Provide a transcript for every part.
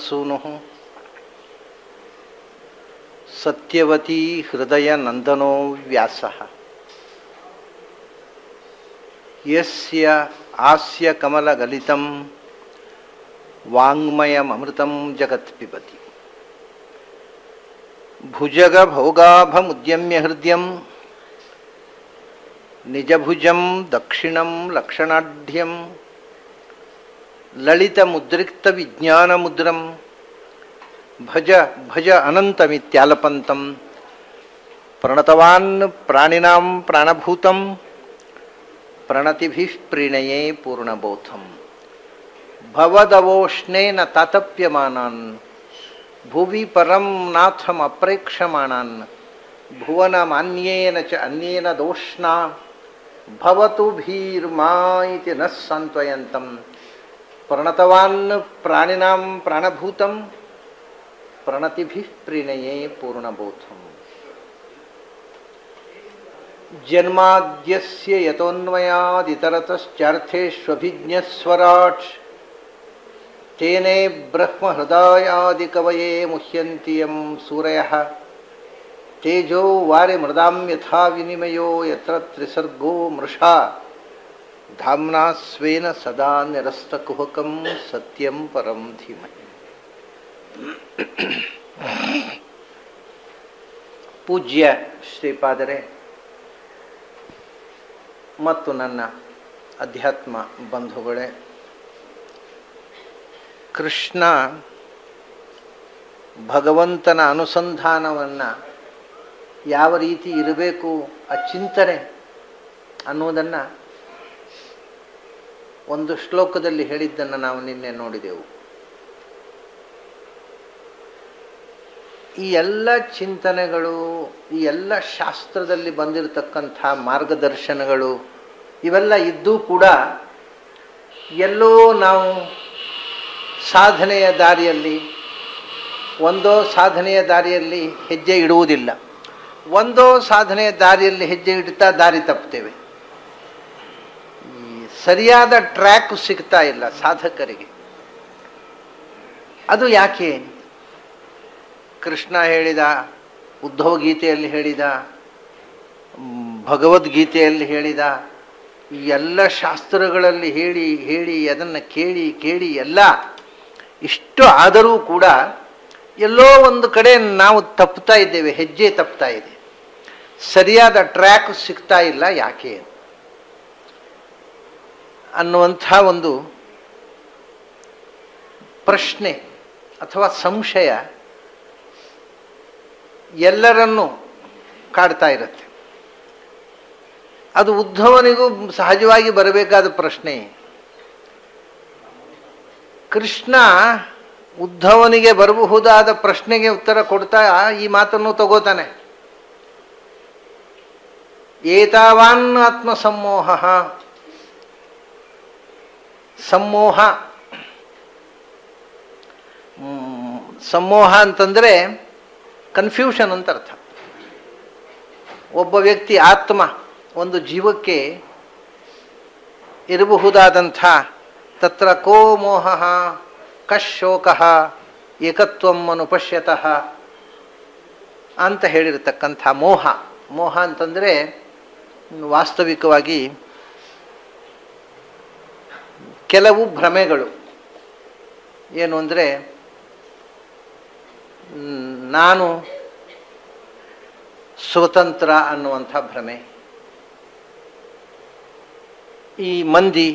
सूनुः सत्यवती हृदय नंदनो व्यासः यस्य आस्य कमलगलितं वाङ्मयममृतं जगत् पिबति भुजग भोगाभमुद्यम्य हृद्यं निजभुजं दक्षिणं लक्षणाढ्यं ललितमुद्रिक्त विज्ञानमुद्रं भज भज अनन्तमित्यालपन्तं प्रणतवान् प्राणिनां प्राणभूतं प्रणतिभिः प्रीणये पूर्णबोधं भवदवोष्णेन तातप्यमानान् भुवि परं नाथमप्रेक्षमाणान् भुवनमान्येन च अन्येन दोष्णा भवतु भीर्मा इति नः सान्त्वयन्तं प्रणतवान् प्राणिनां प्राणभूतं प्रणतिभिः प्रीणये पूर्णबोधम् जन्माद्यस्य यतोऽन्वयादितरतश्चार्थेष्वभिज्ञस्वराट् तेने ब्रह्महृदायादिकवये मुह्यन्ति यं सूरयः तेजो वारिमृदां यथा विनिमयो यत्र त्रिसर्गो मृषा धाम्ना स्वेन सदा निरस्तकुहकं सत्यं परं धीमहि. ಪೂಜ್ಯ ಶ್ರೀಪಾದರೆ ಮತ್ತು ನನ್ನ ಅಧ್ಯಾತ್ಮ ಬಂಧುಗಳೇ, ಕೃಷ್ಣ ಭಗವಂತನ ಅನುಸಂಧಾನವನ್ನು ಯಾವ ರೀತಿ ಇರಬೇಕು ಆ ಚಿಂತನೆ ಅನ್ನೋದನ್ನು ಒಂದು ಶ್ಲೋಕದಲ್ಲಿ ಹೇಳಿದ್ದನ್ನು ನಾವು ನಿನ್ನೆ ನೋಡಿದೆವು. ಈ ಎಲ್ಲ ಚಿಂತನೆಗಳು, ಈ ಎಲ್ಲ ಶಾಸ್ತ್ರದಲ್ಲಿ ಬಂದಿರತಕ್ಕಂಥ ಮಾರ್ಗದರ್ಶನಗಳು ಇವೆಲ್ಲ ಇದ್ದೂ ಕೂಡ ಎಲ್ಲೋ ನಾವು ಸಾಧನೆಯ ದಾರಿಯಲ್ಲಿ ಒಂದೋ ಸಾಧನೆಯ ದಾರಿಯಲ್ಲಿ ಹೆಜ್ಜೆ ಇಡುವುದಿಲ್ಲ, ಒಂದೋ ಸಾಧನೆಯ ದಾರಿಯಲ್ಲಿ ಹೆಜ್ಜೆ ಇಡ್ತಾ ದಾರಿ ತಪ್ಪುತ್ತೇವೆ. ಸರಿಯಾದ ಟ್ರ್ಯಾಕ್ ಸಿಗ್ತಾ ಇಲ್ಲ ಸಾಧಕರಿಗೆ. ಅದು ಯಾಕೆ? ಕೃಷ್ಣ ಹೇಳಿದ, ಉದ್ಧವ ಗೀತೆಯಲ್ಲಿ ಹೇಳಿದ, ಭಗವದ್ಗೀತೆಯಲ್ಲಿ ಹೇಳಿದ, ಈ ಎಲ್ಲ ಶಾಸ್ತ್ರಗಳಲ್ಲಿ ಹೇಳಿ ಹೇಳಿ ಅದನ್ನು ಕೇಳಿ ಕೇಳಿ ಎಲ್ಲ ಇಷ್ಟು ಆದರೂ ಕೂಡ ಎಲ್ಲೋ ಒಂದು ಕಡೆ ನಾವು ತಪ್ಪುತ್ತಾ ಇದ್ದೇವೆ, ಹೆಜ್ಜೆ ತಪ್ಪುತ್ತಾ ಇದೆ, ಸರಿಯಾದ ಟ್ರ್ಯಾಕ್ ಸಿಗ್ತಾ ಇಲ್ಲ. ಯಾಕೆ ಅನ್ನುವಂಥ ಒಂದು ಪ್ರಶ್ನೆ ಅಥವಾ ಸಂಶಯ ಎಲ್ಲರನ್ನೂ ಕಾಡ್ತಾ ಇರುತ್ತೆ. ಅದು ಉದ್ಧವನಿಗೂ ಸಹಜವಾಗಿ ಬರಬೇಕಾದ ಪ್ರಶ್ನೆ. ಕೃಷ್ಣ ಉದ್ಧವನಿಗೆ ಬರಬಹುದಾದ ಪ್ರಶ್ನೆಗೆ ಉತ್ತರ ಕೊಡ್ತಾ ಈ ಮಾತನ್ನು ತಗೋತಾನೆ. ಏತಾವಾನ್ ಆತ್ಮಸಮ್ಮೋಹ, ಸಮ್ಮೋಹ, ಸಮ್ಮೋಹ ಅಂತಂದರೆ ಕನ್ಫ್ಯೂಷನ್ ಅಂತ ಅರ್ಥ. ಒಬ್ಬ ವ್ಯಕ್ತಿ ಆತ್ಮ, ಒಂದು ಜೀವಕ್ಕೆ ಇರಬಹುದಾದಂಥ ತತ್ರ ಕೋ ಮೋಹ ಕಶೋಕ ಏಕತ್ವಂ ಅನುಪಶ್ಯತಃ ಅಂತ ಹೇಳಿರತಕ್ಕಂಥ ಮೋಹ. ಮೋಹ ಅಂತಂದರೆ ವಾಸ್ತವಿಕವಾಗಿ ಕೆಲವು ಭ್ರಮೆಗಳು. ಏನು ಅಂದರೆ, ನಾನು ಸ್ವತಂತ್ರ ಅನ್ನುವಂಥ ಭ್ರಮೆ, ಈ ಮಂದಿ,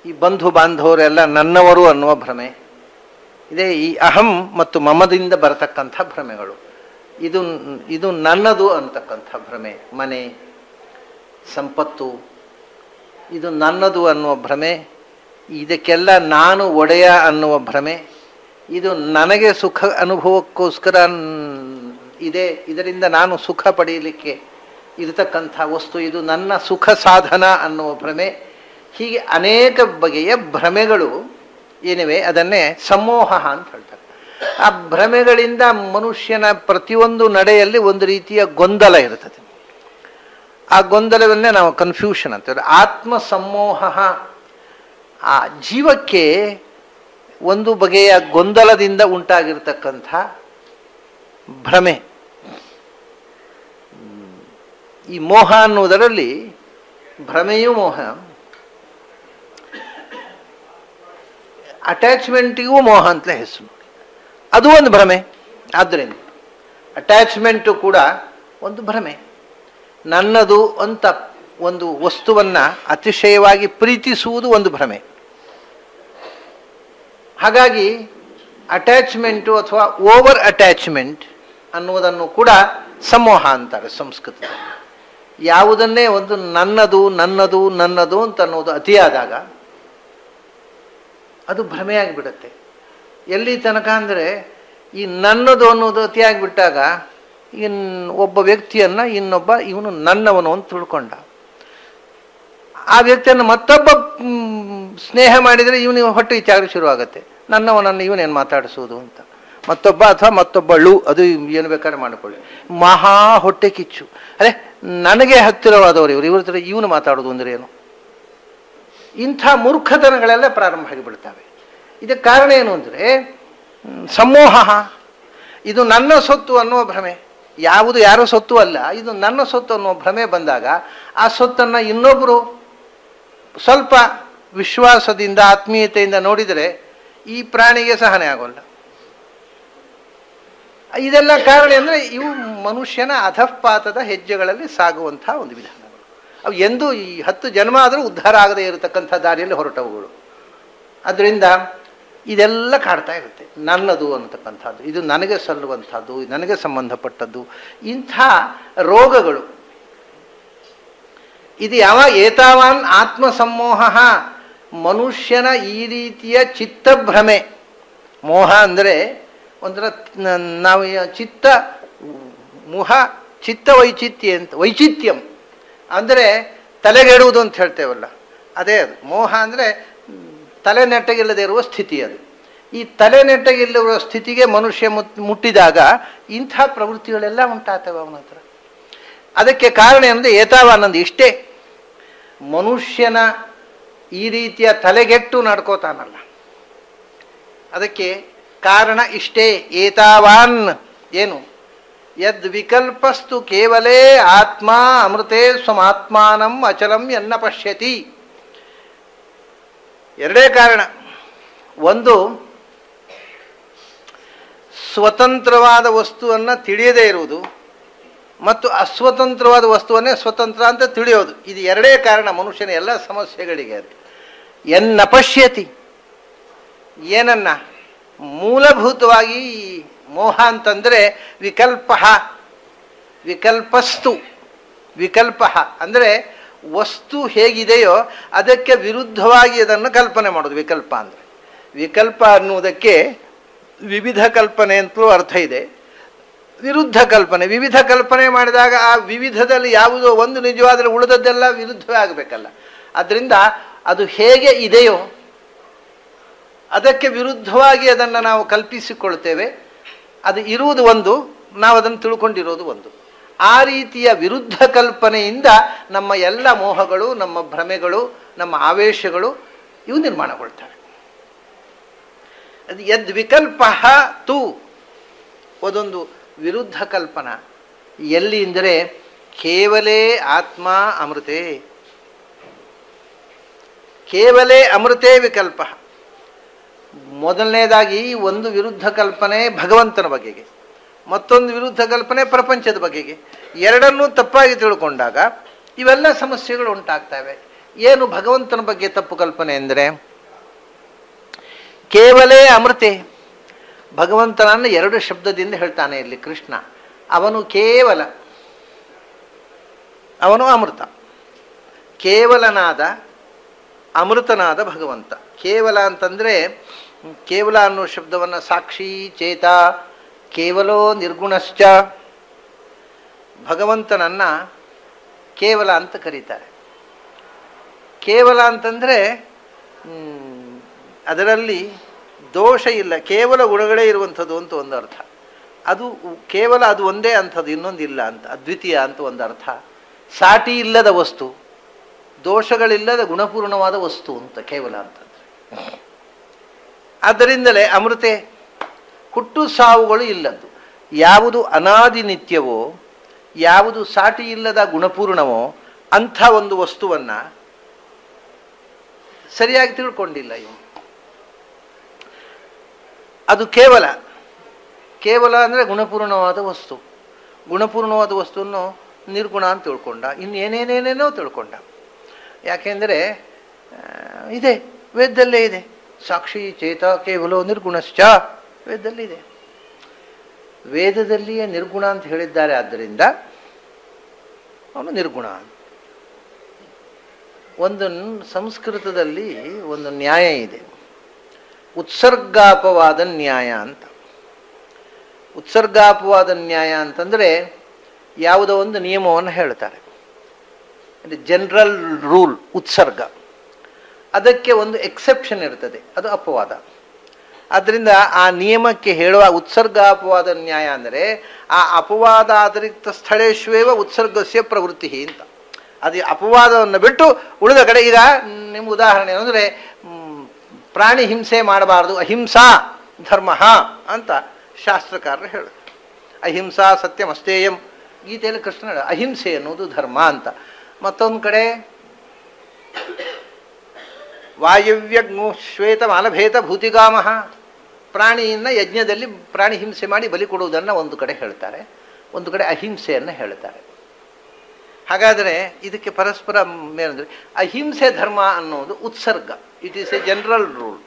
ಈ ಬಂಧು ಬಾಂಧವರೆಲ್ಲ ನನ್ನವರು ಅನ್ನುವ ಭ್ರಮೆ ಇದೇ. ಈ ಅಹಂ ಮತ್ತು ಮಮದಿಂದ ಬರತಕ್ಕಂಥ ಭ್ರಮೆಗಳು. ಇದು ನನ್ನದು ಅಂತಕ್ಕಂಥ ಭ್ರಮೆ. ಮನೆ, ಸಂಪತ್ತು ಇದು ನನ್ನದು ಅನ್ನುವ ಭ್ರಮೆ. ಇದಕ್ಕೆಲ್ಲ ನಾನು ಒಡೆಯ ಅನ್ನುವ ಭ್ರಮೆ. ಇದು ನನಗೆ ಸುಖ ಅನುಭವಕ್ಕೋಸ್ಕರ ಇದೆ, ಇದರಿಂದ ನಾನು ಸುಖ ಪಡೆಯಲಿಕ್ಕೆ ಇರತಕ್ಕಂಥ ವಸ್ತು, ಇದು ನನ್ನ ಸುಖ ಸಾಧನ ಅನ್ನುವ ಭ್ರಮೆ. ಹೀಗೆ ಅನೇಕ ಬಗೆಯ ಭ್ರಮೆಗಳು ಏನಿವೆ ಅದನ್ನೇ ಸಮೋಹ ಅಂತ ಹೇಳ್ತಾರೆ. ಆ ಭ್ರಮೆಗಳಿಂದ ಮನುಷ್ಯನ ಪ್ರತಿಯೊಂದು ನಡೆಯಲ್ಲಿ ಒಂದು ರೀತಿಯ ಗೊಂದಲ ಇರುತ್ತದೆ. ಆ ಗೊಂದಲವನ್ನೇ ನಾವು ಕನ್ಫ್ಯೂಷನ್ ಅಂತೇವೆ. ಆತ್ಮ ಸಮೋಹ ಆ ಜೀವಕ್ಕೆ ಒಂದು ಬಗೆಯ ಗೊಂದಲದಿಂದ ಉಂಟಾಗಿರ್ತಕ್ಕಂಥ ಭ್ರಮೆ. ಈ ಮೋಹ ಅನ್ನುವುದರಲ್ಲಿ ಭ್ರಮೆಯೂ ಮೋಹ, ಅಟ್ಯಾಚ್ಮೆಂಟಿಗೂ ಮೋಹ ಅಂತಲೇ ಹೆಸರು. ಅದು ಒಂದು ಭ್ರಮೆ. ಆದ್ದರಿಂದ ಅಟ್ಯಾಚ್ಮೆಂಟು ಕೂಡ ಒಂದು ಭ್ರಮೆ. ನನ್ನದು ಅಂತ ಒಂದು ವಸ್ತುವನ್ನು ಅತಿಶಯವಾಗಿ ಪ್ರೀತಿಸುವುದು ಒಂದು ಭ್ರಮೆ. ಹಾಗಾಗಿ ಅಟ್ಯಾಚ್ಮೆಂಟು ಅಥವಾ ಓವರ್ ಅಟ್ಯಾಚ್ಮೆಂಟ್ ಅನ್ನುವುದನ್ನು ಕೂಡ ಸಮೋಹ ಅಂತಾರೆ ಸಂಸ್ಕೃತದಲ್ಲಿ. ಯಾವುದನ್ನೇ ಒಂದು ನನ್ನದು ನನ್ನದು ನನ್ನದು ಅಂತ ಅನ್ನೋದು ಅತಿಯಾದಾಗ ಅದು ಭ್ರಮೆಯಾಗಿಬಿಡುತ್ತೆ. ಎಲ್ಲಿ ತನಕ ಅಂದರೆ ಈ ನನ್ನದು ಅನ್ನೋದು ಅತಿಯಾಗಿಬಿಟ್ಟಾಗ ಈಗ ಒಬ್ಬ ವ್ಯಕ್ತಿಯನ್ನು ಇನ್ನೊಬ್ಬ ಇವನು ನನ್ನವನು ಅಂತ ತಿಳ್ಕೊಂಡ. ಆ ವ್ಯಕ್ತಿಯನ್ನು ಮತ್ತೊಬ್ಬ ಸ್ನೇಹ ಮಾಡಿದರೆ ಇವನಿಗೆ ಹೊಟ್ಟೆ ಚಾಗಲು ಶುರುವಾಗುತ್ತೆ. ನನ್ನವನನ್ನು ಇವನೇನು ಮಾತಾಡಿಸೋದು ಅಂತ. ಮತ್ತೊಬ್ಬ ಅಥವಾ ಮತ್ತೊಬ್ಬಳು, ಅದು ಏನು ಬೇಕಾದ್ರೆ ಮಾಡಿಕೊಳ್ಳಿ, ಮಹಾ ಹೊಟ್ಟೆ ಕಿಚ್ಚು. ಅರೆ ನನಗೆ ಹತ್ತಿರವಾದವರು ಇವ್ರ ಹತ್ರ ಇವನು ಮಾತಾಡೋದು ಅಂದರೆ ಏನು? ಇಂಥ ಮೂರ್ಖತನಗಳೆಲ್ಲ ಪ್ರಾರಂಭ ಆಗಿಬಿಡ್ತವೆ. ಇದಕ್ಕೆ ಕಾರಣ ಏನು ಅಂದರೆ ಸಮೋಹ. ಇದು ನನ್ನ ಸೊತ್ತು ಅನ್ನುವ ಭ್ರಮೆ. ಯಾವುದು ಯಾರೋ ಸೊತ್ತು ಅಲ್ಲ, ಇದು ನನ್ನ ಸೊತ್ತು ಅನ್ನುವ ಭ್ರಮೆ ಬಂದಾಗ ಆ ಸೊತ್ತನ್ನು ಇನ್ನೊಬ್ಬರು ಸ್ವಲ್ಪ ವಿಶ್ವಾಸದಿಂದ ಆತ್ಮೀಯತೆಯಿಂದ ನೋಡಿದರೆ ಈ ಪ್ರಾಣಿಗೆ ಸಹನೆ ಆಗೋಲ್ಲ. ಇದೆಲ್ಲ ಕಾರಣ ಅಂದರೆ ಇವು ಮನುಷ್ಯನ ಅಧಃಪಾತದ ಹೆಜ್ಜೆಗಳಲ್ಲಿ ಸಾಗುವಂಥ ಒಂದು ವಿಧಾನಗಳು. ಅವು ಎಂದೂ ಈ 10 ಜನ್ಮ ಆದರೂ ಉದ್ಧಾರ ಆಗದೇ ಇರತಕ್ಕಂಥ ದಾರಿಯಲ್ಲಿ ಹೊರಟವುಗಳು. ಅದರಿಂದ ಇದೆಲ್ಲ ಕಾಡ್ತಾ ಇರುತ್ತೆ. ನನ್ನದು ಅನ್ನತಕ್ಕಂಥದ್ದು, ಇದು ನನಗೆ ಸಲ್ಲುವಂಥದ್ದು, ನನಗೆ ಸಂಬಂಧಪಟ್ಟದ್ದು, ಇಂಥ ರೋಗಗಳು. ಇದು ಏತಾವಾನ್ ಆತ್ಮಸಮೋಹ, ಮನುಷ್ಯನ ಈ ರೀತಿಯ ಚಿತ್ತಭ್ರಮೆ. ಮೋಹ ಅಂದರೆ ಒಂಥರ ನಾವು ಚಿತ್ತ ಮುಹ ಚಿತ್ತ ವೈಚಿತ್ಯಂ ಅಂದರೆ ತಲೆಗೆಡುವುದು ಅಂತ ಹೇಳ್ತೇವಲ್ಲ, ಅದೇ ಅದು. ಮೋಹ ಅಂದರೆ ತಲೆ ನೆಟ್ಟಗಿಲ್ಲದೆ ಇರುವ ಸ್ಥಿತಿ. ಅದು ಈ ತಲೆ ನೆಟ್ಟಗಿಲ್ಲರುವ ಸ್ಥಿತಿಗೆ ಮನುಷ್ಯ ಮುಟ್ಟಿದಾಗ ಇಂಥ ಪ್ರವೃತ್ತಿಗಳೆಲ್ಲ ಉಂಟಾಗ್ತವೆ ಅವನ ಹತ್ರ. ಅದಕ್ಕೆ ಕಾರಣ ಅಂದರೆ ಏತಾವಾನಂದ ಇಷ್ಟೇ, ಮನುಷ್ಯನ ಈ ರೀತಿಯ ತಲೆಗೆಟ್ಟು ನಡ್ಕೋತಾನಲ್ಲ, ಅದಕ್ಕೆ ಕಾರಣ ಇಷ್ಟೇ. ಏತಾವಾನ್ ಏನು? ಯದ್ ವಿಕಲ್ಪಸ್ತು ಕೇವಲೇ ಆತ್ಮ ಅಮೃತೆ ಸ್ವಮಾತ್ಮಾನಂ ಅಚಲಂ ಎನ್ನ ಪಶ್ಯತಿ. ಎರಡೇ ಕಾರಣ. ಒಂದು, ಸ್ವತಂತ್ರವಾದ ವಸ್ತುವನ್ನು ತಿಳಿಯದೇ ಇರುವುದು, ಮತ್ತು ಅಸ್ವತಂತ್ರವಾದ ವಸ್ತುವನ್ನೇ ಸ್ವತಂತ್ರ ಅಂತ ತಿಳಿಯೋದು. ಇದು ಎರಡೇ ಕಾರಣ ಮನುಷ್ಯನ ಎಲ್ಲ ಸಮಸ್ಯೆಗಳಿಗೆ. ಅದು ಎನ್ನ ಪಶ್ಯತಿ, ಏನನ್ನ ಮೂಲಭೂತವಾಗಿ ಮೋಹ ಅಂತಂದರೆ ವಿಕಲ್ಪಸ್ತು. ವಿಕಲ್ಪ ಅಂದರೆ ವಸ್ತು ಹೇಗಿದೆಯೋ ಅದಕ್ಕೆ ವಿರುದ್ಧವಾಗಿ ಅದನ್ನು ಕಲ್ಪನೆ ಮಾಡೋದು ವಿಕಲ್ಪ ಅಂದರೆ. ವಿಕಲ್ಪ ಅನ್ನುವುದಕ್ಕೆ ವಿವಿಧ ಕಲ್ಪನೆ ಅಂತಲೂ ಅರ್ಥ ಇದೆ, ವಿರುದ್ಧ ಕಲ್ಪನೆ. ವಿವಿಧ ಕಲ್ಪನೆ ಮಾಡಿದಾಗ ಆ ವಿವಿಧದಲ್ಲಿ ಯಾವುದೋ ಒಂದು ನಿಜವಾದರೆ ಉಳಿದದ್ದೆಲ್ಲ ವಿರುದ್ಧವೇ ಆಗಬೇಕಲ್ಲ. ಆದ್ದರಿಂದ ಅದು ಹೇಗೆ ಇದೆಯೋ ಅದಕ್ಕೆ ವಿರುದ್ಧವಾಗಿ ಅದನ್ನು ನಾವು ಕಲ್ಪಿಸಿಕೊಳ್ತೇವೆ. ಅದು ಇರುವುದು ಒಂದು, ನಾವು ಅದನ್ನು ತಿಳ್ಕೊಂಡಿರೋದು ಒಂದು. ಆ ರೀತಿಯ ವಿರುದ್ಧ ಕಲ್ಪನೆಯಿಂದ ನಮ್ಮ ಎಲ್ಲ ಮೋಹಗಳು, ನಮ್ಮ ಭ್ರಮೆಗಳು, ನಮ್ಮ ಆವೇಶಗಳು ಇವು ನಿರ್ಮಾಣಗೊಳ್ತವೆ. ಅದು ಯದ್ ವಿಕಲ್ಪ ತು, ಅದೊಂದು ವಿರುದ್ಧ ಕಲ್ಪನಾ. ಎಲ್ಲಿ ಅಂದರೆ ಕೇವಲೇ ಆತ್ಮ ಅಮೃತೆ, ಕೇವಲೇ ಅಮೃತೇ ವಿಕಲ್ಪ. ಮೊದಲನೇದಾಗಿ ಒಂದು ವಿರುದ್ಧ ಕಲ್ಪನೆ ಭಗವಂತನ ಬಗೆಗೆ, ಮತ್ತೊಂದು ವಿರುದ್ಧ ಕಲ್ಪನೆ ಪ್ರಪಂಚದ ಬಗೆಗೆ. ಎರಡನ್ನೂ ತಪ್ಪಾಗಿ ತಿಳ್ಕೊಂಡಾಗ ಇವೆಲ್ಲ ಸಮಸ್ಯೆಗಳು ಉಂಟಾಗ್ತವೆ. ಏನು ಭಗವಂತನ ಬಗ್ಗೆ ತಪ್ಪು ಕಲ್ಪನೆ ಅಂದರೆ ಕೇವಲೇ ಅಮೃತೆ. ಭಗವಂತನನ್ನು 2 ಶಬ್ದದಿಂದ ಹೇಳ್ತಾನೆ ಇಲ್ಲಿ ಕೃಷ್ಣ. ಅವನು ಕೇವಲ, ಅವನು ಅಮೃತ. ಕೇವಲನಾದ ಅಮೃತನಾದ ಭಗವಂತ. ಕೇವಲ ಅಂತಂದರೆ, ಕೇವಲ ಅನ್ನೋ ಶಬ್ದವನ್ನು ಸಾಕ್ಷಿ ಚೇತ ಕೇವಲೋ ನಿರ್ಗುಣಶ್ಚ, ಭಗವಂತನನ್ನು ಕೇವಲ ಅಂತ ಕರೀತಾರೆ. ಕೇವಲ ಅಂತಂದರೆ ಅದರಲ್ಲಿ ದೋಷ ಇಲ್ಲ, ಕೇವಲ ಗುಣಗಳೇ ಇರುವಂಥದ್ದು ಅಂತ ಒಂದು ಅರ್ಥ. ಅದು ಕೇವಲ ಅದು ಒಂದೇ ಅಂಥದ್ದು, ಇನ್ನೊಂದಿಲ್ಲ ಅಂತ, ಅದ್ವಿತೀಯ ಅಂತ ಒಂದು ಅರ್ಥ. ಸಾಟಿ ಇಲ್ಲದ ವಸ್ತು, ದೋಷಗಳಿಲ್ಲದ ಗುಣಪೂರ್ಣವಾದ ವಸ್ತು ಅಂತ ಕೇವಲ ಅಂತಂದರೆ. ಆದ್ದರಿಂದಲೇ ಅಮೃತೆ ಹುಟ್ಟು ಸಾವುಗಳು ಇಲ್ಲದ್ದು. ಯಾವುದು ಅನಾದಿ ನಿತ್ಯವೋ, ಯಾವುದು ಸಾಟಿ ಇಲ್ಲದ ಗುಣಪೂರ್ಣವೋ ಅಂಥ ಒಂದು ವಸ್ತುವನ್ನು ಸರಿಯಾಗಿ ತಿಳ್ಕೊಂಡಿಲ್ಲ ಇವು. ಅದು ಕೇವಲ ಅಂದರೆ ಗುಣಪೂರ್ಣವಾದ ವಸ್ತು. ಗುಣಪೂರ್ಣವಾದ ವಸ್ತುವನ್ನು ನಿರ್ಗುಣ ಅಂತ ತಿಳ್ಕೊಂಡ, ಇನ್ನೇನೇನೇನೇನೋ ತಿಳ್ಕೊಂಡ. ಯಾಕೆಂದರೆ ಇದೆ, ವೇದದಲ್ಲೇ ಇದೆ, ಸಾಕ್ಷಿ ಚೇತ ಕೇವಲ ನಿರ್ಗುಣಶ್ಚ, ವೇದದಲ್ಲಿದೆ. ವೇದದಲ್ಲಿಯೇ ನಿರ್ಗುಣ ಅಂತ ಹೇಳಿದ್ದಾರೆ. ಆದ್ದರಿಂದ ಅವನು ನಿರ್ಗುಣ. ಒಂದು ಸಂಸ್ಕೃತದಲ್ಲಿ ಒಂದು ನ್ಯಾಯ ಇದೆ, ಉತ್ಸರ್ಗಾಪವಾದ ನ್ಯಾಯ ಅಂತ. ಉತ್ಸರ್ಗಾಪವಾದ ನ್ಯಾಯ ಅಂತಂದರೆ ಯಾವುದೋ ಒಂದು ನಿಯಮವನ್ನು ಹೇಳ್ತಾರೆ, ಜನರಲ್ ರೂಲ್ ಉತ್ಸರ್ಗ. ಅದಕ್ಕೆ ಒಂದು ಎಕ್ಸೆಪ್ಷನ್ ಇರ್ತದೆ, ಅದು ಅಪವಾದ. ಆದ್ದರಿಂದ ಆ ನಿಯಮಕ್ಕೆ ಹೇಳುವ ಉತ್ಸರ್ಗಾಪವಾದ ನ್ಯಾಯ ಅಂದರೆ ಆ ಅಪವಾದ ಅತಿರಿಕ್ತ ಸ್ಥಳೇಶ್ವೇವ ಉತ್ಸರ್ಗಸ್ಯ ಪ್ರವೃತ್ತಿ ಅಂತ. ಅದು ಅಪವಾದವನ್ನು ಬಿಟ್ಟು ಉಳಿದ ಕಡೆ, ಈಗ ನಿಮ್ಮ ಉದಾಹರಣೆ ಅಂದರೆ ಪ್ರಾಣಿ ಹಿಂಸೆ ಮಾಡಬಾರ್ದು, ಅಹಿಂಸಾ ಧರ್ಮ ಅಂತ ಶಾಸ್ತ್ರಕಾರರು ಹೇಳುದು. ಅಹಿಂಸಾ ಸತ್ಯಮಸ್ತೇಯಂ, ಗೀತೆಯಲ್ಲಿ ಕೃಷ್ಣ ಹೇಳ ಅಹಿಂಸೆ ಅನ್ನೋದು ಧರ್ಮ ಅಂತ. ಮತ್ತೊಂದು ಕಡೆ ವಾಯವ್ಯಗ್ನು ಶ್ವೇತ ಮಾಲಭೇತ ಭೂತಿಗಾಮ, ಪ್ರಾಣಿಯನ್ನು ಯಜ್ಞದಲ್ಲಿ ಪ್ರಾಣಿ ಹಿಂಸೆ ಮಾಡಿ ಬಲಿ ಕೊಡುವುದನ್ನು ಒಂದು ಕಡೆ ಹೇಳ್ತಾರೆ, ಒಂದು ಕಡೆ ಅಹಿಂಸೆಯನ್ನು ಹೇಳ್ತಾರೆ. ಹಾಗಾದರೆ ಇದಕ್ಕೆ ಪರಸ್ಪರ ಏನಂದರೆ ಅಹಿಂಸೆ ಧರ್ಮ ಅನ್ನೋದು ಉತ್ಸರ್ಗ, it is a general rule.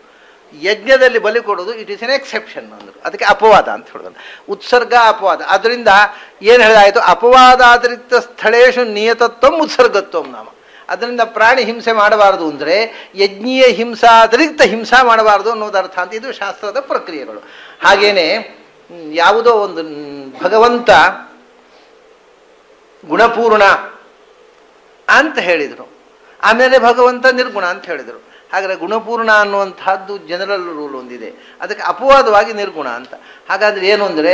ಯಜ್ಞದಲ್ಲಿ ಬಲಿ ಕೊಡೋದು ಇಟ್ ಈಸ್ ಎನ್ ಎಕ್ಸೆಪ್ಷನ್ ಅಂದರು, ಅದಕ್ಕೆ ಅಪವಾದ ಅಂತ ಹೇಳೋದು. ಉತ್ಸರ್ಗ ಅಪವಾದ. ಅದರಿಂದ ಏನು ಹೇಳಿದಾಯಿತು, ಅಪವಾದಾತಿರಿಕ್ತ ಸ್ಥಳೇಶು ನಿಯತತ್ವಂ ಉತ್ಸರ್ಗತ್ವಂ ನಾಮ. ಅದರಿಂದ ಪ್ರಾಣಿ ಹಿಂಸೆ ಮಾಡಬಾರ್ದು ಅಂದರೆ ಯಜ್ಞೀಯ ಹಿಂಸಾತಿರಿಕ್ತ ಹಿಂಸಾ ಮಾಡಬಾರ್ದು ಅನ್ನೋದು ಅರ್ಥ ಅಂತ. ಇದು ಶಾಸ್ತ್ರದ ಪ್ರಕ್ರಿಯೆಗಳು. ಹಾಗೇನೆ ಯಾವುದೋ ಒಂದು ಭಗವಂತ ಗುಣಪೂರ್ಣ ಅಂತ ಹೇಳಿದರು, ಆಮೇಲೆ ಭಗವಂತ ನಿರ್ಗುಣ ಅಂತ ಹೇಳಿದರು. ಹಾಗಾದರೆ ಗುಣಪೂರ್ಣ ಅನ್ನುವಂಥದ್ದು ಜನರಲ್ ರೂಲ್ ಒಂದಿದೆ, ಅದಕ್ಕೆ ಅಪವಾದವಾಗಿ ನಿರ್ಗುಣ ಅಂತ. ಹಾಗಾದರೆ ಏನು ಅಂದರೆ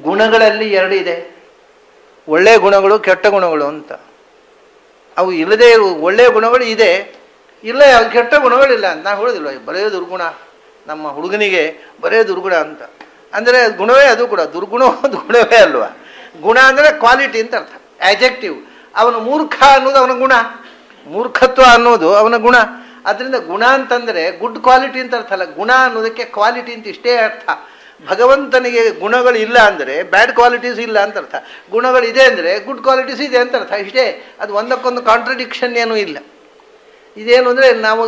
ಗುಣಗಳಲ್ಲಿ ಎರಡು ಇದೆ, ಒಳ್ಳೆಯ ಗುಣಗಳು ಕೆಟ್ಟ ಗುಣಗಳು ಅಂತ. ಅವು ಇಲ್ಲದೇ ಇರುವ ಒಳ್ಳೆಯ ಗುಣಗಳು ಇದೆ, ಇಲ್ಲ ಕೆಟ್ಟ ಗುಣಗಳಿಲ್ಲ ಅಂತ ನಾವು ಹೇಳೋದಿಲ್ಲ. ಬರೇ ದುರ್ಗುಣ, ನಮ್ಮ ಹುಡುಗನಿಗೆ ಬರೇ ದುರ್ಗುಣ ಅಂತ ಅಂದರೆ ಗುಣವೇ ಅದು ಕೂಡ, ದುರ್ಗುಣ ಒಂದು ಗುಣವೇ ಅಲ್ವಾ. ಗುಣ ಅಂದರೆ ಕ್ವಾಲಿಟಿ ಅಂತ ಅರ್ಥ, ಆಬ್ಜೆಕ್ಟಿವ್. ಅವನು ಮೂರ್ಖ ಅನ್ನೋದು ಅವನ ಗುಣ, ಮೂರ್ಖತ್ವ ಅನ್ನೋದು ಅವನ ಗುಣ. ಅದರಿಂದ ಗುಣ ಅಂತಂದರೆ ಗುಡ್ ಕ್ವಾಲಿಟಿ ಅಂತ ಅರ್ಥ ಅಲ್ಲ, ಗುಣ ಅನ್ನೋದಕ್ಕೆ ಕ್ವಾಲಿಟಿ ಅಂತ ಇಷ್ಟೇ ಅರ್ಥ. ಭಗವಂತನಿಗೆ ಗುಣಗಳು ಇಲ್ಲ ಅಂದರೆ ಬ್ಯಾಡ್ ಕ್ವಾಲಿಟೀಸ್ ಇಲ್ಲ ಅಂತ ಅರ್ಥ, ಗುಣಗಳಿದೆ ಅಂದರೆ ಗುಡ್ ಕ್ವಾಲಿಟೀಸ್ ಇದೆ ಅಂತ ಅರ್ಥ, ಇಷ್ಟೇ. ಅದು ಒಂದಕ್ಕೊಂದು ಕಾಂಟ್ರಡಿಕ್ಷನ್ ಏನೂ ಇಲ್ಲ. ಇದೇನು ಅಂದರೆ ನಾವು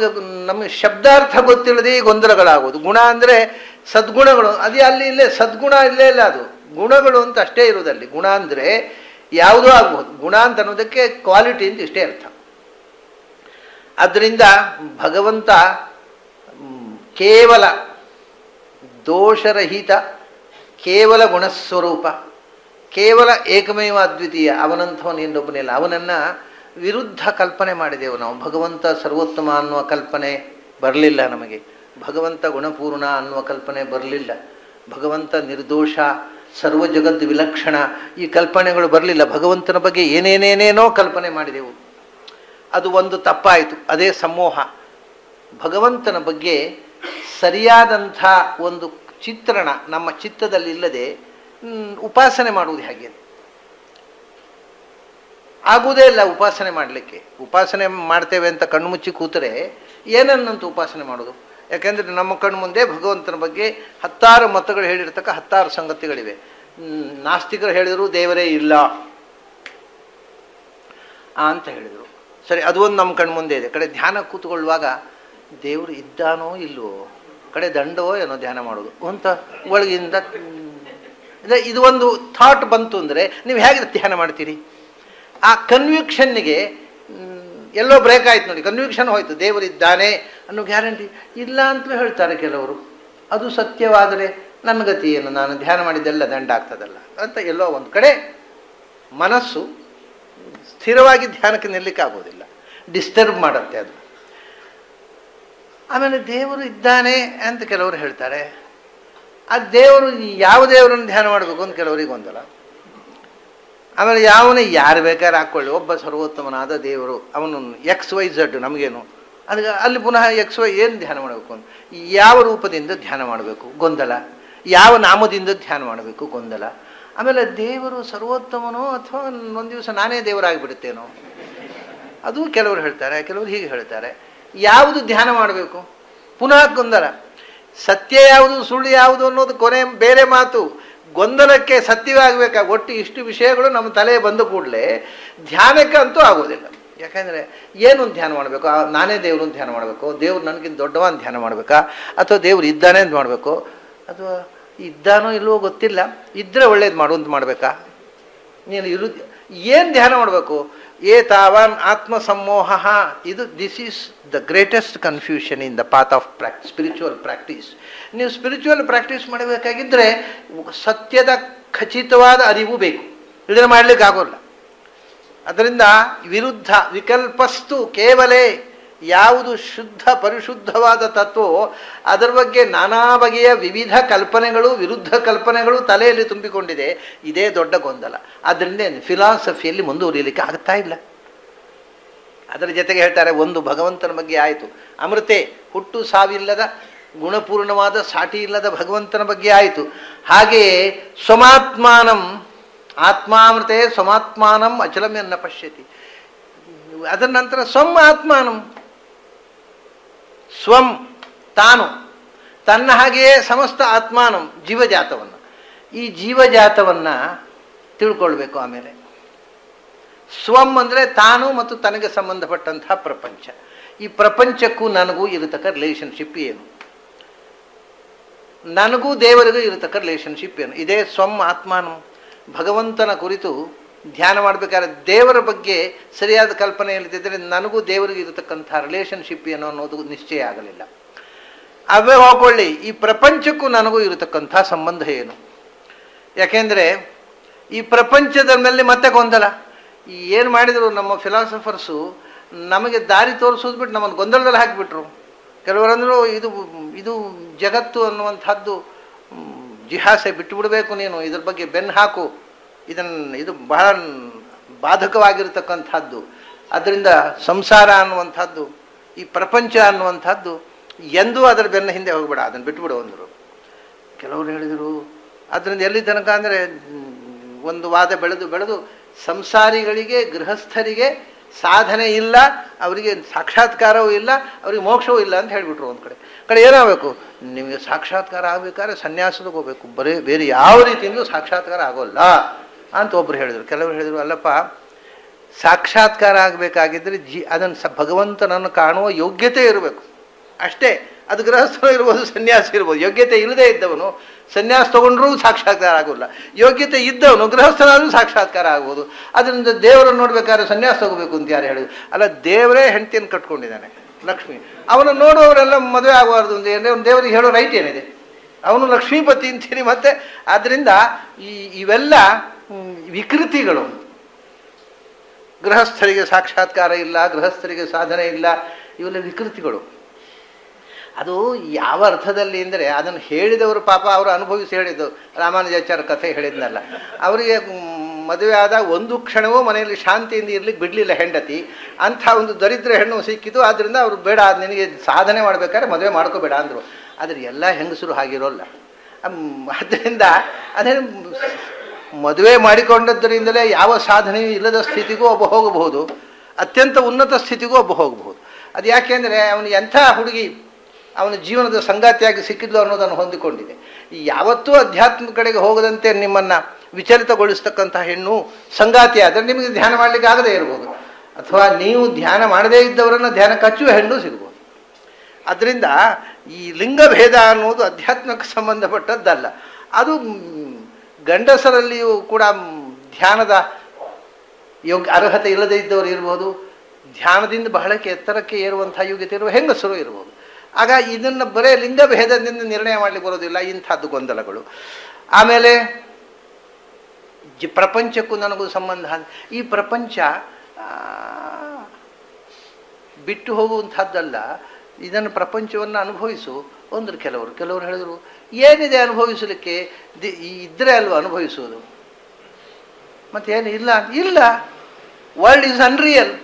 ನಮಗೆ ಶಬ್ದಾರ್ಥ ಗೊತ್ತಿಲ್ಲದೆ ಗೊಂದಲಗಳಾಗೋದು. ಗುಣ ಅಂದರೆ ಸದ್ಗುಣಗಳು, ಅದೇ ಅಲ್ಲಿ ಇಲ್ಲೇ ಸದ್ಗುಣ ಇಲ್ಲೇ ಇಲ್ಲ, ಅದು ಗುಣಗಳು ಅಂತ ಅಷ್ಟೇ ಇರೋದಲ್ಲಿ. ಗುಣ ಅಂದರೆ ಯಾವುದೂ ಆಗ್ಬೋದು, ಗುಣ ಅಂತ ಅನ್ನೋದಕ್ಕೆ ಕ್ವಾಲಿಟಿ ಅಂತ ಇಷ್ಟೇ ಅರ್ಥ. ಆದ್ದರಿಂದ ಭಗವಂತ ಕೇವಲ ದೋಷರಹಿತ, ಕೇವಲ ಗುಣಸ್ವರೂಪ, ಕೇವಲ ಏಕಮೇವ ಅದ್ವಿತೀಯ, ಅವನಂಥವನು ಇನ್ನೊಬ್ಬನಿಲ್ಲ. ಅವನನ್ನು ವಿರುದ್ಧ ಕಲ್ಪನೆ ಮಾಡಿದೆವು ನಾವು. ಭಗವಂತ ಸರ್ವೋತ್ತಮ ಅನ್ನುವ ಕಲ್ಪನೆ ಬರಲಿಲ್ಲ ನಮಗೆ, ಭಗವಂತ ಗುಣಪೂರ್ಣ ಅನ್ನುವ ಕಲ್ಪನೆ ಬರಲಿಲ್ಲ, ಭಗವಂತ ನಿರ್ದೋಷ ಸರ್ವ ಜಗದ್ ವಿಲಕ್ಷಣ ಈ ಕಲ್ಪನೆಗಳು ಬರಲಿಲ್ಲ. ಭಗವಂತನ ಬಗ್ಗೆ ಏನೇನೇನೇನೋ ಕಲ್ಪನೆ ಮಾಡಿದೆವು, ಅದು ಒಂದು ತಪ್ಪಾಯಿತು, ಅದೇ ಸಮೋಹ. ಭಗವಂತನ ಬಗ್ಗೆ ಸರಿಯಾದಂಥ ಒಂದು ಚಿತ್ರಣ ನಮ್ಮ ಚಿತ್ತದಲ್ಲಿ ಇಲ್ಲದೆ ಉಪಾಸನೆ ಮಾಡುವುದು ಹೇಗೆ? ಆಗುವುದೇ ಇಲ್ಲ ಉಪಾಸನೆ ಮಾಡಲಿಕ್ಕೆ. ಉಪಾಸನೆ ಮಾಡ್ತೇವೆ ಅಂತ ಕಣ್ಣು ಮುಚ್ಚಿ ಕೂತರೆ ಏನನ್ನಂತ ಉಪಾಸನೆ ಮಾಡೋದು? ಯಾಕೆಂದರೆ ನಮ್ಮ ಕಣ್ಣು ಮುಂದೆ ಭಗವಂತನ ಬಗ್ಗೆ 10 ಮತಗಳು ಹೇಳಿರ್ತಕ್ಕ 10 ಸಂಗತಿಗಳಿವೆ. ನಾಸ್ತಿಕರು ಹೇಳಿದರು ದೇವರೇ ಇಲ್ಲ ಅಂತ ಹೇಳಿದರು. ಸರಿ, ಅದು ಒಂದು ನಮ್ಮ ಕಣ್ಣು ಮುಂದೆ ಇದೆ. ಕಡೆ ಧ್ಯಾನ ಕೂತ್ಕೊಳ್ಳುವಾಗ ದೇವರು ಇದ್ದಾನೋ ಇಲ್ವೋ, ಕಡೆ ದಂಡವೋ ಏನೋ ಧ್ಯಾನ ಮಾಡೋದು ಅಂತ ಒಳಗಿಂದ ಇದು ಒಂದು ಥಾಟ್ ಬಂತು ಅಂದರೆ ನೀವು ಹೇಗೆ ಧ್ಯಾನ ಮಾಡ್ತೀರಿ? ಆ ಕನ್ವಿಕ್ಷನ್ನಿಗೆ ಎಲ್ಲೋ ಬ್ರೇಕ್ ಆಯ್ತು ನೋಡಿ, ಕನ್ವಿಕ್ಷನ್ ಹೋಯ್ತು, ದೇವರಿದ್ದಾನೆ ಅನ್ನೋ ಗ್ಯಾರಂಟಿ ಇಲ್ಲ ಅಂತಲೂ ಹೇಳ್ತಾರೆ ಕೆಲವರು. ಅದು ಸತ್ಯವಾದರೆ ನನ್ನ ಗತಿ ಏನು, ನಾನು ಧ್ಯಾನ ಮಾಡಿದ್ದೆಲ್ಲ ದಂಡ ಆಗ್ತದಲ್ಲ ಅಂತ ಎಲ್ಲೋ ಒಂದು ಕಡೆ ಮನಸ್ಸು ಸ್ಥಿರವಾಗಿ ಧ್ಯಾನಕ್ಕೆ ನಿಲ್ಲಕ್ಕೆ ಆಗೋದಿಲ್ಲ, ಡಿಸ್ಟರ್ಬ್ ಮಾಡುತ್ತೆ ಅದು. ಆಮೇಲೆ ದೇವರು ಇದ್ದಾನೆ ಅಂತ ಕೆಲವರು ಹೇಳ್ತಾರೆ. ಆ ದೇವರು ಯಾವ ದೇವರನ್ನು ಧ್ಯಾನ ಮಾಡಬೇಕು ಅಂತ ಕೆಲವರಿಗೆ ಗೊಂದಲ. ಆಮೇಲೆ ಯಾರು ಬೇಕಾದ್ರೆ ಹಾಕ್ಕೊಳ್ಳಿ, ಒಬ್ಬ ಸರ್ವೋತ್ತಮನಾದ ದೇವರು, ಅವನು XYZ ನಮಗೇನು ಅದಕ್ಕೆ ಅಲ್ಲಿ ಪುನಃ ಏನು ಧ್ಯಾನ ಮಾಡಬೇಕು ಅಂತ, ಯಾವ ರೂಪದಿಂದ ಧ್ಯಾನ ಮಾಡಬೇಕು ಗೊಂದಲ, ಯಾವ ನಾಮದಿಂದ ಧ್ಯಾನ ಮಾಡಬೇಕು ಗೊಂದಲ. ಆಮೇಲೆ ದೇವರು ಸರ್ವೋತ್ತಮನೋ ಅಥವಾ ಒಂದು ದಿವಸ ನಾನೇ ದೇವರಾಗಿಬಿಡುತ್ತೇನೋ ಅದು ಕೆಲವರು ಹೇಳ್ತಾರೆ, ಕೆಲವರು ಹೀಗೆ ಹೇಳ್ತಾರೆ. ಯಾವುದು ಧ್ಯಾನ ಮಾಡಬೇಕು ಪುನಃ ಗೊಂದಲ. ಸತ್ಯ ಯಾವುದು ಸುಳ್ಳು ಯಾವುದು ಅನ್ನೋದು ಕೊನೆ ಬೇರೆ ಮಾತು. ಗೊಂದಲಕ್ಕೆ ಸತ್ಯವೇ ಆಗಬೇಕಾ? ಒಟ್ಟು ಇಷ್ಟು ವಿಷಯಗಳು ನಮ್ಮ ತಲೆ ಬಂದ ಕೂಡಲೇ ಧ್ಯಾನಕ್ಕೆ ಅಂತೂ ಆಗೋದಿಲ್ಲ. ಯಾಕಂದರೆ ಏನು ಧ್ಯಾನ ಮಾಡಬೇಕು? ನಾನೇ ದೇವರು ಧ್ಯಾನ ಮಾಡಬೇಕು, ದೇವ್ರು ನನಗಿಂತ ದೊಡ್ಡವ ಅಂತ ಧ್ಯಾನ ಮಾಡಬೇಕಾ, ಅಥವಾ ದೇವ್ರು ಇದ್ದಾನೆ ಅಂತ ಮಾಡಬೇಕು, ಅಥವಾ ಇದ್ದಾನೋ ಇಲ್ವೋ ಗೊತ್ತಿಲ್ಲ, ಇದ್ದರೆ ಒಳ್ಳೇದು ಮಾಡುವಂತ ಮಾಡಬೇಕಾ? ನೀನು ಏನು ಧ್ಯಾನ ಮಾಡಬೇಕು? ತಾವಾನ್ ಆತ್ಮ ಸಮೋಹ. This is the greatest confusion in the path of spiritual practice. ನೀವು ಸ್ಪಿರಿಚುವಲ್ ಪ್ರಾಕ್ಟೀಸ್ ಮಾಡಬೇಕಾಗಿದ್ದರೆ ಸತ್ಯದ ಖಚಿತವಾದ ಅರಿವು ಬೇಕು, ಇದನ್ನು ಮಾಡಲಿಕ್ಕೆ ಆಗೋಲ್ಲ. ಅದರಿಂದ ವಿರುದ್ಧ ವಿಕಲ್ಪಸ್ತು ಕೇವಲೇ, ಯಾವುದು ಶುದ್ಧ ಪರಿಶುದ್ಧವಾದ ತತ್ವವೋ ಅದರ ಬಗ್ಗೆ ನಾನಾ ಬಗೆಯ ವಿವಿಧ ಕಲ್ಪನೆಗಳು, ವಿರುದ್ಧ ಕಲ್ಪನೆಗಳು ತಲೆಯಲ್ಲಿ ತುಂಬಿಕೊಂಡಿದೆ. ಇದೇ ದೊಡ್ಡ ಗೊಂದಲ. ಆದ್ದರಿಂದ ಫಿಲಾಸಫಿಯಲ್ಲಿ ಮುಂದುವರಿಯಲಿಕ್ಕೆ ಆಗ್ತಾ ಇಲ್ಲ. ಅದರ ಜೊತೆಗೆ ಹೇಳ್ತಾರೆ, ಒಂದು ಭಗವಂತನ ಬಗ್ಗೆ ಆಯಿತು, ಅಮೃತೆ ಹುಟ್ಟು ಸಾವಿಲ್ಲದ ಗುಣಪೂರ್ಣವಾದ ಸಾಟಿ ಇಲ್ಲದ ಭಗವಂತನ ಬಗ್ಗೆ ಆಯಿತು. ಹಾಗೆಯೇ ಸ್ವಮಾತ್ಮಾನಂ ಆತ್ಮಾಮೃತೆ ಸ್ವಮಾತ್ಮಾನಂ ಅಚಲಮೆನ್ನ ಪಶ್ಯತಿ. ಅದರ ನಂತರ ಸ್ವಂ ಆತ್ಮಾನಂ, ಸ್ವಂ ತಾನು, ತನ್ನ ಹಾಗೆಯೇ ಸಮಸ್ತ ಆತ್ಮಾನಂ ಜೀವಜಾತವನ್ನು, ಈ ಜೀವಜಾತವನ್ನು ತಿಳ್ಕೊಳ್ಬೇಕು. ಆಮೇಲೆ ಸ್ವಂ ಅಂದರೆ ತಾನು ಮತ್ತು ತನಗೆ ಸಂಬಂಧಪಟ್ಟಂತಹ ಪ್ರಪಂಚ. ಈ ಪ್ರಪಂಚಕ್ಕೂ ನನಗೂ ಇರತಕ್ಕ ರಿಲೇಷನ್ಶಿಪ್ ಏನು, ನನಗೂ ದೇವರಿಗೂ ಇರತಕ್ಕ ರಿಲೇಷನ್ಶಿಪ್ ಏನು, ಇದೇ ಸ್ವಂ ಆತ್ಮಾನಂ. ಭಗವಂತನ ಕುರಿತು ಧ್ಯಾನ ಮಾಡಬೇಕಾದ್ರೆ ದೇವರ ಬಗ್ಗೆ ಸರಿಯಾದ ಕಲ್ಪನೆ ಇಲ್ಲದಿದ್ದರೆ ನನಗೂ ದೇವರಿಗೂ ಇರತಕ್ಕಂಥ ರಿಲೇಷನ್ಶಿಪ್ ಏನೋ ಅನ್ನೋದು ನಿಶ್ಚಯ ಆಗಲಿಲ್ಲ. ಅವೇ ಹೋಗ್ಕೊಳ್ಳಿ, ಈ ಪ್ರಪಂಚಕ್ಕೂ ನನಗೂ ಇರತಕ್ಕಂಥ ಸಂಬಂಧ ಏನು? ಯಾಕೆಂದರೆ ಈ ಪ್ರಪಂಚದ ಮೇಲೆ ಮತ್ತೆ ಗೊಂದಲ. ಏನು ಮಾಡಿದರು ನಮ್ಮ ಫಿಲಾಸಫರ್ಸು, ನಮಗೆ ದಾರಿ ತೋರಿಸೋದು ಬಿಟ್ಟು ನಮ್ಮನ್ನು ಗೊಂದಲದಲ್ಲಿ ಹಾಕಿಬಿಟ್ರು. ಕೆಲವರಂದರು ಇದು ಜಗತ್ತು ಅನ್ನುವಂಥದ್ದು ಜಿಹಾಸೆ ಬಿಟ್ಟುಬಿಡಬೇಕು, ನೀನು ಇದ್ರ ಬಗ್ಗೆ ಬೆನ್ನು ಹಾಕು, ಇದು ಬಹಳ ಬಾಧಕವಾಗಿರತಕ್ಕಂಥದ್ದು. ಅದರಿಂದ ಸಂಸಾರ ಅನ್ನುವಂಥದ್ದು, ಈ ಪ್ರಪಂಚ ಅನ್ನುವಂಥದ್ದು ಎಂದೂ ಅದರ ಬೆನ್ನ ಹಿಂದೆ ಹೋಗ್ಬೇಡ, ಅದನ್ನು ಬಿಟ್ಟುಬಿಡು ಅಂದರು. ಕೆಲವರು ಹೇಳಿದರು ಅದರಿಂದ ಎಲ್ಲಿ ತನಕ ಅಂದರೆ ಒಂದು ವಾದ ಬೆಳೆದು ಸಂಸಾರಿಗಳಿಗೆ ಗೃಹಸ್ಥರಿಗೆ ಸಾಧನೆ ಇಲ್ಲ, ಅವರಿಗೆ ಸಾಕ್ಷಾತ್ಕಾರವೂ ಇಲ್ಲ, ಅವರಿಗೆ ಮೋಕ್ಷವೂ ಇಲ್ಲ ಅಂತ ಹೇಳಿಬಿಟ್ರು. ಒಂದು ಕಡೆ ಏನಾಗಬೇಕು, ನಿಮಗೆ ಸಾಕ್ಷಾತ್ಕಾರ ಆಗಬೇಕಾದ್ರೆ ಸನ್ಯಾಸಕ್ಕೆ ಹೋಗಬೇಕು, ಬೇರೆ ಯಾವ ರೀತಿಯಿಂದ ಸಾಕ್ಷಾತ್ಕಾರ ಆಗೋಲ್ಲ ಅಂತ ಒಬ್ಬರು ಹೇಳಿದರು. ಕೆಲವರು ಹೇಳಿದರು, ಅಲ್ಲಪ್ಪ ಸಾಕ್ಷಾತ್ಕಾರ ಆಗಬೇಕಾಗಿದ್ದರೆ ಅದನ್ನು ಭಗವಂತನನ್ನು ಕಾಣುವ ಯೋಗ್ಯತೆ ಇರಬೇಕು ಅಷ್ಟೇ. ಅದು ಗೃಹಸ್ಥರು ಇರ್ಬೋದು, ಸನ್ಯಾಸ ಇರ್ಬೋದು. ಯೋಗ್ಯತೆ ಇಲ್ಲದೆ ಇದ್ದವನು ಸನ್ಯಾಸ ತಗೊಂಡ್ರೂ ಸಾಕ್ಷಾತ್ಕಾರ ಆಗೋಲ್ಲ, ಯೋಗ್ಯತೆ ಇದ್ದವನು ಗೃಹಸ್ಥನಾದ್ರೂ ಸಾಕ್ಷಾತ್ಕಾರ ಆಗ್ಬೋದು. ಅದರಿಂದ ದೇವರನ್ನು ನೋಡ್ಬೇಕಾದ್ರೆ ಸನ್ಯಾಸ ತಗೋಬೇಕು ಅಂತ ಯಾರು ಹೇಳಿದ್ರು? ಅಲ್ಲ, ದೇವರೇ ಹೆಂಡತಿಯನ್ನು ಕಟ್ಕೊಂಡಿದ್ದಾನೆ, ಲಕ್ಷ್ಮಿ. ಅವನು ನೋಡುವವರೆಲ್ಲ ಮದುವೆ ಆಗಬಾರ್ದು ಅಂತ ಏನೇ ಒಂದು ದೇವರಿಗೆ ಹೇಳೋ ರೈಟ್ ಏನಿದೆ? ಅವನು ಲಕ್ಷ್ಮೀಪತಿ ಅಂತೀನಿ. ಮತ್ತೆ ಆದ್ದರಿಂದ ಇವೆಲ್ಲ ವಿಕೃತಿಗಳು. ಗೃಹಸ್ಥರಿಗೆ ಸಾಕ್ಷಾತ್ಕಾರ ಇಲ್ಲ, ಗೃಹಸ್ಥರಿಗೆ ಸಾಧನೆ ಇಲ್ಲ, ಇವೆಲ್ಲ ವಿಕೃತಿಗಳು. ಅದು ಯಾವ ಅರ್ಥದಲ್ಲಿ ಅಂದರೆ ಅದನ್ನು ಹೇಳಿದವರು ಪಾಪ ಅವರು ಅನುಭವಿಸಿ ಹೇಳಿದ್ದು. ರಾಮಾನುಜಾಚಾರ್ಯ ಕಥೆ ಹೇಳಿದ್ನಲ್ಲ, ಅವರಿಗೆ ಮದುವೆ ಆದ ಒಂದು ಕ್ಷಣವೂ ಮನೆಯಲ್ಲಿ ಶಾಂತಿಯಿಂದ ಇರ್ಲಿಕ್ಕೆ ಬಿಡಲಿಲ್ಲ ಹೆಂಡತಿ. ಅಂಥ ಒಂದು ದರಿದ್ರ ಹೆಣ್ಣು ಸಿಕ್ಕಿತು. ಆದ್ದರಿಂದ ಅವರು ಬೇಡ, ನಿನಗೆ ಸಾಧನೆ ಮಾಡಬೇಕಾದ್ರೆ ಮದುವೆ ಮಾಡ್ಕೋಬೇಡ ಅಂದರು. ಆದರೆ ಎಲ್ಲ ಹೆಂಗಸರು ಹಾಗಿರೋಲ್ಲ. ಆದ್ದರಿಂದ ಅದೇ ಮದುವೆ ಮಾಡಿಕೊಂಡದ್ದರಿಂದಲೇ ಯಾವ ಸಾಧನೆಯೂ ಇಲ್ಲದ ಸ್ಥಿತಿಗೂ ಒಬ್ಬ ಹೋಗಬಹುದು, ಅತ್ಯಂತ ಉನ್ನತ ಸ್ಥಿತಿಗೂ ಒಬ್ಬ ಹೋಗಬಹುದು. ಅದು ಯಾಕೆಂದರೆ ಅವನು ಎಂಥ ಹುಡುಗಿ ಅವನ ಜೀವನದ ಸಂಗಾತಿಯಾಗಿ ಸಿಕ್ಕಿದ್ಲು ಅನ್ನೋದನ್ನು ಹೊಂದಿಕೊಂಡಿದೆ. ಯಾವತ್ತೂ ಅಧ್ಯಾತ್ಮ ಕಡೆಗೆ ಹೋಗದಂತೆ ನಿಮ್ಮನ್ನು ವಿಚಲಿತಗೊಳಿಸ್ತಕ್ಕಂಥ ಹೆಣ್ಣು ಸಂಗಾತಿ ಆದರೆ ನಿಮಗೆ ಧ್ಯಾನ ಮಾಡಲಿಕ್ಕೆ ಆಗದೇ ಇರ್ಬೋದು, ಅಥವಾ ನೀವು ಧ್ಯಾನ ಮಾಡದೇ ಇದ್ದವರನ್ನು ಧ್ಯಾನಕ್ಕೆ ಹಚ್ಚುವ ಹೆಣ್ಣು ಸಿಗ್ಬೋದು. ಅದರಿಂದ ಈ ಲಿಂಗಭೇದ ಅನ್ನೋದು ಅಧ್ಯಾತ್ಮಕ್ಕೆ ಸಂಬಂಧಪಟ್ಟದ್ದಲ್ಲ. ಅದು ಗಂಡಸರಲ್ಲಿಯೂ ಕೂಡ ಧ್ಯಾನದ ಅರ್ಹತೆ ಇಲ್ಲದೇ ಇದ್ದವರು ಇರ್ಬೋದು, ಧ್ಯಾನದಿಂದ ಬಹಳಕ್ಕೆ ಎತ್ತರಕ್ಕೆ ಏರುವಂಥ ಯೋಗ್ಯತೆ ಇರುವ ಹೆಂಗಸರು ಇರ್ಬೋದು. ಆಗ ಇದನ್ನು ಬರೇ ಲಿಂಗಭೇದದಿಂದ ನಿರ್ಣಯ ಮಾಡಲಿಕ್ಕೆ ಬರೋದಿಲ್ಲ, ಇಂಥದ್ದು ಗೊಂದಲಗಳು. ಆಮೇಲೆ ಪ್ರಪಂಚಕ್ಕೂ ನನಗೂ ಸಂಬಂಧ. ಈ ಪ್ರಪಂಚ ಬಿಟ್ಟು ಹೋಗುವಂಥದ್ದಲ್ಲ, ಇದನ್ನು ಪ್ರಪಂಚವನ್ನು ಅನುಭವಿಸು ಒಂದ್ರು. ಕೆಲವರು ಹೇಳಿದರು, ಏನಿದೆ ಅನುಭವಿಸಲಿಕ್ಕೆ? ಇದ್ದರೆ ಅಲ್ವ ಅನುಭವಿಸುವುದು, ಮತ್ತೇನು ಇಲ್ಲ. World is unreal.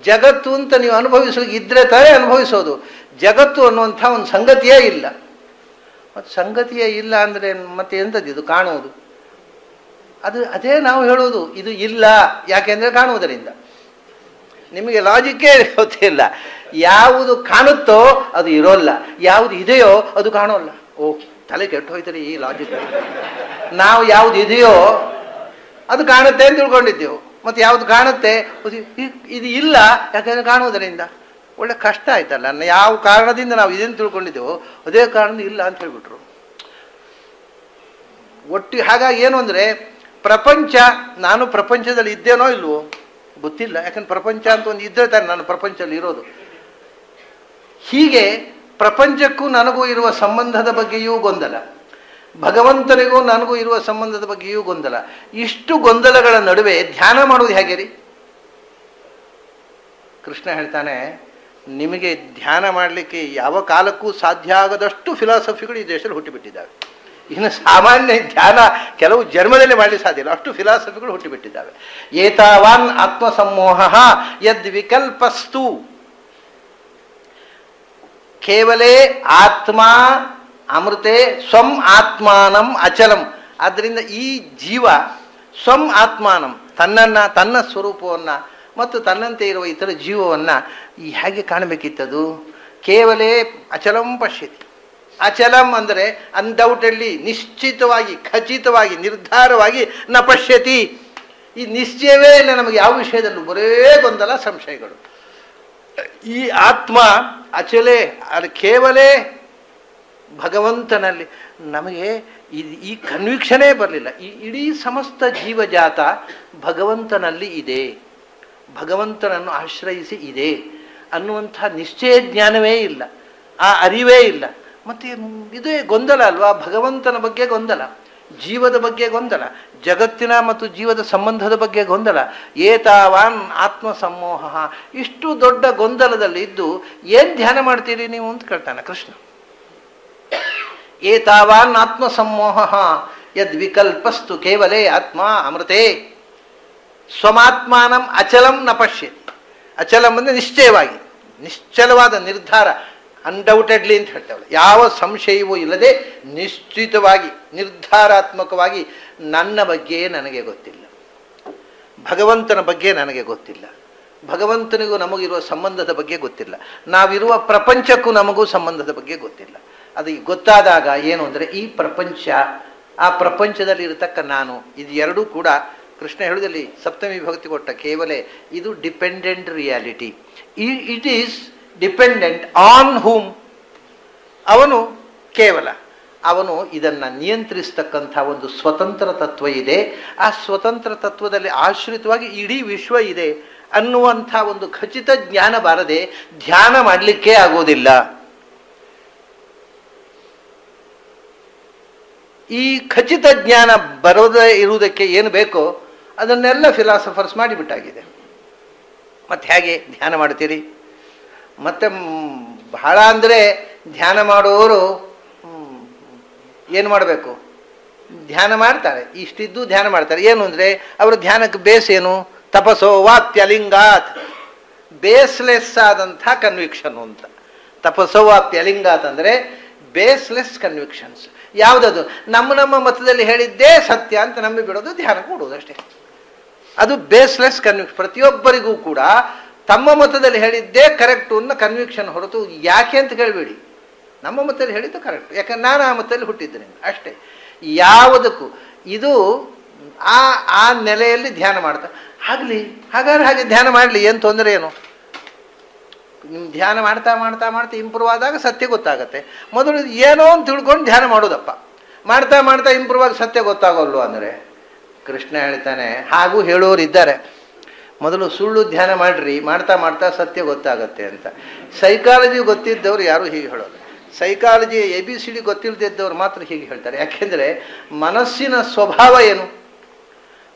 ಜಗತ್ತು ಅಂತ ನೀವು ಅನುಭವಿಸಲಿಕ್ಕೆ ಇದ್ರೆ ತಾನೇ ಅನುಭವಿಸೋದು. ಜಗತ್ತು ಅನ್ನುವಂಥ ಒಂದು ಸಂಗತಿಯೇ ಇಲ್ಲ. ಮತ್ತು ಸಂಗತಿಯೇ ಇಲ್ಲ ಅಂದರೆ ಮತ್ತೆ ಎಂಥದ್ದು ಇದು ಕಾಣುವುದು? ಅದೇ ನಾವು ಹೇಳೋದು, ಇದು ಇಲ್ಲ. ಯಾಕೆಂದರೆ ಕಾಣುವುದರಿಂದ. ನಿಮಗೆ ಲಾಜಿಕ್ಕೇ ಗೊತ್ತಿಲ್ಲ. ಯಾವುದು ಕಾಣುತ್ತೋ ಅದು ಇರೋಲ್ಲ, ಯಾವುದು ಇದೆಯೋ ಅದು ಕಾಣೋಲ್ಲ. ತಲೆ ಕೆಟ್ಟು ಹೋಯ್ತಾರೆ ಈ ಲಾಜಿಕ್. ನಾವು ಯಾವುದು ಇದೆಯೋ ಅದು ಕಾಣುತ್ತೆ ಅಂತ ತಿಳ್ಕೊಂಡಿದ್ದೆವು. ಮತ್ತು ಯಾವುದು ಕಾಣುತ್ತೆ ಇದು ಇಲ್ಲ, ಯಾಕೆಂದರೆ ಕಾಣುವುದರಿಂದ. ಒಳ್ಳೆ ಕಷ್ಟ ಆಯ್ತಲ್ಲ. ಯಾವ ಕಾರಣದಿಂದ ನಾವು ಇದನ್ನು ತಿಳ್ಕೊಂಡಿದ್ದೆವೋ ಅದೇ ಕಾರಣದಿಂದ ಇಲ್ಲ ಅಂತ ಹೇಳ್ಬಿಟ್ರು. ಹಾಗಾಗಿ ಏನು ಅಂದರೆ, ಪ್ರಪಂಚ, ನಾನು ಪ್ರಪಂಚದಲ್ಲಿ ಇದ್ದೇನೋ ಇಲ್ವೋ ಗೊತ್ತಿಲ್ಲ. ಯಾಕಂದ್ರೆ ಪ್ರಪಂಚ ಅಂತ ಒಂದು ಇದ್ದರೆ ತಾನೆ ನಾನು ಪ್ರಪಂಚದಲ್ಲಿ ಇರೋದು. ಹೀಗೆ ಪ್ರಪಂಚಕ್ಕೂ ನನಗೂ ಇರುವ ಸಂಬಂಧದ ಬಗ್ಗೆಯೂ ಗೊಂದಲ, ಭಗವಂತನಿಗೂ ನನಗೂ ಇರುವ ಸಂಬಂಧದ ಬಗ್ಗೆಯೂ ಗೊಂದಲ. ಇಷ್ಟು ಗೊಂದಲಗಳ ನಡುವೆ ಧ್ಯಾನ ಮಾಡುವುದು ಹೇಗೆ ರೀ? ಕೃಷ್ಣ ಹೇಳ್ತಾನೆ, ನಿಮಗೆ ಧ್ಯಾನ ಮಾಡಲಿಕ್ಕೆ ಯಾವ ಕಾಲಕ್ಕೂ ಸಾಧ್ಯ ಆಗದಷ್ಟು ಫಿಲಾಸಫಿಗಳು ಈ ದೇಶದಲ್ಲಿ ಹುಟ್ಟಿಬಿಟ್ಟಿದ್ದಾವೆ. ಇನ್ನು ಸಾಮಾನ್ಯ ಧ್ಯಾನ ಕೆಲವು ಜನ್ಮದಲ್ಲಿ ಮಾಡಲಿಕ್ಕೆ ಸಾಧ್ಯ ಇಲ್ಲ, ಅಷ್ಟು ಫಿಲಾಸಫಿಗಳು ಹುಟ್ಟಿಬಿಟ್ಟಿದ್ದಾವೆ. ಏತಾವಾನ್ ಆತ್ಮಸಮೋಹ ಯದ್ ವಿಕಲ್ಪಸ್ತು ಕೇವಲೇ ಆತ್ಮ ಅಮೃತೆ ಸ್ವಂ ಆತ್ಮಾನಂ ಅಚಲಂ. ಆದ್ದರಿಂದ ಈ ಜೀವ ಸ್ವಂ ಆತ್ಮಾನಂ, ತನ್ನ ಸ್ವರೂಪವನ್ನು ಮತ್ತು ತನ್ನಂತೆ ಇರುವ ಇತರ ಜೀವವನ್ನು ಹೇಗೆ ಕಾಣಬೇಕಿತ್ತದು? ಕೇವಲೇ ಅಚಲಂ ಪಶ್ಯತಿ. ಅಚಲಂ ಅಂದರೆ ಅನ್ಡೌಟೆಡ್ಲಿ, ನಿಶ್ಚಿತವಾಗಿ, ಖಚಿತವಾಗಿ, ನಿರ್ಧಾರವಾಗಿ ನ ಪಶ್ಯತಿ. ಈ ನಿಶ್ಚಯವೇ ಇಲ್ಲ ನಮಗೆ ಯಾವ ವಿಷಯದಲ್ಲೂ, ಬರೇ ಗೊಂದಲ, ಸಂಶಯಗಳು. ಈ ಆತ್ಮ ಅಚಲೇ, ಅದು ಕೇವಲೇ ಭಗವಂತನಲ್ಲಿ ನಮಗೆ ಈ ಕನ್ವಿಕ್ಷನೇ ಬರಲಿಲ್ಲ. ಈ ಇಡೀ ಸಮಸ್ತ ಜೀವಜಾತ ಭಗವಂತನಲ್ಲಿ ಇದೆ, ಭಗವಂತನನ್ನು ಆಶ್ರಯಿಸಿ ಇದೆ ಅನ್ನುವಂಥ ನಿಶ್ಚಯ ಜ್ಞಾನವೇ ಇಲ್ಲ, ಆ ಅರಿವೇ ಇಲ್ಲ. ಮತ್ತು ಇದೇ ಗೊಂದಲ ಅಲ್ವಾ? ಭಗವಂತನ ಬಗ್ಗೆ ಗೊಂದಲ, ಜೀವದ ಬಗ್ಗೆ ಗೊಂದಲ, ಜಗತ್ತಿನ ಮತ್ತು ಜೀವದ ಸಂಬಂಧದ ಬಗ್ಗೆ ಗೊಂದಲ. ಏತಾವಾನ್ ಆತ್ಮ ಸಮೋಹ. ಇಷ್ಟು ದೊಡ್ಡ ಗೊಂದಲದಲ್ಲಿ ಇದ್ದು ಏನು ಧ್ಯಾನ ಮಾಡ್ತೀರಿ ನೀವು ಅಂತ ಕೇಳ್ತಾನೆ ಕೃಷ್ಣ. ಏತಾವಾನ್ ಆತ್ಮ ಸಮೋಹ ಯದ್ ವಿಕಲ್ಪಸ್ತು ಕೇವಲೇ ಆತ್ಮ ಅಮೃತೆ ಸ್ವಮಾತ್ಮಾನಂ ಅಚಲಂ ನ ಪಶ್ಯತಿ. ಅಚಲಂ ಅಂದರೆ ನಿಶ್ಚಯವಾಗಿ, ನಿಶ್ಚಲವಾದ ನಿರ್ಧಾರ, ಅನ್ಡೌಟೆಡ್ಲಿ ಅಂತ ಹೇಳ್ತೇವಲ್ಲ, ಯಾವ ಸಂಶಯವೂ ಇಲ್ಲದೆ ನಿಶ್ಚಿತವಾಗಿ, ನಿರ್ಧಾರಾತ್ಮಕವಾಗಿ ನನ್ನ ಬಗ್ಗೆ ನನಗೆ ಗೊತ್ತಿಲ್ಲ, ಭಗವಂತನ ಬಗ್ಗೆ ನನಗೆ ಗೊತ್ತಿಲ್ಲ, ಭಗವಂತನಿಗೂ ನಮಗಿರುವ ಸಂಬಂಧದ ಬಗ್ಗೆ ಗೊತ್ತಿಲ್ಲ, ನಾವಿರುವ ಪ್ರಪಂಚಕ್ಕೂ ನಮಗೂ ಸಂಬಂಧದ ಬಗ್ಗೆ ಗೊತ್ತಿಲ್ಲ. ಅದು ಗೊತ್ತಾದಾಗ ಏನು ಅಂದರೆ, ಈ ಪ್ರಪಂಚ, ಆ ಪ್ರಪಂಚದಲ್ಲಿ ಇರತಕ್ಕ ನಾನು, ಇದು ಎರಡೂ ಕೂಡ ಕೃಷ್ಣ ಹೇಳುವುದಲ್ಲಿ ಸಪ್ತಮಿ ವಿಭಕ್ತಿ ಕೊಟ್ಟ ಕೇವಲೇ ಇದು dependent reality. It is dependent on ಹೂಮ್. ಅವನು ಕೇವಲ, ಅವನು ಇದನ್ನು ನಿಯಂತ್ರಿಸ್ತಕ್ಕಂಥ ಒಂದು ಸ್ವತಂತ್ರ ತತ್ವ ಇದೆ. ಆ ಸ್ವತಂತ್ರ ತತ್ವದಲ್ಲಿ ಆಶ್ರಿತವಾಗಿ ಇಡೀ ವಿಶ್ವ ಇದೆ ಅನ್ನುವಂಥ ಒಂದು ಖಚಿತ ಜ್ಞಾನ ಬಾರದೆ ಧ್ಯಾನ ಮಾಡಲಿಕ್ಕೆ ಆಗೋದಿಲ್ಲ. ಈ ಖಚಿತ ಜ್ಞಾನ ಬರೋದೇ ಇರುವುದಕ್ಕೆ ಏನು ಬೇಕೋ ಅದನ್ನೆಲ್ಲ ಫಿಲಾಸಫರ್ಸ್ ಮಾಡಿಬಿಟ್ಟಾಗಿದೆ. ಮತ್ತು ಹೇಗೆ ಧ್ಯಾನ ಮಾಡ್ತೀರಿ? ಮತ್ತು ಬಹಳ ಅಂದರೆ ಧ್ಯಾನ ಮಾಡುವವರು ಏನು ಮಾಡಬೇಕು? ಧ್ಯಾನ ಮಾಡ್ತಾರೆ, ಇಷ್ಟಿದ್ದು ಧ್ಯಾನ ಮಾಡ್ತಾರೆ. ಏನು ಅಂದರೆ ಅವರ ಧ್ಯಾನಕ್ಕೆ ಬೇಸ್ ಏನು? ತಪಸ್ಸೋ ವಾಪ್ಯಲಿಂಗಾತ್, ಬೇಸ್ಲೆಸ್ ಆದಂಥ ಕನ್ವಿಕ್ಷನ್ ಅಂತ. ತಪಸ್ಸೋ ವಾಪ್ಯಲಿಂಗಾತ್ ಅಂದರೆ ಬೇಸ್ಲೆಸ್ ಕನ್ವಿಕ್ಷನ್ಸ್. ಯಾವುದದು? ನಮ್ಮ ಮತದಲ್ಲಿ ಹೇಳಿದ್ದೇ ಸತ್ಯ ಅಂತ ನಂಬಿ ಬಿಡೋದು, ಧ್ಯಾನ ಕೊಡೋದು ಅಷ್ಟೇ. ಅದು ಬೇಸ್ಲೆಸ್ ಕನ್ವಿಕ್ಷನ್. ಪ್ರತಿಯೊಬ್ಬರಿಗೂ ಕೂಡ ತಮ್ಮ ಮತದಲ್ಲಿ ಹೇಳಿದ್ದೇ ಕರೆಕ್ಟು ಅನ್ನೋ ಕನ್ವಿಕ್ಷನ್ ಹೊರತು ಯಾಕೆ ಅಂತ ಕೇಳಬೇಡಿ. ನಮ್ಮ ಮತದಲ್ಲಿ ಹೇಳಿದ್ದು ಕರೆಕ್ಟು, ಯಾಕಂದ್ರೆ ನಾನು ಆ ಮತದಲ್ಲಿ ಹುಟ್ಟಿದ್ದೇನೆ ಅಷ್ಟೇ. ಯಾವುದಕ್ಕೂ ಇದು ಆ ನೆಲೆಯಲ್ಲಿ ಧ್ಯಾನ ಮಾಡ್ತಾ ಆಗಲಿ. ಹಾಗೆ ಧ್ಯಾನ ಮಾಡಲಿ, ಏನು ತೊಂದರೆ ಏನು? ನಿಮ್ಮ ಧ್ಯಾನ ಮಾಡ್ತಾ ಮಾಡ್ತಾ ಮಾಡ್ತಾ ಇಂಪ್ರೂವ್ ಆದಾಗ ಸತ್ಯ ಗೊತ್ತಾಗತ್ತೆ. ಮೊದಲು ಏನೋ ಅಂತ ತಿಳ್ಕೊಂಡು ಧ್ಯಾನ ಮಾಡೋದಪ್ಪ. ಮಾಡ್ತಾ ಮಾಡ್ತಾ ಇಂಪ್ರೂವ್ ಆಗಿ ಸತ್ಯ ಗೊತ್ತಾಗೋಲ್ವ ಅಂದರೆ ಕೃಷ್ಣ ಹೇಳ್ತಾನೆ, ಹಾಗೂ ಹೇಳೋರು ಇದ್ದಾರೆ. ಮೊದಲು ಸುಳ್ಳು ಧ್ಯಾನ ಮಾಡ್ರಿ, ಮಾಡ್ತಾ ಮಾಡ್ತಾ ಸತ್ಯ ಗೊತ್ತಾಗತ್ತೆ ಅಂತ. ಸೈಕಾಲಜಿ ಗೊತ್ತಿದ್ದವ್ರು ಯಾರು ಹೀಗೆ ಹೇಳೋದು. ಸೈಕಾಲಜಿ ABCD ಗೊತ್ತಿಲ್ಲದಿದ್ದವ್ರು ಮಾತ್ರ ಹೀಗೆ ಹೇಳ್ತಾರೆ. ಯಾಕೆಂದರೆ ಮನಸ್ಸಿನ ಸ್ವಭಾವ ಏನು?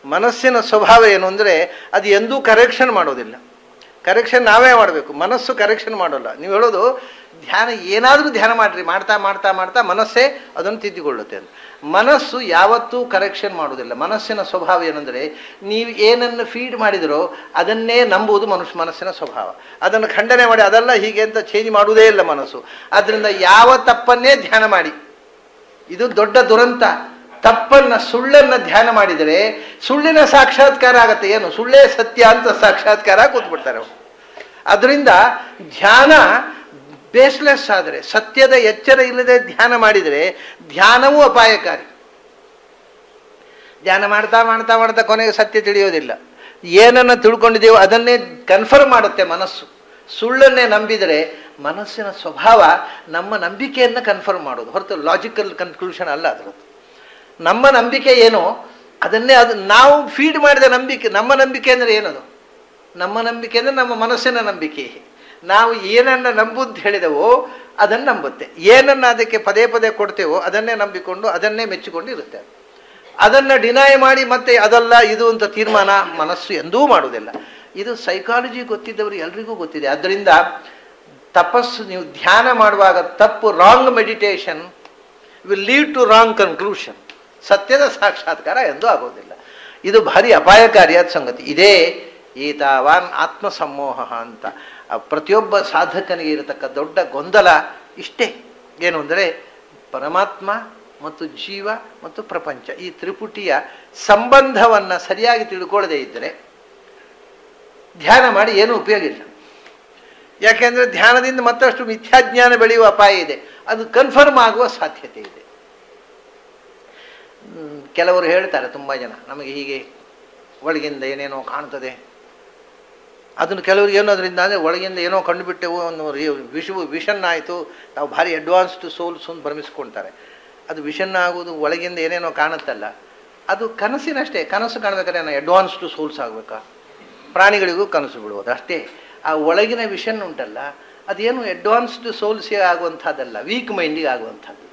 ಮನಸ್ಸಿನ ಸ್ವಭಾವ ಏನು ಅಂದರೆ ಅದು ಎಂದೂ ಕರೆಕ್ಷನ್ ಮಾಡೋದಿಲ್ಲ. ಕರೆಕ್ಷನ್ ನಾವೇ ಮಾಡಬೇಕು, ಮನಸ್ಸು ಕರೆಕ್ಷನ್ ಮಾಡೋಲ್ಲ. ನೀವು ಹೇಳೋದು ಧ್ಯಾನ ಏನಾದರೂ ಧ್ಯಾನ ಮಾಡಿರಿ, ಮಾಡ್ತಾ ಮಾಡ್ತಾ ಮಾಡ್ತಾ ಮನಸ್ಸೇ ಅದನ್ನು ತಿದ್ದಿಕೊಳ್ಳುತ್ತೆ ಅಂತ. ಮನಸ್ಸು ಯಾವತ್ತೂ ಕರೆಕ್ಷನ್ ಮಾಡುವುದಿಲ್ಲ. ಮನಸ್ಸಿನ ಸ್ವಭಾವ ಏನಂದರೆ, ನೀವು ಏನನ್ನು ಫೀಡ್ ಮಾಡಿದರೋ ಅದನ್ನೇ ನಂಬುವುದು ಮನಸ್ಸಿನ ಸ್ವಭಾವ. ಅದನ್ನು ಖಂಡನೆ ಮಾಡಿ ಅದೆಲ್ಲ ಹೀಗೆ ಅಂತ ಚೇಂಜ್ ಮಾಡುವುದೇ ಇಲ್ಲ ಮನಸ್ಸು. ಆದ್ದರಿಂದ ಯಾವ ತಪ್ಪನ್ನೇ ಧ್ಯಾನ ಮಾಡಿ, ಇದು ದೊಡ್ಡ ದುರಂತ. ಸುಳ್ಳನ್ನು ಧ್ಯಾನ ಮಾಡಿದರೆ ಸುಳ್ಳಿನ ಸಾಕ್ಷಾತ್ಕಾರ ಆಗತ್ತೆ. ಏನು ಸುಳ್ಳೇ ಸತ್ಯ ಅಂತ ಸಾಕ್ಷಾತ್ಕಾರ ಕೂತ್ಬಿಡ್ತಾರೆ ಅವರು. ಅದರಿಂದ ಧ್ಯಾನ ಬೇಸ್ಲೆಸ್ ಆದರೆ, ಸತ್ಯದ ಎಚ್ಚರ ಇಲ್ಲದೆ ಧ್ಯಾನ ಮಾಡಿದರೆ ಧ್ಯಾನವೂ ಅಪಾಯಕಾರಿ. ಧ್ಯಾನ ಮಾಡ್ತಾ ಮಾಡ್ತಾ ಮಾಡ್ತಾ ಕೊನೆಗೆ ಸತ್ಯ ತಿಳಿಯೋದಿಲ್ಲ. ಏನನ್ನು ತಿಳ್ಕೊಂಡಿದ್ದೇವೋ ಅದನ್ನೇ ಕನ್ಫರ್ಮ್ ಮಾಡುತ್ತೆ ಮನಸ್ಸು. ಸುಳ್ಳನ್ನೇ ನಂಬಿದರೆ ಮನಸ್ಸಿನ ಸ್ವಭಾವ ನಮ್ಮ ನಂಬಿಕೆಯನ್ನು ಕನ್ಫರ್ಮ್ ಮಾಡೋದು ಹೊರತು ಲಾಜಿಕಲ್ ಕನ್ಕ್ಲೂಷನ್ ಅಲ್ಲ ಅದರದ್ದು. ನಮ್ಮ ನಂಬಿಕೆ ಏನೋ ಅದನ್ನೇ, ಅದು ನಾವು ಫೀಡ್ ಮಾಡಿದ ನಂಬಿಕೆ. ನಮ್ಮ ನಂಬಿಕೆ ಅಂದರೆ ಏನದು? ನಮ್ಮ ನಂಬಿಕೆ ಅಂದರೆ ನಮ್ಮ ಮನಸ್ಸಿನ ನಂಬಿಕೆ. ನಾವು ಏನನ್ನು ನಂಬುದು ಹೇಳಿದೆವೋ ಅದನ್ನು ನಂಬುತ್ತೆ. ಏನನ್ನು ಅದಕ್ಕೆ ಪದೇ ಪದೇ ಕೊಡ್ತೇವೋ ಅದನ್ನೇ ನಂಬಿಕೊಂಡು ಅದನ್ನೇ ಮೆಚ್ಚಿಕೊಂಡು ಇರುತ್ತೆ. ಅದನ್ನು ಡಿನೈ ಮಾಡಿ ಮತ್ತೆ ಅದಲ್ಲ ಇದು ಅಂತ ತೀರ್ಮಾನ ಮನಸ್ಸು ಎಂದೂ ಮಾಡುವುದಿಲ್ಲ. ಇದು ಸೈಕಾಲಜಿ ಗೊತ್ತಿದ್ದವರು ಎಲ್ರಿಗೂ ಗೊತ್ತಿದೆ. ಆದ್ದರಿಂದ ತಪಸ್ಸು, ನೀವು ಧ್ಯಾನ ಮಾಡುವಾಗ ತಪ್ಪು, wrong meditation will lead to wrong conclusion. ಸತ್ಯದ ಸಾಕ್ಷಾತ್ಕಾರ ಎಂದೂ ಆಗೋದಿಲ್ಲ. ಇದು ಭಾರಿ ಅಪಾಯಕಾರಿಯಾದ ಸಂಗತಿ. ಇದೇ ಏತಾವಾನ್ ಆತ್ಮಸಮ್ಮೋಹ ಅಂತ ಪ್ರತಿಯೊಬ್ಬ ಸಾಧಕನಿಗೆ ಇರತಕ್ಕ ದೊಡ್ಡ ಗೊಂದಲ ಇಷ್ಟೇ. ಏನು ಅಂದರೆ, ಪರಮಾತ್ಮ ಮತ್ತು ಜೀವ ಮತ್ತು ಪ್ರಪಂಚ ಈ ತ್ರಿಪುಟಿಯ ಸಂಬಂಧವನ್ನು ಸರಿಯಾಗಿ ತಿಳ್ಕೊಳ್ಳದೇ ಇದ್ದರೆ ಧ್ಯಾನ ಮಾಡಿ ಏನೂ ಉಪಯೋಗ ಇಲ್ಲ. ಯಾಕೆಂದರೆ ಧ್ಯಾನದಿಂದ ಮತ್ತಷ್ಟು ಮಿಥ್ಯಾಜ್ಞಾನ ಬೆಳೆಯುವ ಅಪಾಯ ಇದೆ. ಅದು ಕನ್ಫರ್ಮ್ ಆಗುವ ಸಾಧ್ಯತೆ ಇದೆ. ಕೆಲವರು ಹೇಳ್ತಾರೆ, ತುಂಬ ಜನ, ನಮಗೆ ಹೀಗೆ ಒಳಗಿಂದ ಏನೇನೋ ಕಾಣ್ತದೆ. ಅದನ್ನು ಕೆಲವ್ರಿಗೆ ಏನೋ ಅದರಿಂದ ಅಂದರೆ ಒಳಗಿಂದ ಏನೋ ಕಂಡುಬಿಟ್ಟೆವು, ಒಂದು ವಿಷನ್ ಆಯಿತು, ನಾವು ಭಾರಿ ಅಡ್ವಾನ್ಸ್ಡ್ ಸೋಲ್ಸ್ ಅಂತ ಭ್ರಮಿಸ್ಕೊಳ್ತಾರೆ. ಅದು ವಿಷನ್ ಆಗುವುದು ಒಳಗಿಂದ ಏನೇನೋ ಕಾಣುತ್ತಲ್ಲ, ಅದು ಕನಸಿನಷ್ಟೇ. ಕನಸು ಕಾಣಬೇಕಾದ್ರೆ ನಾನು ಅಡ್ವಾನ್ಸ್ಡ್ ಸೋಲ್ಸ್ ಆಗಬೇಕಾ? ಪ್ರಾಣಿಗಳಿಗೂ ಕನಸು ಬಿಡುವುದು ಅಷ್ಟೇ. ಆ ಒಳಗಿನ ವಿಷನ್ ಉಂಟಲ್ಲ, ಅದೇನು ಅಡ್ವಾನ್ಸ್ಡ್ ಸೋಲ್ಸಿಗೆ ಆಗುವಂಥದ್ದಲ್ಲ, ವೀಕ್ ಮೈಂಡಿಗೆ ಆಗುವಂಥದ್ದು.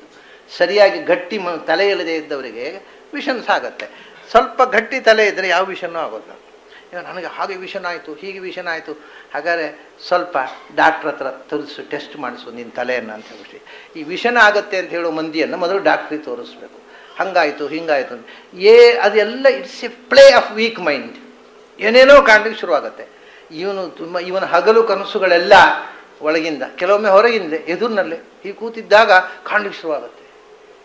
ಸರಿಯಾಗಿ ಗಟ್ಟಿ ತಲೆ ಇಲ್ಲದೆ ಇದ್ದವರಿಗೆ ವಿಷನ್ಸ್ ಆಗುತ್ತೆ. ಸ್ವಲ್ಪ ಗಟ್ಟಿ ತಲೆ ಇದ್ದರೆ ಯಾವ ವಿಷನ್ನೂ ಆಗೋಲ್ಲ. ಈಗ ನನಗೆ ಹಾಗೆ ವಿಷನ್ ಆಯಿತು, ಹೀಗೆ ವಿಷನ್ ಆಯಿತು, ಹಾಗಾದರೆ ಸ್ವಲ್ಪ ಡಾಕ್ಟ್ರ್ ಹತ್ರ ತೋರಿಸು, ಟೆಸ್ಟ್ ಮಾಡಿಸು ನಿನ್ನ ತಲೆಯನ್ನು ಅಂತ ಹೇಳ್ಬಿಟ್ಟು. ಈ ವಿಷನ್ ಆಗುತ್ತೆ ಅಂತ ಹೇಳೋ ಮಂದಿಯನ್ನು ಮೊದಲು ಡಾಕ್ಟ್ರಿಗೆ ತೋರಿಸ್ಬೇಕು. ಹಾಗಾಯಿತು ಹಿಂಗಾಯಿತು ಅಂತ ಅದೆಲ್ಲ it's a play of weak mind. ಏನೇನೋ ಕಾಣಲಿಕ್ಕೆ ಶುರುವಾಗುತ್ತೆ. ಇವನ ಹಗಲು ಕನಸುಗಳೆಲ್ಲ ಒಳಗಿಂದ, ಕೆಲವೊಮ್ಮೆ ಹೊರಗಿಂದ ಎದುರಿನಲ್ಲೇ ಹೀಗೆ ಕೂತಿದ್ದಾಗ ಕಾಣಲಿಕ್ಕೆ ಶುರುವಾಗುತ್ತೆ.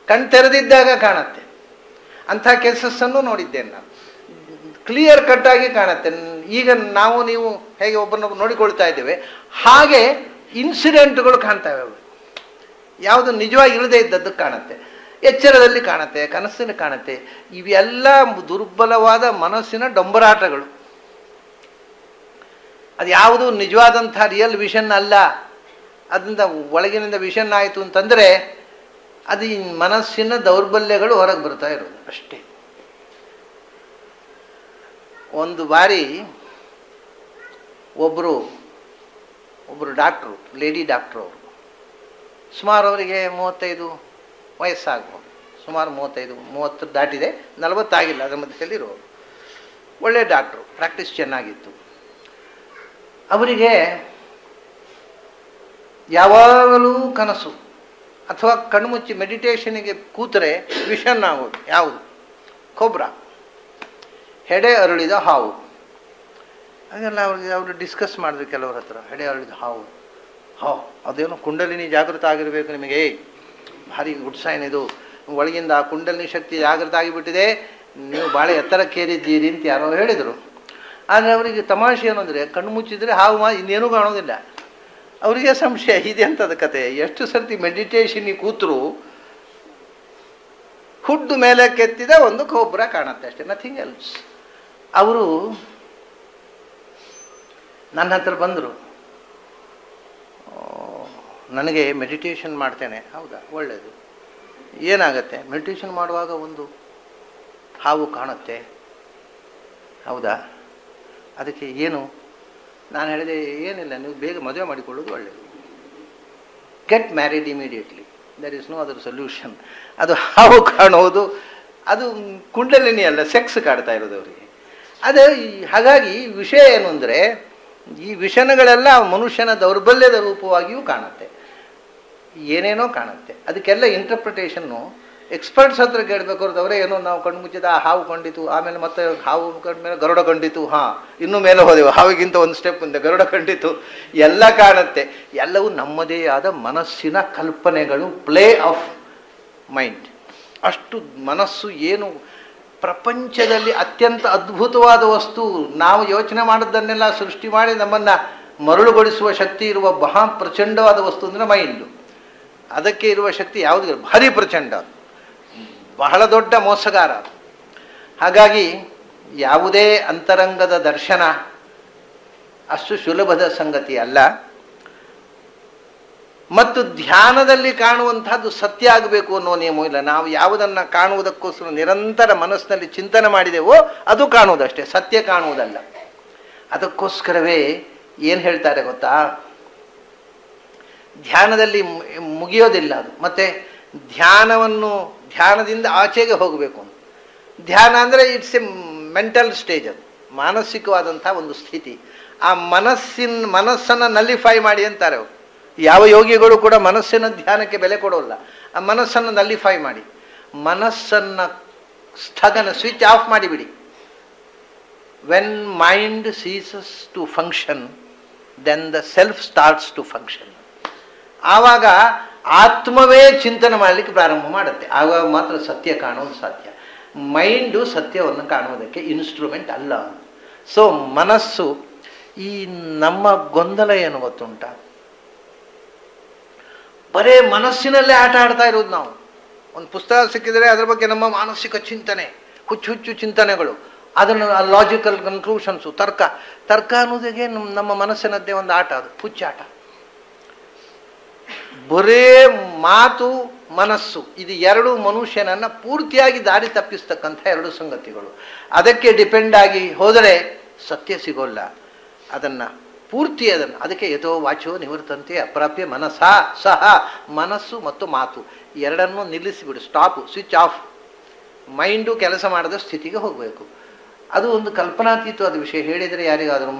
ಕಣ್ ತೆರೆದಿದ್ದಾಗ ಕಾಣುತ್ತೆ. ಅಂಥ ಕೇಸಸ್ಸನ್ನು ನೋಡಿದ್ದೇನೆ ನಾನು. ಕ್ಲಿಯರ್ ಕಟ್ಟಾಗಿ ಕಾಣುತ್ತೆ. ಈಗ ನಾವು ನೀವು ಹೇಗೆ ಒಬ್ಬರನ್ನೊಬ್ಬರು ನೋಡಿಕೊಳ್ತಾ ಇದ್ದೇವೆ, ಹಾಗೆ ಇನ್ಸಿಡೆಂಟ್ಗಳು ಕಾಣ್ತವೆ. ಯಾವುದು ನಿಜವಾಗಿ ಇಲ್ಲದೆ ಇದ್ದದ್ದು ಕಾಣುತ್ತೆ, ಎಚ್ಚರದಲ್ಲಿ ಕಾಣುತ್ತೆ, ಕನಸಿನ ಕಾಣುತ್ತೆ. ಇವೆಲ್ಲ ದುರ್ಬಲವಾದ ಮನಸ್ಸಿನ ಡೊಂಬರಾಟಗಳು. ಅದು ಯಾವುದು ನಿಜವಾದಂಥ ರಿಯಲ್ ವಿಷನ್ ಅಲ್ಲ. ಅದರಿಂದ ಒಳಗಿನಿಂದ ವಿಷನ್ ಆಯಿತು ಅಂತಂದರೆ ಅದು ಈ ಮನಸ್ಸಿನ ದೌರ್ಬಲ್ಯಗಳು ಹೊರಗೆ ಬರ್ತಾ ಇರೋದು ಅಷ್ಟೇ. ಒಂದು ಬಾರಿ ಒಬ್ಬರು ಡಾಕ್ಟ್ರು, ಲೇಡಿ ಡಾಕ್ಟ್ರು, ಅವರು ಸುಮಾರು ಅವರಿಗೆ 35 ವಯಸ್ಸಾಗ್ಬೋದು, ಸುಮಾರು 35-30 ದಾಟಿದೆ, 40 ಆಗಿಲ್ಲ, ಅದರ ಮಧ್ಯದಲ್ಲಿರೋರು. ಒಳ್ಳೆ ಡಾಕ್ಟ್ರು, ಪ್ರಾಕ್ಟೀಸ್ ಚೆನ್ನಾಗಿತ್ತು. ಅವರಿಗೆ ಯಾವಾಗಲೂ ಕನಸು ಅಥವಾ ಕಣ್ಮುಚ್ಚಿ ಮೆಡಿಟೇಷನ್ಗೆ ಕೂತರೆ ವಿಷನ್ ಆಗೋದು. ಯಾವುದು? ಕೊಬ್ರಾ, ಹೆಡೆ ಅರಳಿದ ಹಾವು. ಹಾಗೆಲ್ಲ ಅವರು ಡಿಸ್ಕಸ್ ಮಾಡಿದ್ರು ಕೆಲವ್ರ ಹತ್ರ. ಹೆಡೆ ಅರಳಿದ ಹಾವು, ಅದೇನೋ ಕುಂಡಲಿನಿ ಜಾಗೃತ ಆಗಿರಬೇಕು ನಿಮಗೆ, ಭಾರಿ ಗುಡ್ ಸೈನ್ ಇದು. ಒಳಗಿಂದ ಆ ಕುಂಡಲಿನಿ ಶಕ್ತಿ ಜಾಗೃತ ಆಗಿಬಿಟ್ಟಿದೆ, ನೀವು ಭಾಳ ಎತ್ತರಕ್ಕೇರಿದ್ದೀರಿ ಅಂತ ಯಾರೋ ಹೇಳಿದರು. ಆದರೆ ಅವರಿಗೆ ತಮಾಷೆ ಏನು ಅಂದರೆ, ಕಣ್ಣು ಮುಚ್ಚಿದರೆ ಹಾವು ಇನ್ನೇನೂ ಕಾಣೋದಿಲ್ಲ. ಅವರಿಗೆ ಸಂಶಯ, ಇದೆ ಅಂತದ ಕತೆ. ಎಷ್ಟು ಸರ್ತಿ ಮೆಡಿಟೇಷನ್ಗೆ ಕೂತರು ಹುಡ್ಡು ಮೇಲೆ ಕೆತ್ತಿದ ಒಂದು ಕೊಬ್ಬರ ಕಾಣುತ್ತೆ ಅಷ್ಟೇ, ನಥಿಂಗ್ ಎಲ್ಸ್. ಅವರು ನನ್ನ ಹತ್ರ ಬಂದರು, ನನಗೆ ಮೆಡಿಟೇಷನ್ ಮಾಡ್ತೇನೆ. ಹೌದಾ, ಒಳ್ಳೆಯದು. ಏನಾಗತ್ತೆ? ಮೆಡಿಟೇಷನ್ ಮಾಡುವಾಗ ಒಂದು ಹಾವು ಕಾಣುತ್ತೆ. ಹೌದಾ, ಅದಕ್ಕೆ ಏನು? ನಾನು ಹೇಳಿದೆ, ಏನಿಲ್ಲ, ನೀವು ಬೇಗ ಮದುವೆ ಮಾಡಿಕೊಳ್ಳೋದು ಒಳ್ಳೆಯದು. Get married immediately, there is no other solution. ಅದು ಹಾವು ಕಾಣೋದು ಅದು ಕುಂಡಲಿನಿ ಅಲ್ಲ, ಸೆಕ್ಸ್ ಕಾಡ್ತಾ ಇರೋದು ಅವರಿಗೆ. ಅದೇ ಹಾಗಾಗಿ ವಿಷಯ ಏನು ಅಂದರೆ, ಈ ವಿಷಯಗಳೆಲ್ಲ ಮನುಷ್ಯನ ದೌರ್ಬಲ್ಯದ ರೂಪವಾಗಿಯೂ ಕಾಣುತ್ತೆ, ಏನೇನೋ ಕಾಣುತ್ತೆ. ಅದಕ್ಕೆಲ್ಲ ಇಂಟರ್ಪ್ರಿಟೇಷನ್ನು ಎಕ್ಸ್ಪರ್ಟ್ಸ್ ಹತ್ರ ಕೇಳಬೇಕು ಅವರೇ ಏನೋ ನಾವು ಕಣ್ಣು ಮುಚ್ಚಿದ ಹಾವು ಕಂಡಿತು, ಆಮೇಲೆ ಮತ್ತೆ ಹಾವು ಕಂಡ್ಮೇಲೆ ಗರುಡ ಕಂಡಿತು, ಇನ್ನೂ ಮೇಲೆ ಹೋದೆವು, ಹಾವಿಗಿಂತ ಒಂದು ಸ್ಟೆಪ್ ಮುಂದೆ ಗರುಡ ಕಂಡಿತು, ಎಲ್ಲ ಕಾಣುತ್ತೆ. ಎಲ್ಲವೂ ನಮ್ಮದೇ ಆದ ಮನಸ್ಸಿನ ಕಲ್ಪನೆಗಳು, ಪ್ಲೇ ಆಫ್ ಮೈಂಡ್. ಅಷ್ಟು ಮನಸ್ಸು ಏನು ಪ್ರಪಂಚದಲ್ಲಿ ಅತ್ಯಂತ ಅದ್ಭುತವಾದ ವಸ್ತು. ನಾವು ಯೋಚನೆ ಮಾಡಿದ್ದನ್ನೆಲ್ಲ ಸೃಷ್ಟಿ ಮಾಡಿ ನಮ್ಮನ್ನು ಮರಳುಗೊಳಿಸುವ ಶಕ್ತಿ ಇರುವ ಮಹಾ ಪ್ರಚಂಡವಾದ ವಸ್ತು ಅಂದರೆ ಮೈಂಡು. ಅದಕ್ಕೆ ಇರುವ ಶಕ್ತಿ ಯಾವುದಿಲ್ಲ, ಭಾರಿ ಪ್ರಚಂಡ, ಬಹಳ ದೊಡ್ಡ ಮೋಸಗಾರ. ಹಾಗಾಗಿ ಯಾವುದೇ ಅಂತರಂಗದ ದರ್ಶನ ಅಷ್ಟು ಸುಲಭದ ಸಂಗತಿ ಅಲ್ಲ. ಮತ್ತು ಧ್ಯಾನದಲ್ಲಿ ಕಾಣುವಂಥದ್ದು ಸತ್ಯ ಆಗಬೇಕು ಅನ್ನೋ ನಿಯಮ ಇಲ್ಲ. ನಾವು ಯಾವುದನ್ನು ಕಾಣುವುದಕ್ಕೋಸ್ಕರ ನಿರಂತರ ಮನಸ್ಸಿನಲ್ಲಿ ಚಿಂತನೆ ಮಾಡಿದೆವೋ ಅದು ಕಾಣುವುದಷ್ಟೇ, ಸತ್ಯ ಕಾಣುವುದಲ್ಲ. ಅದಕ್ಕೋಸ್ಕರವೇ ಏನು ಹೇಳ್ತಾರೆ ಗೊತ್ತಾ, ಧ್ಯಾನದಲ್ಲಿ ಮುಗಿಯೋದಿಲ್ಲ ಅದು. ಮತ್ತೆ ಧ್ಯಾನದಿಂದ ಆಚೆಗೆ ಹೋಗಬೇಕು. ಧ್ಯಾನ ಅಂದರೆ ಇಟ್ಸ್ ಎ ಮೆಂಟಲ್ ಸ್ಟೇಜ್, ಅದು ಮಾನಸಿಕವಾದಂಥ ಒಂದು ಸ್ಥಿತಿ. ಆ ಮನಸ್ಸನ್ನು ನಲ್ಲಿಫೈ ಮಾಡಿ ಅಂತಾರೆ ಅವರು. ಯಾವ ಯೋಗಿಗಳು ಕೂಡ ಮನಸ್ಸಿನ ಧ್ಯಾನಕ್ಕೆ ಬೆಲೆ ಕೊಡೋಲ್ಲ. ಆ ಮನಸ್ಸನ್ನು ನಲ್ಲಿಫೈ ಮಾಡಿ, ಮನಸ್ಸನ್ನು ಸ್ವಿಚ್ ಆಫ್ ಮಾಡಿಬಿಡಿ. When mind ceases to function then the self starts to function. ಆವಾಗ ಆತ್ಮವೇ ಚಿಂತನೆ ಮಾಡಲಿಕ್ಕೆ ಪ್ರಾರಂಭ ಮಾಡುತ್ತೆ. ಆವಾಗ ಮಾತ್ರ ಸತ್ಯ ಕಾಣೋದು ಸಾಧ್ಯ. ಮೈಂಡು ಸತ್ಯವನ್ನು ಕಾಣುವುದಕ್ಕೆ ಇನ್ಸ್ಟ್ರೂಮೆಂಟ್ ಅಲ್ಲ. ಸೊ ಮನಸ್ಸು, ಈ ನಮ್ಮ ಗೊಂದಲ ಏನು ಗೊತ್ತುಂಟ, ಬರೇ ಮನಸ್ಸಿನಲ್ಲೇ ಆಟ ಆಡ್ತಾ ಇರೋದು ನಾವು. ಒಂದು ಪುಸ್ತಕ ಸಿಕ್ಕಿದರೆ ಅದರ ಬಗ್ಗೆ ನಮ್ಮ ಮಾನಸಿಕ ಚಿಂತನೆ, ಹುಚ್ಚು ಚಿಂತನೆಗಳು, ಅದನ್ನು ಲಾಜಿಕಲ್ ಕನ್ಕ್ಲೂಷನ್ಸು, ತರ್ಕ ಅನ್ನೋದಿಗೆ ನಮ್ಮ ಮನಸ್ಸಿನದ್ದೇ ಒಂದು ಆಟ, ಅದು ಹುಚ್ಚಾಟ. ಬರೇ ಮಾತು ಮನಸ್ಸು ಇದು ಎರಡು ಮನುಷ್ಯನನ್ನು ಪೂರ್ತಿಯಾಗಿ ದಾರಿ ತಪ್ಪಿಸ್ತಕ್ಕಂಥ ಎರಡು ಸಂಗತಿಗಳು. ಅದಕ್ಕೆ ಡಿಪೆಂಡ್ ಆಗಿ ಹೋದರೆ ಸತ್ಯ ಸಿಗೋಲ್ಲ. ಅದಕ್ಕೆ ಯಥೋ ವಾಚೋ ನಿವರ್ತಂತೆ ಅಪ್ರಾಪ್ಯ ಮನಸ್ಸಾ ಸಹ, ಮನಸ್ಸು ಮತ್ತು ಮಾತು ಎರಡನ್ನೂ ನಿಲ್ಲಿಸಿಬಿಡು, ಸ್ಟಾಪ್, ಸ್ವಿಚ್ ಆಫ್. ಮೈಂಡು ಕೆಲಸ ಮಾಡದ ಸ್ಥಿತಿಗೆ ಹೋಗಬೇಕು. ಅದು ಒಂದು ಕಲ್ಪನಾತೀತವಾದ ವಿಷಯ. ಹೇಳಿದರೆ ಯಾರಿಗಾದರೂ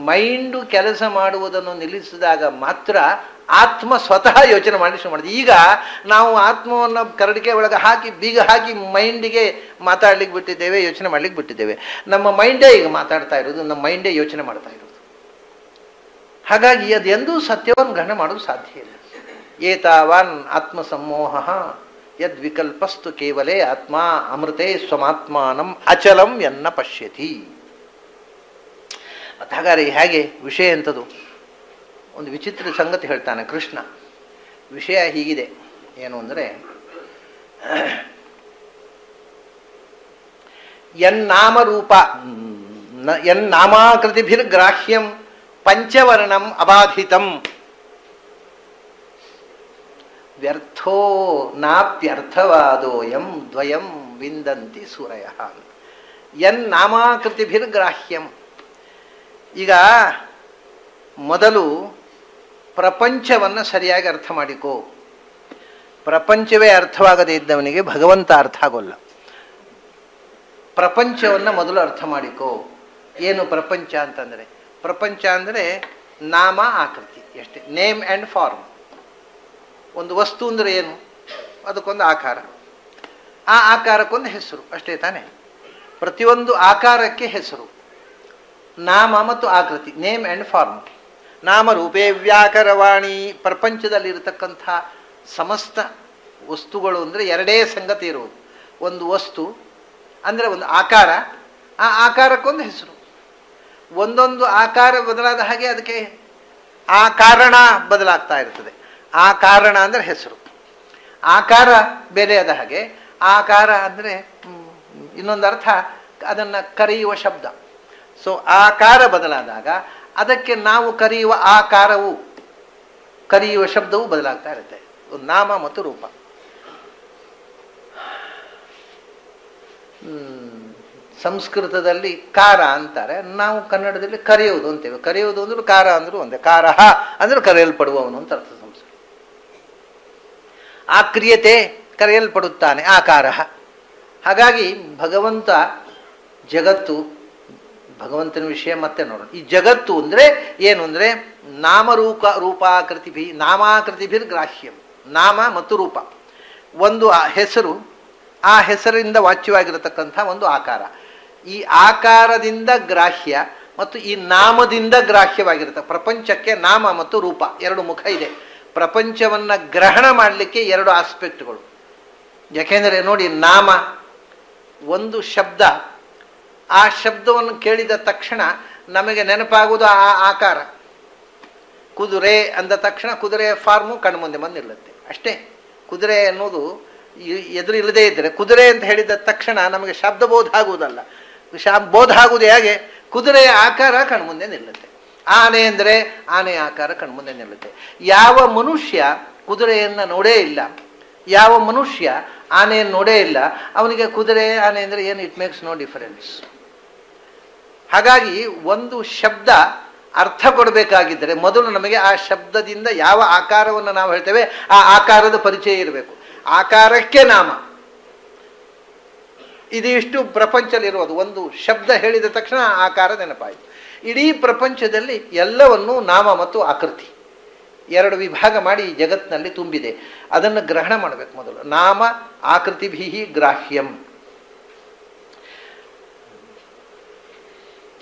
ಮೈಂಡು ಕೆಲಸ ಮಾಡುವುದನ್ನು ನಿಲ್ಲಿಸಿದಾಗ ಮಾತ್ರ ಆತ್ಮ ಸ್ವತಃ ಯೋಚನೆ ಮಾಡಿ ಶುರು ಮಾಡಿದೆ. ಈಗ ನಾವು ಆತ್ಮವನ್ನು ಕರಡಿಕೆ ಒಳಗೆ ಹಾಕಿ ಬೀಗ ಹಾಕಿ ಮೈಂಡಿಗೆ ಮಾತಾಡ್ಲಿಕ್ಕೆ ಬಿಟ್ಟಿದ್ದೇವೆ, ಯೋಚನೆ ಮಾಡ್ಲಿಕ್ಕೆ ಬಿಟ್ಟಿದ್ದೇವೆ. ನಮ್ಮ ಮೈಂಡೇ ಈಗ ಮಾತಾಡ್ತಾ ಇರೋದು, ನಮ್ಮ ಮೈಂಡೇ ಯೋಚನೆ ಮಾಡ್ತಾ ಇರೋದು. ಹಾಗಾಗಿ ಅದೆಂದೂ ಸತ್ಯವನ್ನು ಗ್ರಹಣ ಮಾಡೋದು ಸಾಧ್ಯ ಇಲ್ಲ. ಏತಾವಾನ್ ಆತ್ಮ ಸಮೋಹ ಯದ್ವಿಕಲ್ಪಸ್ತು ಕೇವಲೇ ಆತ್ಮ ಅಮೃತೆ ಸ್ವಮಾತ್ಮಾನಂ ಅಚಲಂ ಎನ್ನ ಪಶ್ಯತಿ. ಹಾಗಾದ್ರೆ ಹೇಗೆ ವಿಷಯ ಎಂಥದ್ದು? ಒಂದು ವಿಚಿತ್ರ ಸಂಗತಿ ಹೇಳ್ತಾನೆ ಕೃಷ್ಣ. ವಿಷಯ ಹೀಗಿದೆ, ಏನು ಅಂದರೆ, ಯನ್ನಾಮರೂಪ ಯನ್ನಾಮಾಕೃತಿಭಿರ್ಗ್ರಾಹ್ಯಂ ಪಂಚವರ್ಣಂ ಅಬಾಧಿತಂ ವ್ಯರ್ಥೋ ನಾಪ್ಯರ್ಥವಾದೋಯಂ ದ್ವಯಂ ವಿಂದಂತಿ ಸೂರಯಃ. ಯನ್ನಾಮಾಕೃತಿಭಿರ್ಗ್ರಾಹ್ಯಂ. ಈಗ ಮೊದಲು ಪ್ರಪಂಚವನ್ನು ಸರಿಯಾಗಿ ಅರ್ಥ ಮಾಡಿಕೋ. ಪ್ರಪಂಚವೇ ಅರ್ಥವಾಗದೇ ಇದ್ದವನಿಗೆ ಭಗವಂತ ಅರ್ಥ ಆಗೋಲ್ಲ. ಪ್ರಪಂಚವನ್ನು ಮೊದಲು ಅರ್ಥ ಮಾಡಿಕೋ. ಏನು ಪ್ರಪಂಚ ಅಂತಂದರೆ? ಪ್ರಪಂಚ ಅಂದರೆ ನಾಮ ಆಕೃತಿ ಎಷ್ಟೇ, ನೇಮ್ ಆ್ಯಂಡ್ ಫಾರ್ಮ್. ಒಂದು ವಸ್ತು ಅಂದರೆ ಏನು? ಅದಕ್ಕೊಂದು ಆಕಾರ, ಆ ಆಕಾರಕ್ಕೊಂದು ಹೆಸರು, ಅಷ್ಟೇ ತಾನೆ. ಪ್ರತಿಯೊಂದು ಆಕಾರಕ್ಕೆ ಹೆಸರು. ನಾಮ ಮತ್ತು ಆಕೃತಿ, ನೇಮ್ ಆ್ಯಂಡ್ ಫಾರ್ಮ್. ನಾಮರೂಪೇ ವ್ಯಾಕರವಾಣಿ. ಪ್ರಪಂಚದಲ್ಲಿರತಕ್ಕಂಥ ಸಮಸ್ತ ವಸ್ತುಗಳು ಅಂದರೆ ಎರಡೇ ಸಂಗತಿ ಇರುವುದು. ಒಂದು ವಸ್ತು ಅಂದರೆ ಒಂದು ಆಕಾರ, ಆ ಆಕಾರಕ್ಕೊಂದು ಹೆಸರು. ಒಂದೊಂದು ಆಕಾರ ಬದಲಾದ ಹಾಗೆ ಅದಕ್ಕೆ ಆ ಕಾರಣ ಬದಲಾಗ್ತಾ ಇರ್ತದೆ. ಆ ಕಾರಣ ಅಂದರೆ ಹೆಸರು. ಆಕಾರ ಬೇರೆ ಆದ ಹಾಗೆ ಆಕಾರ ಅಂದರೆ ಇನ್ನೊಂದು ಅರ್ಥ, ಅದನ್ನು ಕರೆಯುವ ಶಬ್ದ. ಸೊ ಆಕಾರ ಬದಲಾದಾಗ ಅದಕ್ಕೆ ನಾವು ಕರೆಯುವ ಆಕಾರವು, ಕರೆಯುವ ಶಬ್ದವು ಬದಲಾಗ್ತಾ ಇರುತ್ತೆ. ನಾಮ ಮತ್ತು ರೂಪ. ಸಂಸ್ಕೃತದಲ್ಲಿ ಕಾರ ಅಂತಾರೆ, ನಾವು ಕನ್ನಡದಲ್ಲಿ ಕರೆಯುವುದು ಅಂತೇವೆ. ಕರೆಯುವುದು ಅಂದ್ರೂ ಕಾರ ಅಂದ್ರೂ ಒಂದೇ. ಕಾರಹ ಅಂದ್ರೆ ಕರೆಯಲ್ಪಡುವವನು ಅಂತ ಅರ್ಥ. ಸಂಸ್ಕೃತ ಆಕ್ರಿಯತೆ, ಕರೆಯಲ್ಪಡುತ್ತಾನೆ, ಆಕಾರಹ. ಹಾಗಾಗಿ ಭಗವಂತ, ಜಗತ್ತು, ಭಗವಂತನ ವಿಷಯ ಮತ್ತೆ ನೋಡೋಣ. ಈ ಜಗತ್ತು ಅಂದರೆ ಏನು ಅಂದರೆ ನಾಮರೂಪಾಕೃತಿಭಿ ನಾಮಾಕೃತಿಭಿರ್ ಗ್ರಾಹ್ಯಂ. ನಾಮ ಮತ್ತು ರೂಪ. ಒಂದು ಹೆಸರು, ಆ ಹೆಸರಿಂದ ವಾಚ್ಯವಾಗಿರತಕ್ಕಂಥ ಒಂದು ಆಕಾರ. ಈ ಆಕಾರದಿಂದ ಗ್ರಾಹ್ಯ ಮತ್ತು ಈ ನಾಮದಿಂದ ಗ್ರಾಹ್ಯವಾಗಿರುತ್ತೆ. ಪ್ರಪಂಚಕ್ಕೆ ನಾಮ ಮತ್ತು ರೂಪ ಎರಡು ಮುಖ ಇದೆ. ಪ್ರಪಂಚವನ್ನ ಗ್ರಹಣ ಮಾಡಲಿಕ್ಕೆ ಎರಡು ಆಸ್ಪೆಕ್ಟ್ಗಳು. ಯಾಕೆಂದರೆ ನೋಡಿ, ನಾಮ ಒಂದು ಶಬ್ದ, ಆ ಶಬ್ದವನ್ನು ಕೇಳಿದ ತಕ್ಷಣ ನಮಗೆ ನೆನಪಾಗುವುದು ಆ ಆಕಾರ. ಕುದುರೆ ಅಂದ ತಕ್ಷಣ ಕುದುರೆಯ ಫಾರ್ಮು ಕಣ್ಮುಂದೆ ಬಂದು ನಿಲ್ಲುತ್ತೆ ಅಷ್ಟೇ. ಕುದುರೆ ಅನ್ನೋದು ಎದುರು ಇಲ್ಲದೇ ಇದ್ದರೆ, ಕುದುರೆ ಅಂತ ಹೇಳಿದ ತಕ್ಷಣ ನಮಗೆ ಶಬ್ದ ಬೋಧ ಆಗುವುದಲ್ಲ. ಬೋಧ ಆಗುವುದು ಹೇಗೆ? ಕುದುರೆಯ ಆಕಾರ ಕಣ್ಮುಂದೆ ನಿಲ್ಲುತ್ತೆ. ಆನೆ ಅಂದರೆ ಆನೆಯ ಆಕಾರ ಕಣ್ಮುಂದೆ ನಿಲ್ಲುತ್ತೆ. ಯಾವ ಮನುಷ್ಯ ಕುದುರೆಯನ್ನು ನೋಡೇ ಇಲ್ಲ, ಯಾವ ಮನುಷ್ಯ ಆನೆಯನ್ನು ನೋಡೇ ಇಲ್ಲ, ಅವನಿಗೆ ಕುದುರೆ ಆನೆ ಅಂದರೆ ಏನು, ಇಟ್ ಮೇಕ್ಸ್ ನೋ ಡಿಫರೆನ್ಸ್. ಹಾಗಾಗಿ ಒಂದು ಶಬ್ದ ಅರ್ಥ ಕೊಡಬೇಕಾಗಿದ್ದರೆ ಮೊದಲು ನಮಗೆ ಆ ಶಬ್ದದಿಂದ ಯಾವ ಆಕಾರವನ್ನು ನಾವು ಹೇಳ್ತೇವೆ ಆ ಆಕಾರದ ಪರಿಚಯ ಇರಬೇಕು. ಆಕಾರಕ್ಕೆ ನಾಮ. ಇದಿಷ್ಟು ಪ್ರಪಂಚದಲ್ಲಿರುವುದು. ಒಂದು ಶಬ್ದ ಹೇಳಿದ ತಕ್ಷಣ ಆಕಾರ ನೆನಪಾಯಿತು. ಇಡೀ ಪ್ರಪಂಚದಲ್ಲಿ ಎಲ್ಲವನ್ನೂ ನಾಮ ಮತ್ತು ಆಕೃತಿ ಎರಡು ವಿಭಾಗ ಮಾಡಿ ಈ ಜಗತ್ತಿನಲ್ಲಿ ತುಂಬಿದೆ. ಅದನ್ನು ಗ್ರಹಣ ಮಾಡಬೇಕು ಮೊದಲು. ನಾಮ ಆಕೃತಿಭಿ ಗ್ರಾಹ್ಯಂ.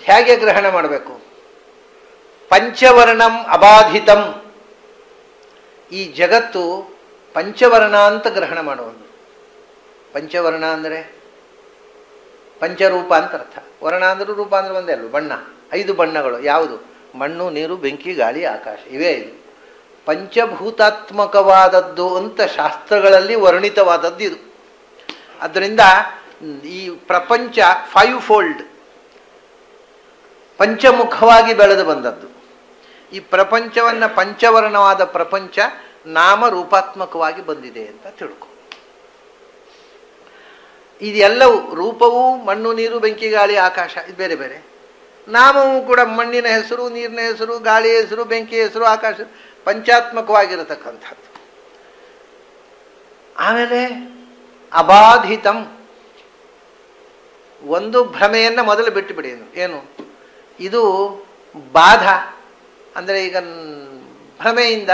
ಹೇಗೆ ಗ್ರಹಣ ಮಾಡಬೇಕು? ಪಂಚವರ್ಣಂ ಅಬಾಧಿತಂ. ಈ ಜಗತ್ತು ಪಂಚವರ್ಣ ಅಂತ ಗ್ರಹಣ ಮಾಡುವುದು. ಪಂಚವರ್ಣ ಅಂದರೆ ಪಂಚರೂಪ ಅಂತ ಅರ್ಥ. ವರ್ಣ ಅಂದ್ರೆ ರೂಪ ಅಂದ್ರೆ ಒಂದೇ ಅಲ್ವ, ಬಣ್ಣ. 5 ಬಣ್ಣಗಳು ಯಾವುದು? ಮಣ್ಣು, ನೀರು, ಬೆಂಕಿ, ಗಾಳಿ, ಆಕಾಶ. ಇವೇ 5. ಪಂಚಭೂತಾತ್ಮಕವಾದದ್ದು ಅಂತ ಶಾಸ್ತ್ರಗಳಲ್ಲಿ ವರ್ಣಿತವಾದದ್ದು ಇದು. ಆದ್ದರಿಂದ ಈ ಪ್ರಪಂಚ 5 ಫೋಲ್ಡ್ ಪಂಚಮುಖವಾಗಿ ಬೆಳೆದು ಬಂದದ್ದು. ಈ ಪ್ರಪಂಚವನ್ನು ಪಂಚವರ್ಣವಾದ ಪ್ರಪಂಚ ನಾಮ ರೂಪಾತ್ಮಕವಾಗಿ ಬಂದಿದೆ ಅಂತ ತಿಳ್ಕೊ. ಇದೆಲ್ಲವೂ ರೂಪವೂ ಮಣ್ಣು, ನೀರು, ಬೆಂಕಿ, ಗಾಳಿ, ಆಕಾಶ, ಇದು ಬೇರೆ ಬೇರೆ. ನಾಮವೂ ಕೂಡ ಮಣ್ಣಿನ ಹೆಸರು, ನೀರಿನ ಹೆಸರು, ಗಾಳಿಯ ಹೆಸರು, ಬೆಂಕಿಯ ಹೆಸರು, ಆಕಾಶ, ಪಂಚಾತ್ಮಕವಾಗಿರತಕ್ಕಂಥದ್ದು. ಆಮೇಲೆ ಅಬಾಧಿತಂ. ಒಂದು ಭ್ರಮೆಯನ್ನು ಮೊದಲು ಬಿಟ್ಟು ಬಿಡಿ. ಏನು ಇದು? ಬಾಧ ಅಂದರೆ ಈಗ ಭ್ರಮೆಯಿಂದ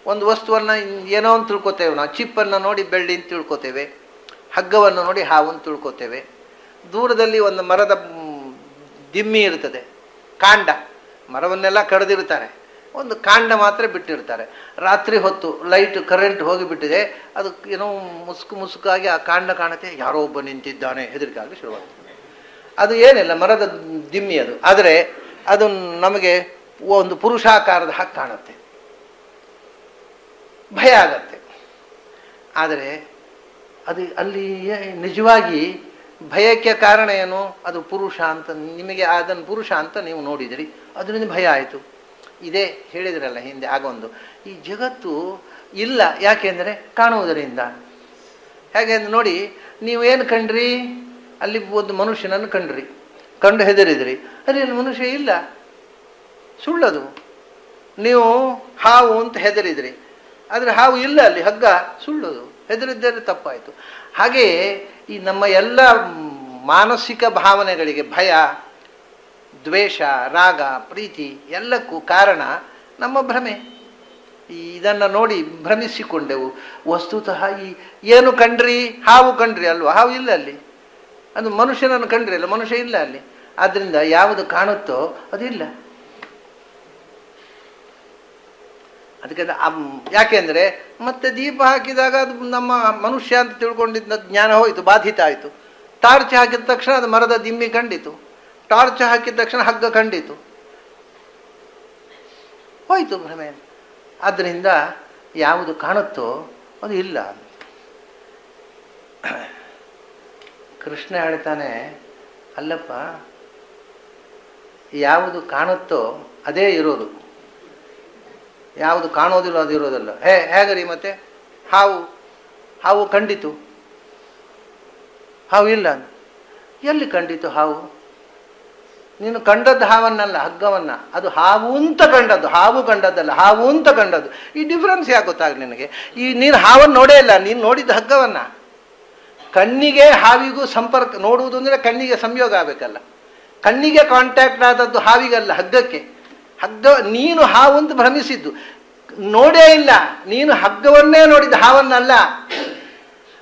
ಒಂದು ವಸ್ತುವನ್ನು ಏನೋ ಅಂತ ತಿಳ್ಕೊತೇವೆ ನಾವು. ಚಿಪ್ಪನ್ನು ನೋಡಿ ಬೆಳ್ಳಿ ಅಂತ ತಿಳ್ಕೊತೇವೆ, ಹಗ್ಗವನ್ನು ನೋಡಿ ಹಾವು ಅಂತ ತಿಳ್ಕೊತೇವೆ. ದೂರದಲ್ಲಿ ಒಂದು ಮರದ ದಿಮ್ಮಿ ಇರ್ತದೆ, ಕಾಂಡ. ಮರವನ್ನೆಲ್ಲ ಕಡಿದಿರ್ತಾರೆ, ಒಂದು ಕಾಂಡ ಮಾತ್ರ ಬಿಟ್ಟಿರ್ತಾರೆ. ರಾತ್ರಿ ಹೊತ್ತು ಲೈಟ್ ಕರೆಂಟ್ ಹೋಗಿಬಿಟ್ಟಿದೆ, ಅದು ಏನೋ ಮುಸುಕಾಗಿ ಆ ಕಾಂಡ ಕಾಣುತ್ತೆ, ಯಾರೋ ಒಬ್ಬ ನಿಂತಿದ್ದಾನೆ, ಹೆದರಿಕೆ ಆಗಲಿ ಶುರುವಾಗ್ತದೆ. ಅದು ಏನಿಲ್ಲ, ಮರದ ದಿಮ್ಮಿ ಅದು. ಆದರೆ ಅದು ನಮಗೆ ಒಂದು ಪುರುಷಾಕಾರದ ಹಾಗೆ ಕಾಣುತ್ತೆ, ಭಯ ಆಗತ್ತೆ. ಆದರೆ ಅದು ಅಲ್ಲಿ ನಿಜವಾಗಿ ಭಯಕ್ಕೆ ಕಾರಣ ಏನು? ಅದು ಪುರುಷ ಅಂತ ನಿಮಗೆ, ಅದನ್ನು ಪುರುಷ ಅಂತ ನೀವು ನೋಡಿದಿರಿ, ಅದರಿಂದ ಭಯ ಆಯಿತು. ಇದೇ ಹೇಳಿದ್ರಲ್ಲ ಹಿಂದೆ ಆಗೊಂದು. ಈ ಜಗತ್ತು ಇಲ್ಲ ಯಾಕೆಂದರೆ ಕಾಣುವುದರಿಂದ. ಹೇಗೆ ನೋಡಿ, ನೀವೇನು ಕಂಡ್ರಿ? ಅಲ್ಲಿ ಒಂದು ಮನುಷ್ಯನನ್ನು ಕಂಡ್ರಿ, ಕಂಡು ಹೆದರಿದ್ರಿ. ಅಲ್ಲಿ ಮನುಷ್ಯ ಇಲ್ಲ, ಸುಳ್ಳದು. ನೀವು ಹಾವು ಅಂತ ಹೆದರಿದ್ರಿ, ಆದರೆ ಹಾವು ಇಲ್ಲ ಅಲ್ಲಿ, ಹಗ್ಗ, ಸುಳ್ಳದು. ಹೆದರಿದ್ದರೆ ತಪ್ಪಾಯಿತು. ಹಾಗೆಯೇ ಈ ನಮ್ಮ ಎಲ್ಲ ಮಾನಸಿಕ ಭಾವನೆಗಳಿಗೆ, ಭಯ, ದ್ವೇಷ, ರಾಗ, ಪ್ರೀತಿ ಎಲ್ಲಕ್ಕೂ ಕಾರಣ ನಮ್ಮ ಭ್ರಮೆ. ಇದನ್ನು ನೋಡಿ ಭ್ರಮಿಸಿಕೊಂಡೆವು. ವಸ್ತುತಃ ಏನು ಕಂಡ್ರಿ? ಹಾವು ಕಂಡ್ರಿ ಅಲ್ವಾ? ಹಾವು ಇಲ್ಲ ಅಲ್ಲಿ. ಅದು ಮನುಷ್ಯನನ್ನು ಕಂಡ್ರಿ ಅಲ್ಲ, ಮನುಷ್ಯ ಇಲ್ಲ ಅಲ್ಲಿ. ಆದ್ದರಿಂದ ಯಾವುದು ಕಾಣುತ್ತೋ ಅದಿಲ್ಲ. ಅದಕ್ಕೆ ಯಾಕೆಂದರೆ ಮತ್ತೆ ದೀಪ ಹಾಕಿದಾಗ ಅದು ನಮ್ಮ ಮನುಷ್ಯ ಅಂತ ತಿಳ್ಕೊಂಡಿದ್ದ ಜ್ಞಾನ ಹೋಯಿತು, ಬಾಧಿತ ಆಯಿತು. ಟಾರ್ಚ್ ಹಾಕಿದ ತಕ್ಷಣ ಅದು ಮರದ ದಿಮ್ಮಿ ಕಂಡಿತು, ಟಾರ್ಚ್ ಹಾಕಿದ ತಕ್ಷಣ ಹಗ್ಗ ಕಂಡಿತು, ಹೋಯಿತು ಭ್ರಮೆ. ಆದ್ದರಿಂದ ಯಾವುದು ಕಾಣುತ್ತೋ ಅದು ಇಲ್ಲ. ಕೃಷ್ಣ ಹೇಳ್ತಾನೆ, ಅಲ್ಲಪ್ಪ, ಯಾವುದು ಕಾಣುತ್ತೋ ಅದೇ ಇರೋದು, ಯಾವುದು ಕಾಣೋದಿಲ್ಲ ಅದು ಇರೋದಲ್ಲ. ಹೇಗರಿ ಮತ್ತೆ? ಹಾವು ಕಂಡಿತು, ಹಾವು ಇಲ್ಲ. ಎಲ್ಲಿ ಕಂಡಿತು ಹಾವು? ನೀನು ಕಂಡದ್ದು ಹಾವನ್ನಲ್ಲ, ಹಗ್ಗವನ್ನ. ಅದು ಹಾವು ಅಂತ ಕಂಡದ್ದು, ಹಾವು ಕಂಡದ್ದಲ್ಲ, ಹಾವು ಅಂತ ಕಂಡದ್ದು. ಈ ಡಿಫ್ರೆನ್ಸ್ ಯಾಕೆ ಗೊತ್ತಾಗಲಿ ನಿನಗೆ? ನೀನು ಹಾವನ್ನು ನೋಡೇ ಇಲ್ಲ, ನೀನು ನೋಡಿದ್ದು ಹಗ್ಗವನ್ನ. ಕಣ್ಣಿಗೆ ಹಾವಿಗೂ ಸಂಪರ್ಕ, ನೋಡುವುದು ಅಂದರೆ ಕಣ್ಣಿಗೆ ಸಂಯೋಗ ಆಗಬೇಕಲ್ಲ. ಕಣ್ಣಿಗೆ ಕಾಂಟ್ಯಾಕ್ಟ್ ಆದದ್ದು ಹಾವಿಗಲ್ಲ, ಹಗ್ಗಕ್ಕೆ. ಹಗ್ಗ ನೀನು ಹಾವು ಅಂತ ಭ್ರಮಿಸಿದ್ದು. ನೋಡೇ ಇಲ್ಲ. ನೀನು ಹಗ್ಗವನ್ನೇ ನೋಡಿದ್ದು, ಹಾವನ್ನಲ್ಲ.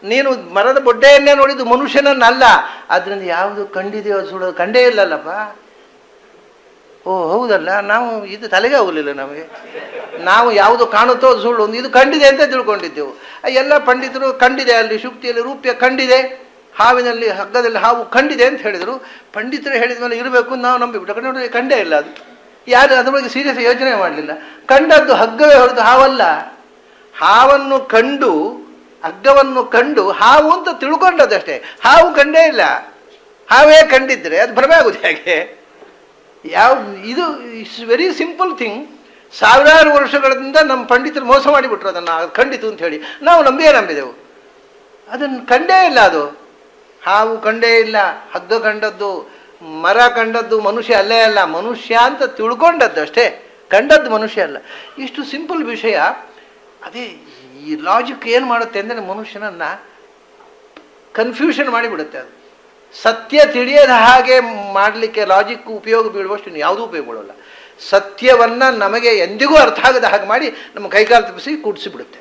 ನೀನು ಮರದ ಬೊಡ್ಡೆಯನ್ನೇ ನೋಡಿದ್ದು, ಮನುಷ್ಯನನ್ನಲ್ಲ. ಅದರಿಂದ ಯಾವುದು ಕಂಡಿದೆಯೋ ಸುಳ್ಳೋದು ಕಂಡೇ ಇಲ್ಲಲ್ಲಪ್ಪ. ಓ ಹೌದಲ್ಲ, ನಾವು ಇದು ತಲೆಗೆ ಹೋಗಲಿಲ್ಲ ನಮಗೆ. ನಾವು ಯಾವುದು ಕಾಣುತ್ತೋ ಅದು ಸುಳ್ಳು, ಒಂದು ಇದು ಕಂಡಿದೆ ಅಂತ ತಿಳ್ಕೊಂಡಿದ್ದೆವು. ಎಲ್ಲ ಪಂಡಿತರು ಕಂಡಿದೆ, ಅಲ್ಲಿ ಶುಕ್ತಿಯಲ್ಲಿ ರೂಪ್ಯ ಕಂಡಿದೆ, ಹಾವಿನಲ್ಲಿ ಹಗ್ಗದಲ್ಲಿ ಹಾವು ಕಂಡಿದೆ ಅಂತ ಹೇಳಿದರು. ಪಂಡಿತರು ಹೇಳಿದ ಮೇಲೆ ಇರಬೇಕು ನಾವು ನಂಬಿಬಿಟ್ಟು ನೋಡಿ ಕಂಡೇ ಇಲ್ಲ. ಅದು ಯಾರು ಅದ್ರ ಬಗ್ಗೆ ಸೀರಿಯಸ್ ಯೋಚನೆ ಮಾಡಲಿಲ್ಲ. ಕಂಡದ್ದು ಹಗ್ಗವೇ ಹೊರತು ಹಾವಲ್ಲ. ಹಾವನ್ನು ಕಂಡು ಹಗ್ಗವನ್ನು ಕಂಡು ಹಾವು ಅಂತ ತಿಳ್ಕೊಂಡದ್ದಷ್ಟೇ, ಹಾವು ಕಂಡೇ ಇಲ್ಲ. ಹಾವೇ ಕಂಡಿದ್ರೆ ಅದು ಭ್ರಮೆ ಆಗುದು ಹೇಗೆ? ಇದು ಇಟ್ಸ್ ವೆರಿ ಸಿಂಪಲ್ ಥಿಂಗ್. ಸಾವಿರಾರು ವರ್ಷಗಳಿಂದ ನಮ್ಮ ಪಂಡಿತರು ಮೋಸ ಮಾಡಿಬಿಟ್ರು ಅದನ್ನು, ಖಂಡಿತು ಅಂತ ಹೇಳಿ ನಾವು ನಂಬಿದೆವು. ಅದನ್ನು ಕಂಡೇ ಇಲ್ಲ. ಅದು ಹಾವು ಕಂಡೇ ಇಲ್ಲ, ಹಗ್ಗ ಕಂಡದ್ದು, ಮರ ಕಂಡದ್ದು ಮನುಷ್ಯ ಅಲ್ಲೇ ಅಲ್ಲ, ಮನುಷ್ಯ ಅಂತ ತಿಳ್ಕೊಂಡದ್ದು ಅಷ್ಟೇ, ಕಂಡದ್ದು ಮನುಷ್ಯ ಅಲ್ಲ. ಇಷ್ಟು ಸಿಂಪಲ್ ವಿಷಯ. ಅದೇ ಈ ಲಾಜಿಕ್ ಏನು ಮಾಡುತ್ತೆ ಅಂದರೆ ಮನುಷ್ಯನನ್ನು ಕನ್ಫ್ಯೂಷನ್ ಮಾಡಿಬಿಡುತ್ತೆ. ಅದು ಸತ್ಯ ತಿಳಿಯದ ಹಾಗೆ ಮಾಡಲಿಕ್ಕೆ ಲಾಜಿಕ್ ಉಪಯೋಗ ಬೀಳುವಷ್ಟು ಇನ್ನು ಯಾವುದೂ ಉಪಯೋಗ ಬೀಳೋಲ್ಲ. ಸತ್ಯವನ್ನು ನಮಗೆ ಎಂದಿಗೂ ಅರ್ಥ ಆಗದ ಹಾಗೆ ಮಾಡಿ ನಮ್ಮ ಕೈಕಾಲು ತಪ್ಪಿಸಿ ಕೂಡಿಸಿಬಿಡುತ್ತೆ.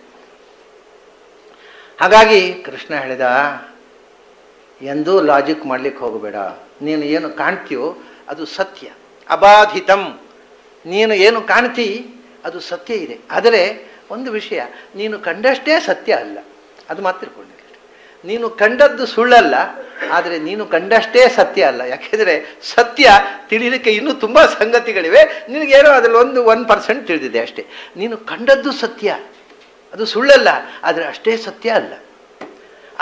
ಹಾಗಾಗಿ ಕೃಷ್ಣ ಹೇಳಿದ, ಎಂದೂ ಲಾಜಿಕ್ ಮಾಡಲಿಕ್ಕೆ ಹೋಗಬೇಡ. ನೀನು ಏನು ಕಾಣ್ತೀಯೋ ಅದು ಸತ್ಯ, ಅಬಾಧಿತಂ. ನೀನು ಏನು ಕಾಣ್ತೀ ಅದು ಸತ್ಯ ಇದೆ. ಆದರೆ ಒಂದು ವಿಷಯ, ನೀನು ಕಂಡಷ್ಟೇ ಸತ್ಯ ಅಲ್ಲ, ಅದು ಮಾತ್ರ ತಿಳ್ಕೊಂಡಿಲ್ಲ. ನೀನು ಕಂಡದ್ದು ಸುಳ್ಳಲ್ಲ, ಆದರೆ ನೀನು ಕಂಡಷ್ಟೇ ಸತ್ಯ ಅಲ್ಲ. ಯಾಕೆಂದರೆ ಸತ್ಯ ತಿಳಿಲಿಕ್ಕೆ ಇನ್ನೂ ತುಂಬ ಸಂಗತಿಗಳಿವೆ. ನಿನಗೇನೋ ಅದರಲ್ಲಿ 1% ತಿಳಿದಿದೆ ಅಷ್ಟೇ. ನೀನು ಕಂಡದ್ದು ಸತ್ಯ, ಅದು ಸುಳ್ಳಲ್ಲ, ಆದರೆ ಅಷ್ಟೇ ಸತ್ಯ ಅಲ್ಲ.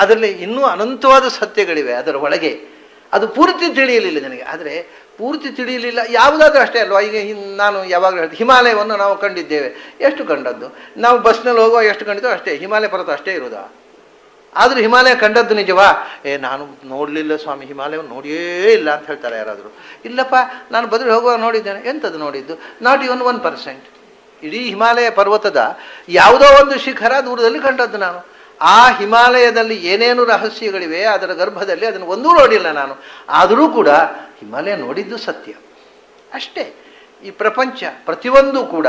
ಅದರಲ್ಲಿ ಇನ್ನೂ ಅನಂತವಾದ ಸತ್ಯಗಳಿವೆ ಅದರ ಒಳಗೆ. ಅದು ಪೂರ್ತಿ ತಿಳಿಯಲಿಲ್ಲ ನನಗೆ, ಆದರೆ ಪೂರ್ತಿ ತಿಳಿಯಲಿಲ್ಲ ಯಾವುದಾದ್ರೂ ಅಷ್ಟೇ ಅಲ್ವಾ. ಈಗ ನಾನು ಯಾವಾಗಲೂ ಹೇಳ್ತೀನಿ, ಹಿಮಾಲಯವನ್ನು ನಾವು ಕಂಡಿದ್ದೇವೆ. ಎಷ್ಟು ಕಂಡದ್ದು? ನಾವು ಬಸ್ನಲ್ಲಿ ಹೋಗುವ ಎಷ್ಟು ಕಂಡಿದ್ದೋ ಅಷ್ಟೇ. ಹಿಮಾಲಯ ಪರ್ವತ ಅಷ್ಟೇ ಇರೋದಾ? ಆದರೂ ಹಿಮಾಲಯ ಕಂಡದ್ದು ನಿಜವಾ? ನಾನು ನೋಡಲಿಲ್ಲ ಸ್ವಾಮಿ, ಹಿಮಾಲಯವನ್ನು ನೋಡಿಯೇ ಇಲ್ಲ ಅಂತ ಹೇಳ್ತಾರೆ ಯಾರಾದರೂ. ಇಲ್ಲಪ್ಪ, ನಾನು ಬದಲು ಹೋಗುವಾಗ ನೋಡಿದ್ದೇನೆ. ಎಂಥದ್ದು ನೋಡಿದ್ದು? Not even 1%. ಇಡೀ ಹಿಮಾಲಯ ಪರ್ವತದ ಯಾವುದೋ ಒಂದು ಶಿಖರ ದೂರದಲ್ಲಿ ಕಂಡದ್ದು ನಾನು. ಆ ಹಿಮಾಲಯದಲ್ಲಿ ಏನೇನು ರಹಸ್ಯಗಳಿವೆ ಅದರ ಗರ್ಭದಲ್ಲಿ, ಅದನ್ನು ಒಂದೂ ನೋಡಿಲ್ಲ ನಾನು. ಆದರೂ ಕೂಡ ಹಿಮಾಲಯ ನೋಡಿದ್ದು ಸತ್ಯ ಅಷ್ಟೇ. ಈ ಪ್ರಪಂಚ ಪ್ರತಿಯೊಂದು ಕೂಡ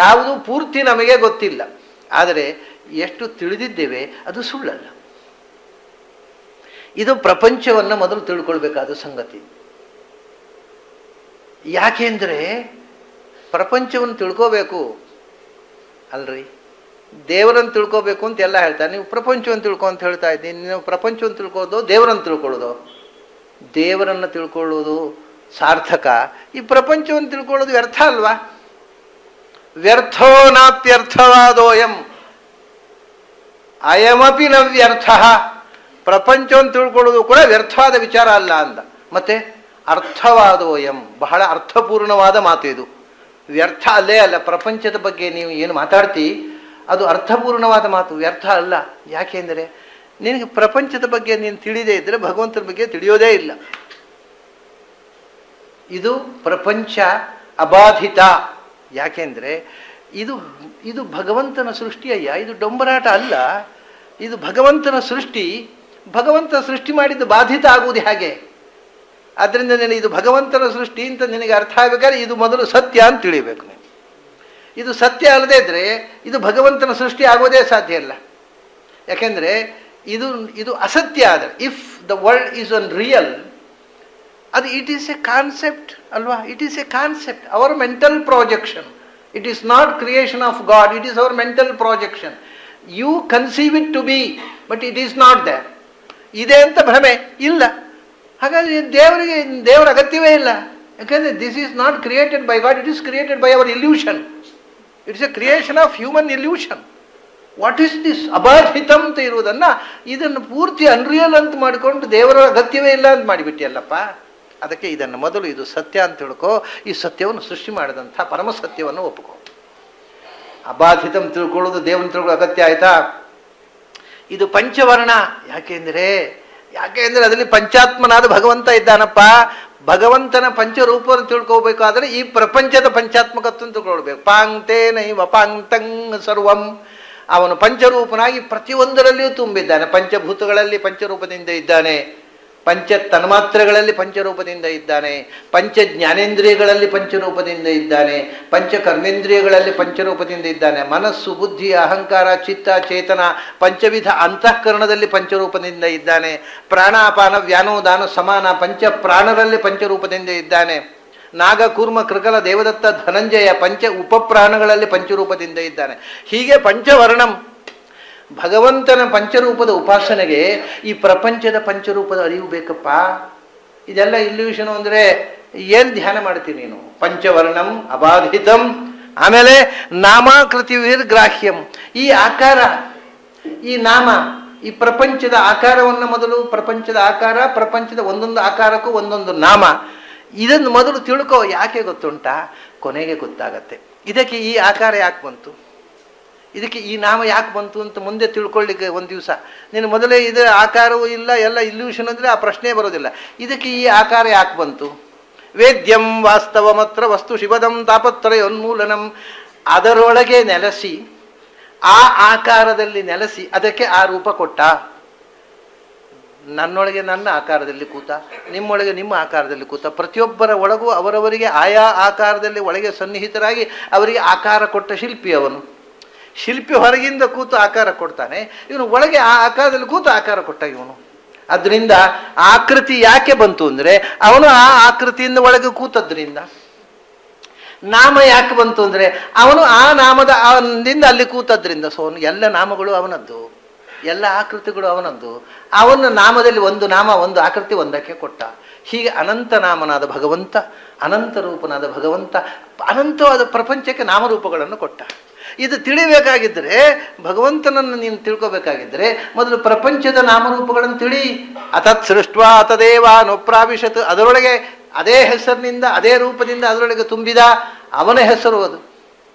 ಯಾವುದು ಪೂರ್ತಿ ನಮಗೆ ಗೊತ್ತಿಲ್ಲ, ಆದರೆ ಎಷ್ಟು ತಿಳಿದಿದ್ದೇವೆ ಅದು ಸುಳ್ಳಲ್ಲ. ಇದು ಪ್ರಪಂಚವನ್ನು ಮೊದಲು ತಿಳ್ಕೊಳ್ಬೇಕಾದ ಸಂಗತಿ. ಯಾಕೆಂದರೆ ಪ್ರಪಂಚವನ್ನು ತಿಳ್ಕೋಬೇಕು ಅಲ್ರಿ. ದೇವರನ್ನು ತಿಳ್ಕೋಬೇಕು ಅಂತ ಎಲ್ಲ ಹೇಳ್ತಾರೆ. ನೀವು ಪ್ರಪಂಚವನ್ನು ತಿಳ್ಕೊ ಅಂತ ಹೇಳ್ತಾ ಇದ್ದೀನಿ. ನೀವು ಪ್ರಪಂಚವನ್ನು ತಿಳ್ಕೊಳ್ಳೋದು, ದೇವರನ್ನು ತಿಳ್ಕೊಳ್ಳೋದು. ದೇವರನ್ನು ತಿಳ್ಕೊಳ್ಳೋದು ಸಾರ್ಥಕ, ಈ ಪ್ರಪಂಚವನ್ನು ತಿಳ್ಕೊಳ್ಳೋದು ವ್ಯರ್ಥ ಅಲ್ವಾ? ವ್ಯರ್ಥೋ ನಾಪ್ಯರ್ಥವಾದೋಯಂ ಅಯಮಪಿ ನ ವ್ಯರ್ಥ. ಪ್ರಪಂಚವನ್ನು ತಿಳ್ಕೊಳ್ಳೋದು ಕೂಡ ವ್ಯರ್ಥವಾದ ವಿಚಾರ ಅಲ್ಲ ಅಂದ. ಮತ್ತೆ ಅರ್ಥವಾದೋಯಂ, ಬಹಳ ಅರ್ಥಪೂರ್ಣವಾದ ಮಾತು ಇದು. ವ್ಯರ್ಥ ಅಲ್ಲೇ ಅಲ್ಲ. ಪ್ರಪಂಚದ ಬಗ್ಗೆ ನೀವು ಏನು ಮಾತಾಡ್ತಿ ಅದು ಅರ್ಥಪೂರ್ಣವಾದ ಮಾತು, ವ್ಯರ್ಥ ಅಲ್ಲ. ಯಾಕೆಂದರೆ ನಿನಗೆ ಪ್ರಪಂಚದ ಬಗ್ಗೆ ನೀನು ತಿಳಿದೇ ಇದ್ದರೆ ಭಗವಂತನ ಬಗ್ಗೆ ತಿಳಿಯೋದೇ ಇಲ್ಲ. ಇದು ಪ್ರಪಂಚ ಅಬಾಧಿತ. ಯಾಕೆಂದರೆ ಇದು ಭಗವಂತನ ಸೃಷ್ಟಿಯಯ್ಯ, ಇದು ಡೊಂಬರಾಟ ಅಲ್ಲ. ಇದು ಭಗವಂತನ ಸೃಷ್ಟಿ. ಭಗವಂತ ಸೃಷ್ಟಿ ಮಾಡಿದ್ದು ಬಾಧಿತ ಆಗುವುದು ಹೇಗೆ? ಆದ್ದರಿಂದ ನೀನು ಇದು ಭಗವಂತನ ಸೃಷ್ಟಿ ಅಂತ ನಿನಗೆ ಅರ್ಥ ಆಗಬೇಕಾದ್ರೆ ಇದು ಮೊದಲು ಸತ್ಯ ಅಂತ ತಿಳಿಬೇಕು ನೀನು. ಇದು ಸತ್ಯ ಅಲ್ಲದೇ ಇದ್ದರೆ ಇದು ಭಗವಂತನ ಸೃಷ್ಟಿ ಆಗೋದೇ ಸಾಧ್ಯ ಇಲ್ಲ. ಯಾಕೆಂದರೆ ಇದು ಅಸತ್ಯ. ಆದರೆ if the world is unreal, ಅದು ಇಟ್ ಈಸ್ ಎ ಕಾನ್ಸೆಪ್ಟ್ ಅಲ್ವಾ? It is a concept, our mental projection. It is not creation of God, it is our mental projection. You conceive it to be, but it is not that. ಇದೆ ಅಂತ ಭ್ರಮೆ ಇಲ್ಲ. ಹಾಗಾಗಿ ದೇವರ ಅಗತ್ಯವೇ ಇಲ್ಲ. ಯಾಕಂದರೆ this is not created by God, it is created by our illusion. It's a creation of human illusion. What is this ಅಬಾಧಿತಂ ಅಂತ ಇರುವುದನ್ನು ಇದನ್ನು ಪೂರ್ತಿ ಅನ್ರಿಯಲ್ ಅಂತ ಮಾಡಿಕೊಂಡು ದೇವರ ಅಗತ್ಯವೇ ಇಲ್ಲ ಅಂತ ಮಾಡಿಬಿಟ್ಟಿಯಲ್ಲಪ್ಪ. ಅದಕ್ಕೆ ಇದನ್ನು ಮೊದಲು ಇದು ಸತ್ಯ ಅಂತ ತಿಳ್ಕೊ. ಈ ಸತ್ಯವನ್ನು ಸೃಷ್ಟಿ ಮಾಡಿದಂಥ ಪರಮ ಸತ್ಯವನ್ನು ಒಪ್ಕೊ. ಅಬಾಧಿತಂ ತಿಳ್ಕೊಳ್ಳೋದು ದೇವರನ್ನು ತಿಳ್ಕೊಳ್ಳೋ ಅಗತ್ಯ ಆಯ್ತಾ? ಇದು ಪಂಚವರ್ಣ. ಯಾಕೆಂದರೆ ಅದರಲ್ಲಿ ಪಂಚಾತ್ಮನಾದ ಭಗವಂತ ಇದ್ದಾನಪ್ಪ. ಭಗವಂತನ ಪಂಚರೂಪವನ್ನು ತಿಳ್ಕೋಬೇಕಾದ್ರೆ ಈ ಪ್ರಪಂಚದ ಪಂಚಾತ್ಮಕತ್ವವನ್ನು ತಿಳ್ಕೊಳ್ಬೇಕು. ಪಾಂಕ್ತೇ ನೈವ ಪಾಂಕ್ತಂಗ್ ಸರ್ವಂ. ಅವನು ಪಂಚರೂಪನಾಗಿ ಪ್ರತಿಯೊಂದರಲ್ಲಿಯೂ ತುಂಬಿದ್ದಾನೆ. ಪಂಚಭೂತಗಳಲ್ಲಿ ಪಂಚರೂಪದಿಂದ ಇದ್ದಾನೆ. ಪಂಚ ತನ್ಮಾತ್ರೆಗಳಲ್ಲಿ ಪಂಚರೂಪದಿಂದ ಇದ್ದಾನೆ, ಪಂಚ ಜ್ಞಾನೇಂದ್ರಿಯಗಳಲ್ಲಿ ಪಂಚರೂಪದಿಂದ ಇದ್ದಾನೆ, ಪಂಚ ಕರ್ಮೇಂದ್ರಿಯಗಳಲ್ಲಿ ಪಂಚರೂಪದಿಂದ ಇದ್ದಾನೆ, ಮನಸ್ಸು, ಬುದ್ಧಿ, ಅಹಂಕಾರ, ಚಿತ್ತ, ಚೇತನ ಪಂಚವಿಧ ಅಂತಃಕರಣದಲ್ಲಿ ಪಂಚರೂಪದಿಂದ ಇದ್ದಾನೆ, ಪ್ರಾಣಾಪಾನ ವ್ಯಾನೋದಾನ ಸಮಾನ ಪಂಚ ಪ್ರಾಣರಲ್ಲಿ ಪಂಚರೂಪದಿಂದ ಇದ್ದಾನೆ, ನಾಗ, ಕೂರ್ಮ, ಕೃಕಲ, ದೇವದತ್ತ, ಧನಂಜಯ ಪಂಚ ಉಪಪ್ರಾಣಗಳಲ್ಲಿ ಪಂಚರೂಪದಿಂದ ಇದ್ದಾನೆ. ಹೀಗೆ ಪಂಚವರ್ಣಂ. ಭಗವಂತನ ಪಂಚರೂಪದ ಉಪಾಸನೆಗೆ ಈ ಪ್ರಪಂಚದ ಪಂಚರೂಪದ ಅರಿವು ಬೇಕಪ್ಪ. ಇದೆಲ್ಲ ಇಲ್ಯೂಷನು ಅಂದರೆ ಏನು ಧ್ಯಾನ ಮಾಡ್ತೀನಿ ನೀನು? ಪಂಚವರ್ಣಂ ಅಬಾಧಿತಂ, ಆಮೇಲೆ ನಾಮಾಕೃತಿವಿರ್ಗ್ರಾಹ್ಯಂ. ಈ ಆಕಾರ, ಈ ನಾಮ, ಈ ಪ್ರಪಂಚದ ಆಕಾರವನ್ನು ಮೊದಲು, ಪ್ರಪಂಚದ ಆಕಾರ, ಪ್ರಪಂಚದ ಒಂದೊಂದು ಆಕಾರಕ್ಕೂ ಒಂದೊಂದು ನಾಮ, ಇದನ್ನು ಮೊದಲು ತಿಳ್ಕೋ. ಯಾಕೆ ಗೊತ್ತುಂಟಾ? ಕೊನೆಗೆ ಗೊತ್ತಾಗತ್ತೆ ಇದಕ್ಕೆ ಈ ಆಕಾರ ಯಾಕೆ ಬಂತು, ಇದಕ್ಕೆ ಈ ನಾಮ ಯಾಕೆ ಬಂತು ಅಂತ ಮುಂದೆ ತಿಳ್ಕೊಳ್ಳಿಕ್ಕೆ ಒಂದು ದಿವಸ. ನೀನು ಮೊದಲೇ ಇದು ಆಕಾರವೂ ಇಲ್ಲ, ಎಲ್ಲ ಇಲ್ಯೂಷನ್ ಅಂದರೆ ಆ ಪ್ರಶ್ನೆ ಬರೋದಿಲ್ಲ. ಇದಕ್ಕೆ ಈ ಆಕಾರ ಯಾಕೆ ಬಂತು? ವೇದ್ಯಂ ವಾಸ್ತವಮತ್ರ ವಸ್ತು ಶಿವದಂ ತಾಪತ್ರಯೋನ್ಮೂಲನಂ. ಅದರೊಳಗೆ ನೆಲೆಸಿ, ಆ ಆಕಾರದಲ್ಲಿ ನೆಲೆಸಿ ಅದಕ್ಕೆ ಆ ರೂಪ ಕೊಟ್ಟ. ನನ್ನೊಳಗೆ ನನ್ನ ಆಕಾರದಲ್ಲಿ ಕೂತ, ನಿಮ್ಮೊಳಗೆ ನಿಮ್ಮ ಆಕಾರದಲ್ಲಿ ಕೂತ, ಪ್ರತಿಯೊಬ್ಬರ ಒಳಗೂ ಅವರವರಿಗೆ ಆಯಾ ಆಕಾರದಲ್ಲಿ ಒಳಗೆ ಸನ್ನಿಹಿತರಾಗಿ ಅವರಿಗೆ ಆಕಾರ ಕೊಟ್ಟ ಶಿಲ್ಪಿ ಅವನು. ಶಿಲ್ಪಿ ಹೊರಗಿಂದ ಕೂತು ಆಕಾರ ಕೊಡ್ತಾನೆ, ಇವನು ಒಳಗೆ ಆ ಆಕಾರದಲ್ಲಿ ಕೂತು ಆಕಾರ ಕೊಟ್ಟ ಇವನು. ಅದರಿಂದ ಆಕೃತಿ ಯಾಕೆ ಬಂತು ಅಂದರೆ ಅವನು ಆ ಆಕೃತಿಯಿಂದ ಒಳಗೆ ಕೂತದ್ರಿಂದ. ನಾಮ ಯಾಕೆ ಬಂತು ಅಂದರೆ ಅವನು ಆ ನಾಮದ ಅವನಿಂದ ಅಲ್ಲಿ ಕೂತದ್ರಿಂದ. ಸೊ ಅವನು ಎಲ್ಲ ನಾಮಗಳು ಅವನದ್ದು, ಎಲ್ಲ ಆಕೃತಿಗಳು ಅವನದ್ದು. ಅವನ ನಾಮದಲ್ಲಿ ಒಂದು ನಾಮ, ಒಂದು ಆಕೃತಿ ಒಂದಕ್ಕೆ ಕೊಟ್ಟ. ಹೀಗೆ ಅನಂತ ನಾಮನಾದ ಭಗವಂತ, ಅನಂತ ರೂಪನಾದ ಭಗವಂತ ಅನಂತವಾದ ಪ್ರಪಂಚಕ್ಕೆ ನಾಮರೂಪಗಳನ್ನು ಕೊಟ್ಟ. ಇದು ತಿಳಿಬೇಕಾಗಿದ್ದರೆ, ಭಗವಂತನನ್ನು ನೀನು ತಿಳ್ಕೋಬೇಕಾಗಿದ್ದರೆ ಮೊದಲು ಪ್ರಪಂಚದ ನಾಮರೂಪಗಳನ್ನು ತಿಳಿ. ಅತತ್ ಸೃಷ್ಟ್ವಾ ಅತದೇವ ನೋಪ್ರಾವಿಶತ್, ಅದರೊಳಗೆ ಅದೇ ಹೆಸರಿನಿಂದ ಅದೇ ರೂಪದಿಂದ ಅದರೊಳಗೆ ತುಂಬಿದ ಅವನ ಹೆಸರು ಅದು.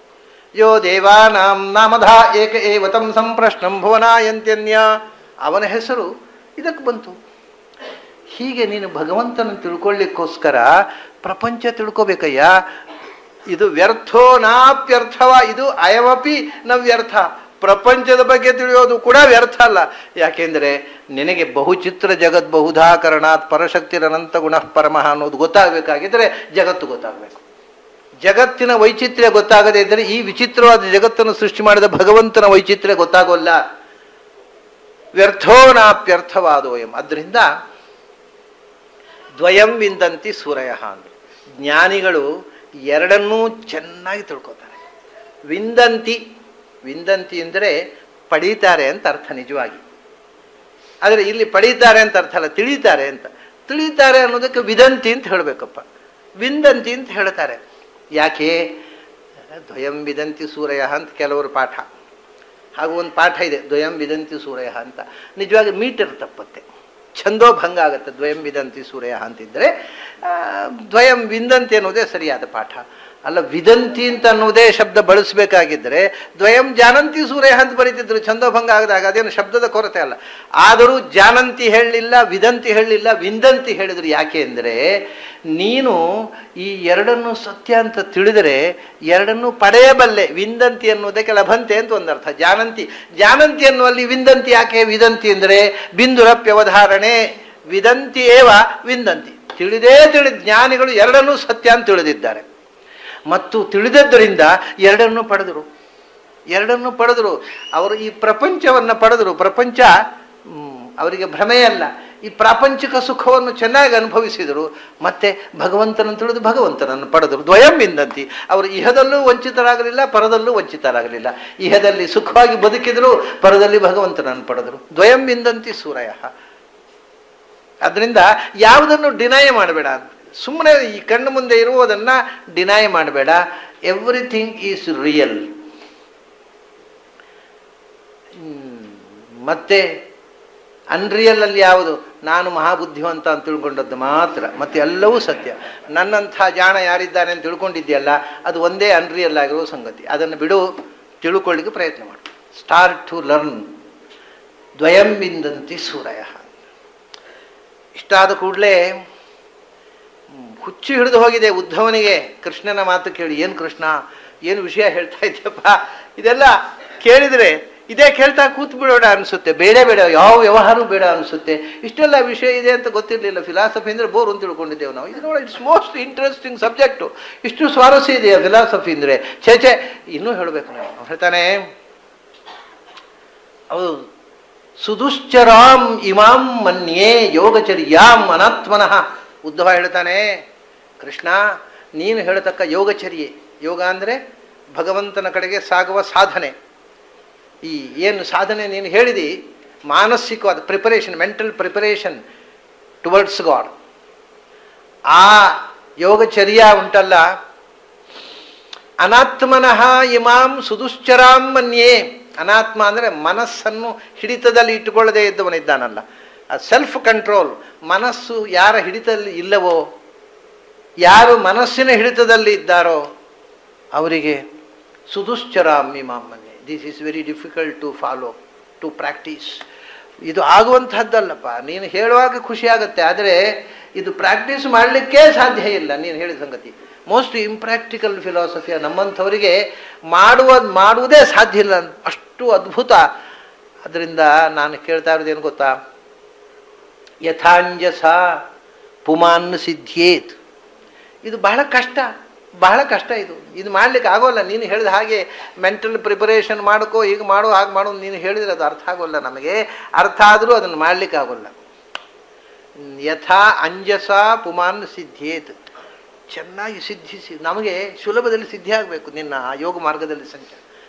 ಯೋ ದೇವಾನಾಂ ನಾಮಧ ಏಕ ಏವತಂ ಸಂಪ್ರಶ್ನಂ ಭುವನಾಯಂತ್ಯನ್ಯ, ಅವನ ಹೆಸರು ಇದಕ್ಕೆ ಬಂತು. ಹೀಗೆ ನೀನು ಭಗವಂತನ ತಿಳ್ಕೊಳ್ಳಿಕ್ಕೋಸ್ಕರ ಪ್ರಪಂಚ ತಿಳ್ಕೋಬೇಕಯ್ಯ. ಇದು ವ್ಯರ್ಥೋ ನಾಪ್ಯರ್ಥವ, ಇದು ಅಯವಪಿ ನ ವ್ಯರ್ಥ. ಪ್ರಪಂಚದ ಬಗ್ಗೆ ತಿಳಿಯೋದು ಕೂಡ ವ್ಯರ್ಥ ಅಲ್ಲ. ಯಾಕೆಂದರೆ ನಿನಗೆ ಬಹುಚಿತ್ರ ಜಗತ್ ಬಹುಧಾಕರಣಾತ್ ಪರಶಕ್ತಿರನಂತ ಗುಣ ಪರಮಃ ಅನ್ನೋದು ಗೊತ್ತಾಗಬೇಕಾಗಿದ್ದರೆ ಜಗತ್ತು ಗೊತ್ತಾಗಬೇಕು. ಜಗತ್ತಿನ ವೈಚಿತ್ರ್ಯ ಗೊತ್ತಾಗದೇ ಇದ್ದರೆ ಈ ವಿಚಿತ್ರವಾದ ಜಗತ್ತನ್ನು ಸೃಷ್ಟಿ ಮಾಡಿದ ಭಗವಂತನ ವೈಚಿತ್ರ್ಯ ಗೊತ್ತಾಗೋಲ್ಲ. ವ್ಯರ್ಥೋ ನಾಪ್ಯರ್ಥವಾದೋಯಂ. ಅದರಿಂದ ದ್ವಯಂ ವಿಂದಂತಿ ಸೂರಯ ಅಂದ್ರೆ ಜ್ಞಾನಿಗಳು ಎರಡನ್ನೂ ಚೆನ್ನಾಗಿ ತಿಳ್ಕೊತಾರೆ. ವಿಂದಂತಿ, ವಿಂದಂತಿ ಅಂದರೆ ಪಡೀತಾರೆ ಅಂತ ಅರ್ಥ ನಿಜವಾಗಿ. ಆದರೆ ಇಲ್ಲಿ ಪಡೀತಾರೆ ಅಂತ ಅರ್ಥ ಅಲ್ಲ, ತಿಳಿತಾರೆ ಅಂತ. ತಿಳಿತಾರೆ ಅನ್ನೋದಕ್ಕೆ ವಿದಂತಿ ಅಂತ ಹೇಳಬೇಕಪ್ಪ, ವಿಂದಂತಿ ಅಂತ ಹೇಳ್ತಾರೆ. ಯಾಕೆ? ದ್ವಯಂ ವಿದಂತಿ ಸೂರಯ ಅಂತ ಕೆಲವರು ಪಾಠ, ಹಾಗೂ ಒಂದು ಪಾಠ ಇದೆ ದ್ವಯಂ ವಿದಂತಿ ಸೂರಯ ಅಂತ. ನಿಜವಾಗಿ ಮೀಟರ್ ತಪ್ಪತ್ತೆ, ಛಂದೋ ಭಂಗ ಆಗುತ್ತೆ. ದ್ವಯಂ ವಿದಂತಿ ಸೂರ್ಯ ಅಂತಿದ್ರೆ ದ್ವಯಂ ವಿಂದಂತಿ ಅನ್ನೋದೇ ಸರಿಯಾದ ಪಾಠ ಅಲ್ಲ. ವಿದಂತಿ ಅಂತ ಅನ್ನೋದೇ ಶಬ್ದ ಬಳಸಬೇಕಾಗಿದ್ದರೆ ದ್ವಯಂ ಜಾನಂತಿ ಸೂರ್ಯ ಅಂತ ಬರೀತಿದ್ರು, ಛಂದೋಭಂಗ ಆಗದಾಗ. ಅದೇನು ಶಬ್ದದ ಕೊರತೆ ಅಲ್ಲ. ಆದರೂ ಜಾನಂತಿ ಹೇಳಲಿಲ್ಲ, ವಿದಂತಿ ಹೇಳಲಿಲ್ಲ, ವಿಂದಂತಿ ಹೇಳಿದ್ರು. ಯಾಕೆ ಅಂದರೆ ನೀನು ಈ ಎರಡನ್ನು ಸತ್ಯ ಅಂತ ತಿಳಿದರೆ ಎರಡನ್ನು ಪಡೆಯಬಲ್ಲೆ. ವಿಂದಂತಿ ಅನ್ನೋದಕ್ಕೆ ಲಭಂತೆ ಅಂತ ಒಂದರ್ಥ. ಜಾನಂತಿ, ಜಾನಂತಿ ಅನ್ನುವಲ್ಲಿ ವಿಂದಂತಿ ಯಾಕೆ? ವಿದಂತಿ ಅಂದರೆ ಬಿಂದುರಪ್ಯವಧಾರಣೆ, ವಿದಂತಿ ಏವ ವಿಂದಂತಿ. ತಿಳಿದೇ ಜ್ಞಾನಿಗಳು ಎರಡನ್ನೂ ಸತ್ಯ ಅಂತ ತಿಳಿದಿದ್ದಾರೆ ಮತ್ತು ತಿಳಿದದ್ದರಿಂದ ಎರಡನ್ನೂ ಪಡೆದರು. ಅವರು ಈ ಪ್ರಪಂಚವನ್ನು ಪಡೆದರು. ಪ್ರಪಂಚ ಅವರಿಗೆ ಭ್ರಮೆಯಲ್ಲ. ಈ ಪ್ರಾಪಂಚಿಕ ಸುಖವನ್ನು ಚೆನ್ನಾಗಿ ಅನುಭವಿಸಿದರು. ಮತ್ತೆ ಭಗವಂತನನ್ನು ತಿಳಿದು ಭಗವಂತನನ್ನು ಪಡೆದರು. ದ್ವಯಂ ವಿಂದಂತಿ. ಅವರು ಇಹದಲ್ಲೂ ವಂಚಿತರಾಗಲಿಲ್ಲ, ಪರದಲ್ಲೂ ವಂಚಿತರಾಗಲಿಲ್ಲ. ಇಹದಲ್ಲಿ ಸುಖವಾಗಿ ಬದುಕಿದರು, ಪರದಲ್ಲಿ ಭಗವಂತನನ್ನು ಪಡೆದರು. ದ್ವಯಂ ವಿಂದಂತಿ ಸೂರಯ. ಅದರಿಂದ ಯಾವುದನ್ನು ಡಿನೈ ಮಾಡಬೇಡ. ಸುಮ್ಮನೆ ಈ ಕಣ್ಣು ಮುಂದೆ ಇರುವುದನ್ನು ಡಿನೈ ಮಾಡಬೇಡ. Everything is real. ಮತ್ತೆ ಅನ್ರಿಯಲ್ ಅಲ್ಲಿ ಯಾವುದು? ನಾನು ಮಹಾಬುದ್ಧಿವಂತ ಅಂತ ತಿಳ್ಕೊಂಡದ್ದು ಮಾತ್ರ, ಮತ್ತೆ ಎಲ್ಲವೂ ಸತ್ಯ. ನನ್ನಂಥ ಜಾಣ ಯಾರಿದ್ದಾನೆ ಅಂತ ತಿಳ್ಕೊಂಡಿದ್ಯಲ್ಲ, ಅದು ಒಂದೇ ಅನ್ರಿಯಲ್ ಆಗಿರೋ ಸಂಗತಿ. ಅದನ್ನು ಬಿಡು, ತಿಳ್ಕೊಳ್ಳಿಕ್ಕೆ ಪ್ರಯತ್ನ ಮಾಡು. Start to learn. ದ್ವಯಂ ವಿಂದಂತಿ ಸೂರಯ. ಇಷ್ಟಾದ ಕೂಡಲೇ ಹುಚ್ಚು ಹಿಡಿದು ಹೋಗಿದೆ ಉದ್ಧವನಿಗೆ ಕೃಷ್ಣನ ಮಾತು ಕೇಳಿ. ಏನು ಕೃಷ್ಣ, ಏನು ವಿಷಯ ಹೇಳ್ತಾ ಇದ್ದೀಯಪ್ಪ? ಇದೆಲ್ಲ ಕೇಳಿದರೆ ಇದೇ ಕೇಳ್ತಾ ಕೂತ್ ಬಿಡೋಣ ಅನಿಸುತ್ತೆ, ಬೇಡ ಯಾವ ವ್ಯವಹಾರ ಬೇಡ ಅನಿಸುತ್ತೆ. ಇಷ್ಟೆಲ್ಲ ವಿಷಯ ಇದೆ ಅಂತ ಗೊತ್ತಿರಲಿಲ್ಲ. ಫಿಲಾಸಫಿ ಅಂದರೆ ಬೋರ್ ಅಂತ ತಿಳ್ಕೊಂಡಿದ್ದೇವೆ ನಾವು. ಇದು ನೋಡಿ, ಇಟ್ಸ್ ಮೋಸ್ಟ್ ಇಂಟ್ರೆಸ್ಟಿಂಗ್ ಸಬ್ಜೆಕ್ಟು. ಇಷ್ಟು ಸ್ವಾರಸ್ಯ ಇದೆಯಾ ಫಿಲಾಸಫಿ ಅಂದರೆ? ಛೇ ಇನ್ನೂ ಹೇಳಬೇಕು ನಾನು. ಹೇಳ್ತಾನೆ, ಹೌದು, ಸುದುಶ್ಚರಾಂ ಇಮಾಂ ಮನ್ಯೇ ಯೋಗಚರ್ಯಾಂ ಅನಾತ್ಮನಃ. ಉದ್ಧವ ಹೇಳ್ತಾನೆ, ಕೃಷ್ಣ ನೀನು ಹೇಳತಕ್ಕ ಯೋಗಚರ್ಯೆ, ಯೋಗ ಅಂದರೆ ಭಗವಂತನ ಕಡೆಗೆ ಸಾಗುವ ಸಾಧನೆ. ಈ ಏನು ಸಾಧನೆ ನೀನು ಹೇಳಿದಿ, ಮಾನಸಿಕವಾದ preparation, mental preparation towards God, ಆ ಯೋಗಚರ್ಯ ಉಂಟಲ್ಲ, ಅನಾತ್ಮನಃ ಇಮಾಂ ಸುದುಶ್ಚರಾಂ ಮನ್ಯೇ. ಅನಾತ್ಮ ಅಂದರೆ ಮನಸ್ಸನ್ನು ಹಿಡಿತದಲ್ಲಿ ಇಟ್ಟುಕೊಳ್ಳದೆ ಇದ್ದವನಿದ್ದಾನಲ್ಲ, ಆ ಸೆಲ್ಫ್ ಕಂಟ್ರೋಲ್. ಮನಸ್ಸು ಯಾರ ಹಿಡಿತದಲ್ಲಿ ಇಲ್ಲವೋ, ಯಾರು ಮನಸ್ಸಿನ ಹಿಡಿತದಲ್ಲಿ ಇದ್ದಾರೋ ಅವರಿಗೆ ಸುದುಶ್ಚರಾಂ ಇಮಾಂ ಮನ್ಯೇ. This is very difficult to follow, to practice. ಇದು ಆಗುವಂತಹದ್ದಲ್ಲಪ್ಪ. ನೀನು ಹೇಳುವಾಗ ಖುಷಿ ಆಗುತ್ತೆ, ಆದರೆ ಇದು ಪ್ರಾಕ್ಟೀಸ್ ಮಾಡಲಿಕ್ಕೇ ಸಾಧ್ಯ ಇಲ್ಲ. ನೀನು ಹೇಳಿದ ಸಂಗತಿ ಮೋಸ್ಟ್ ಇಂಪ್ರಾಕ್ಟಿಕಲ್ ಫಿಲಾಸಫಿಯ ನಮ್ಮಂಥವರಿಗೆ ಮಾಡುವುದೇ ಸಾಧ್ಯ ಇಲ್ಲ, ಅಷ್ಟು ಅದ್ಭುತ. ಅದರಿಂದ ನಾನು ಕೇಳ್ತಾ ಇರೋದೇನು ಗೊತ್ತಾ, ಯಥಾಂಜಸ ಪುಮಾನ್ ಸಿದ್ಧೇತ್. ಇದು ಬಹಳ ಕಷ್ಟ ಇದು ಮಾಡಲಿಕ್ಕೆ ಆಗೋಲ್ಲ. ನೀನು ಹೇಳಿದ ಹಾಗೆ ಮೆಂಟಲ್ ಪ್ರಿಪರೇಷನ್ ಮಾಡ್ಕೋ, ಹೀಗೆ ಮಾಡು, ಹಾಗೆ ಮಾಡು, ನೀನು ಹೇಳಿದ್ರೆ ಅದು ಅರ್ಥ ಆಗೋಲ್ಲ ನಮಗೆ. ಅರ್ಥ ಆದರೂ ಅದನ್ನು ಮಾಡಲಿಕ್ಕೆ ಆಗೋಲ್ಲ. ಯಥಾ ಅಂಜಸ ಪುಮಾನ್ ಸಿದ್ಧೇತ್. ಚೆನ್ನಾಗಿ ಸಿದ್ಧಿಸಿ, ನಮಗೆ ಸುಲಭದಲ್ಲಿ ಸಿದ್ಧಿ ಆಗಬೇಕು. ನಿನ್ನ ಆ ಯೋಗ ಮಾರ್ಗದಲ್ಲಿ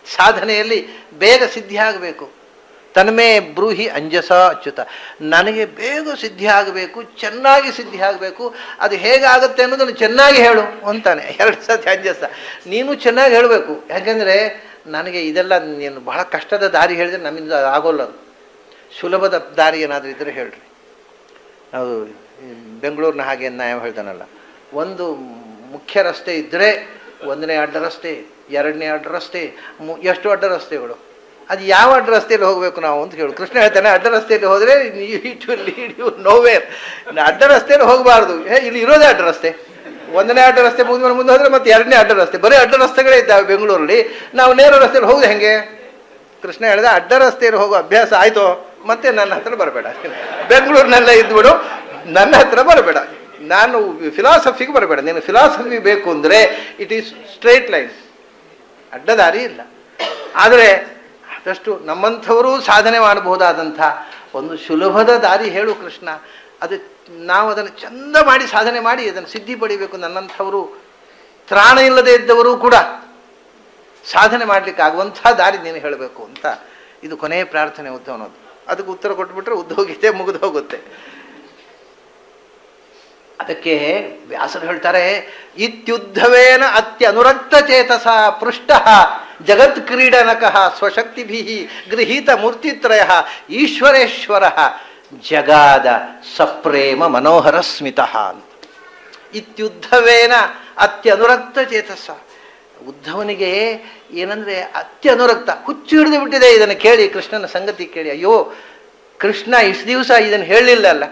ಸಾಧನೆಯಲ್ಲಿ ಬೇಗ ಸಿದ್ಧಿ ಆಗಬೇಕು. ತನ್ಮೇ ಬ್ರೂಹಿ ಅಂಜಸ ಅಚ್ಯುತ. ನನಗೆ ಬೇಗ ಸಿದ್ಧಿ ಆಗಬೇಕು, ಚೆನ್ನಾಗಿ ಸಿದ್ಧಿ ಆಗಬೇಕು. ಅದು ಹೇಗಾಗುತ್ತೆ ಅನ್ನೋದನ್ನು ಚೆನ್ನಾಗಿ ಹೇಳು ಅಂತಾನೆ. 2 ಸತಿ ಅಂಜಸ. ನೀನು ಚೆನ್ನಾಗಿ ಹೇಳಬೇಕು, ಯಾಕೆಂದರೆ ನನಗೆ ಇದೆಲ್ಲ ನೀನು ಬಹಳ ಕಷ್ಟದ ದಾರಿ ಹೇಳಿದ್ರೆ ನಮ್ಮಿಂದ ಆಗೋಲ್ಲ. ಸುಲಭದ ದಾರಿ ಏನಾದರೂ ಇದ್ದರೆ ಹೇಳ್ರಿ. ನಾವು ಬೆಂಗಳೂರಿನ ಹಾಗೆ ನಾ ಹೇಳ್ತಾನಲ್ಲ, ಒಂದು ಮುಖ್ಯ ರಸ್ತೆ ಇದ್ದರೆ 1ನೇ ಅಡ್ಡ ರಸ್ತೆ, 2ನೇ ಅಡ್ಡ ರಸ್ತೆ, ಎಷ್ಟು ಅಡ್ಡ ರಸ್ತೆಗಳು, ಅದು ಯಾವ ಅಡ್ಡ ರಸ್ತೆಯಲ್ಲಿ ಹೋಗಬೇಕು ನಾವು ಅಂತ ಹೇಳು. ಕೃಷ್ಣ ಹೇಳ್ತಾನೆ, ಅಡ್ಡ ರಸ್ತೆಯಲ್ಲಿ ಹೋದರೆ it will lead you nowhere. ಅಡ್ಡ ರಸ್ತೆಯಲ್ಲಿ ಹೋಗಬಾರ್ದು. ಇಲ್ಲಿ ಇರೋದೇ ಅಡ್ಡ ರಸ್ತೆ. 1ನೇ ಅಡ್ಡ ರಸ್ತೆ ಮುಂದೆ ಹೋದರೆ ಮತ್ತೆ 2ನೇ ಅಡ್ಡ ರಸ್ತೆ. ಬರೀ ಅಡ್ಡ ರಸ್ತೆಗಳೇ ಇದ್ದಾವೆ ಬೆಂಗಳೂರಲ್ಲಿ. ನಾವು ನೇರ ರಸ್ತೆಯಲ್ಲಿ ಹೋಗುದು ಹೆಂಗೆ? ಕೃಷ್ಣ ಹೇಳಿದ, ಅಡ್ಡ ರಸ್ತೆಯಲ್ಲಿ ಹೋಗೋ ಅಭ್ಯಾಸ ಆಯಿತು, ಮತ್ತೆ ನನ್ನ ಹತ್ರ ಬರಬೇಡ. ಬೆಂಗಳೂರಿನಲ್ಲೇ ಇದ್ಬಿಡು, ನನ್ನ ಹತ್ರ ಬರಬೇಡ. ನಾನು ಫಿಲಾಸಫಿಗೆ ಬರಬೇಡ. ನೀನು ಫಿಲಾಸಫಿ ಬೇಕು ಅಂದರೆ ಇಟ್ ಈಸ್ ಸ್ಟ್ರೈಟ್ ಲೈನ್, ಅಡ್ಡದಾರಿ ಇಲ್ಲ. ಆದರೆ ಆದಷ್ಟು ನಮ್ಮಂಥವರು ಸಾಧನೆ ಮಾಡಬಹುದಾದಂಥ ಒಂದು ಸುಲಭದ ದಾರಿ ಹೇಳು ಕೃಷ್ಣ. ಅದು ನಾವು ಅದನ್ನು ಚಂದ ಮಾಡಿ ಸಾಧನೆ ಮಾಡಿ ಅದನ್ನು ಸಿದ್ಧಿ ಪಡಿಬೇಕು. ನನ್ನಂಥವರು ತ್ರಾಣ ಇಲ್ಲದೆ ಇದ್ದವರು ಕೂಡ ಸಾಧನೆ ಮಾಡಲಿಕ್ಕೆ ಆಗುವಂಥ ದಾರಿ ನೀನು ಹೇಳಬೇಕು ಅಂತ ಇದು ಕೊನೆಯ ಪ್ರಾರ್ಥನೆ ಉದ್ಧವನದು. ಅದಕ್ಕೆ ಉತ್ತರ ಕೊಟ್ಬಿಟ್ರೆ ಉದ್ಯೋಗಿತೆ ಮುಗಿದು ಹೋಗುತ್ತೆ. ಅದಕ್ಕೆ ವ್ಯಾಸರು ಹೇಳ್ತಾರೆ, ಇತ್ಯುದ್ಧವೇನ ಅತ್ಯನುರಕ್ತ ಚೇತಸ ಪೃಷ್ಟ ಜಗತ್ ಕ್ರೀಡನಕಃ ಸ್ವಶಕ್ತಿಭಿ ಗೃಹೀತ ಮೂರ್ತಿತ್ರಯ ಈಶ್ವರೇಶ್ವರ ಜಗಾದ ಸಪ್ರೇಮ ಮನೋಹರ ಸ್ಮಿತಃ ಅಂತ. ಇತ್ಯುದ್ಧವೇನ ಅತ್ಯನುರಕ್ತ ಚೇತಸ. ಉದ್ಧವನಿಗೆ ಏನಂದ್ರೆ ಅತ್ಯನುರಕ್ತ, ಹುಚ್ಚು ಹಿಡಿದು ಬಿಟ್ಟಿದೆ ಇದನ್ನು ಕೇಳಿ, ಕೃಷ್ಣನ ಸಂಗತಿ ಕೇಳಿ. ಅಯ್ಯೋ ಕೃಷ್ಣ ಇಷ್ಟು ದಿವಸ ಇದನ್ನು ಹೇಳಲಿಲ್ಲ ಅಲ್ಲ.